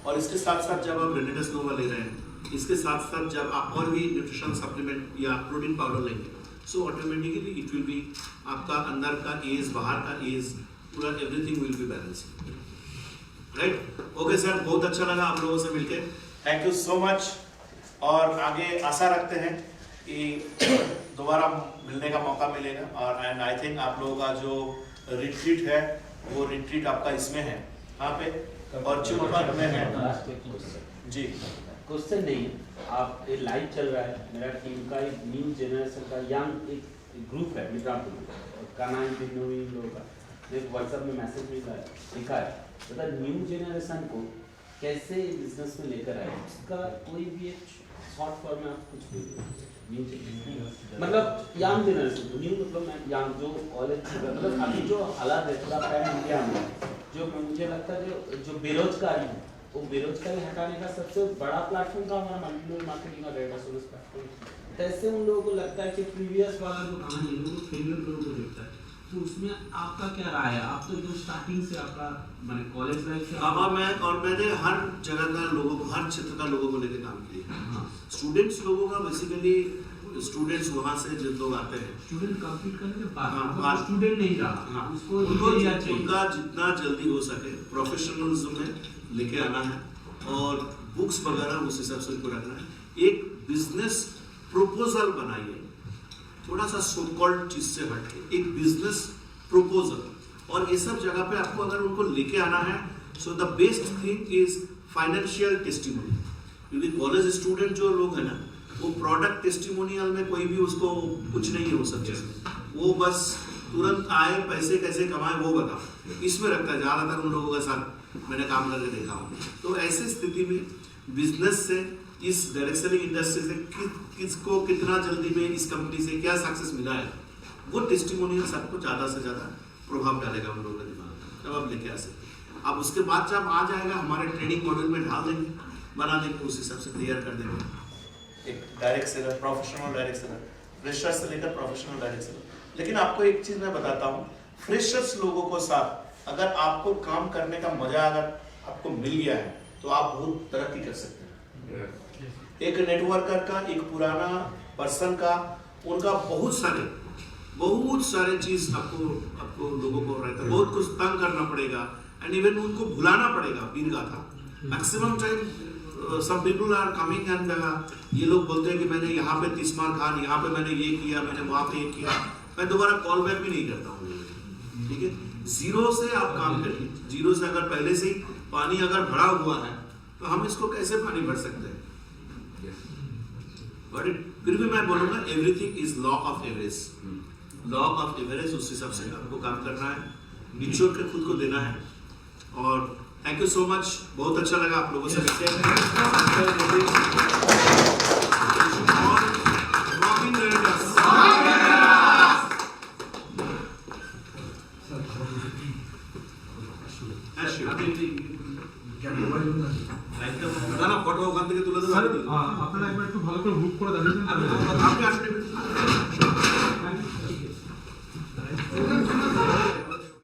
और इसके साथ साथ जब आप रेनेडस नोवा ले रहे हैं, इसके साथ साथ जब आप और भी न्यूट्रिशन सप्लीमेंट या प्रोटीन पाउडर लेंगे, so automatically it will be आपका अंदर का एज, बाहर का एज, पूरा everything will be balance, right? Okay sir, बहुत अच्छा लगा आप लोगों से मिलके, थैंक यू सो मच। और आगे आशा रखते हैं कि दोबारा मिलने का मौका मिलेगा, और एंड आई थिंक आप लोगों का जो रिट्रीट है वो रिट्रीट आपका इसमें है, यहाँ पे और चुनपत में है जी। क्वेश्चन नहीं, आप ये लाइव चल रहा है, मेरा टीम का एक न्यू जनरेशन का यंग एक ग्रुप है मित्रापुर का नाम भी इन लोगों का, एक व्हाट्सएप में मैसेज मिला है, लिखा है मतलब न्यू जनरेशन को कैसे बिजनेस में लेकर आए, इसका कोई भी एक शॉर्ट फॉर्म में आप कुछ न्यू मतलब यंग जनरेशन, न्यू मतलब मैं यंग जो कॉलेज मतलब अभी जो हालात है पूरा पैन इंडिया में, जो मुझे लगता है जो बेरोजगारी है, वो बेरोजगारी हटाने का सबसे बड़ा प्लेटफॉर्म था हमारा मल्टीलेवल मार्केटिंग और डेटा सोर्स प्लेटफॉर्म। तैसे उन लोगों को लगता है कि प्रीवियस वाला जो कहानी है वो फेलियर लोगों को देखता है, तो उसमें आपका क्या राय है? आप तो एकदम स्टार्टिंग से आपका मैंने कॉलेज लाइफ से मैंने हर जगह का लोगों को, हर क्षेत्र का लोगों को लेकर काम किया है। स्टूडेंट्स लोगों का बेसिकली स्टूडेंट्स वहाँ से जो लोग आते हैं, स्टूडेंट कंप्लीट करने के बाद स्टूडेंट नहीं रहा, उसको उनका जितना जल्दी हो सके प्रोफेशनलिज्म में लेके आना है, और बुक्स वगैरह उस हिसाब से उनको रखना है। एक बिजनेस प्रपोजल बनाइए, थोड़ा सा सो कॉल्ड चीज से हटके एक बिजनेस प्रपोजल, और ये सब जगह पे आपको अगर उनको लेके आना है, so the best thing is financial testimony, क्योंकि कॉलेज स्टूडेंट जो लोग हैं ना, वो प्रोडक्ट टेस्टिमोनियल में कोई भी उसको कुछ नहीं हो सकता, वो बस तुरंत आए पैसे कैसे कमाए वो बताओ, इसमें रखता है ज़्यादातर उन लोगों के साथ मैंने काम करके देखा हूँ। तो ऐसी स्थिति में बिजनेस से, इस डायरेक्ट इंडस्ट्री से किसको कितना जल्दी में इस कंपनी से क्या सक्सेस मिला है, वो टेस्टिमोनियल सबको ज़्यादा से ज़्यादा प्रभाव डालेगा उन लोगों के दिमाग में, तब आप लेके आ सकते। अब उसके बाद जब आ जाएगा हमारे ट्रेनिंग मॉडल में डाल देंगे, बना देंगे, उस हिसाब से तैयार कर देंगे। एक direct seller, professional direct seller, freshers से लेकर प्रोफेशनल डायरेक्ट सेलर। लेकिन आपको एक चीज मैं बताता हूँ, फ्रेशर्स लोगों को साथ अगर आपको काम करने का मजा अगर आपको मिल गया है तो आप बहुत तरक्की कर सकते हैं। एक नेटवर्कर का, एक पुराना पर्सन का, उनका बहुत सारे चीज आपको लोगों को रहता है, बहुत कुछ तंग करना पड़ेगा, एंड इवन उनको भुलाना पड़ेगा बीन का था मैक्सिमम टाइम। सब पीपल आर कमिंग एंड ये लोग बोलते हैं कि मैंने यहाँ पे 30 मार खान, यहाँ पे मैंने ये किया, मैंने वहाँ पे ये किया, मैं दोबारा कॉल बैक भी नहीं करता हूँ, ठीक है। जीरो से आप काम करिए, जीरो से अगर पहले से ही पानी अगर भरा हुआ है तो हम इसको कैसे पानी भर सकते हैं? बट फिर भी मैं बोलूँगा everything is law of average, law of average, उस हिसाब से आपको काम करना है, निचोड़ के खुद को देना है। और थैंक यू सो मच, बहुत अच्छा लगा आप लोगों से मिलकर। ফটো ওখান থেকে তুলে দেবো আপনারা একবার একটু ভালো করে গ্রুপ করে দেখাচ্ছেন। আপনি আসলে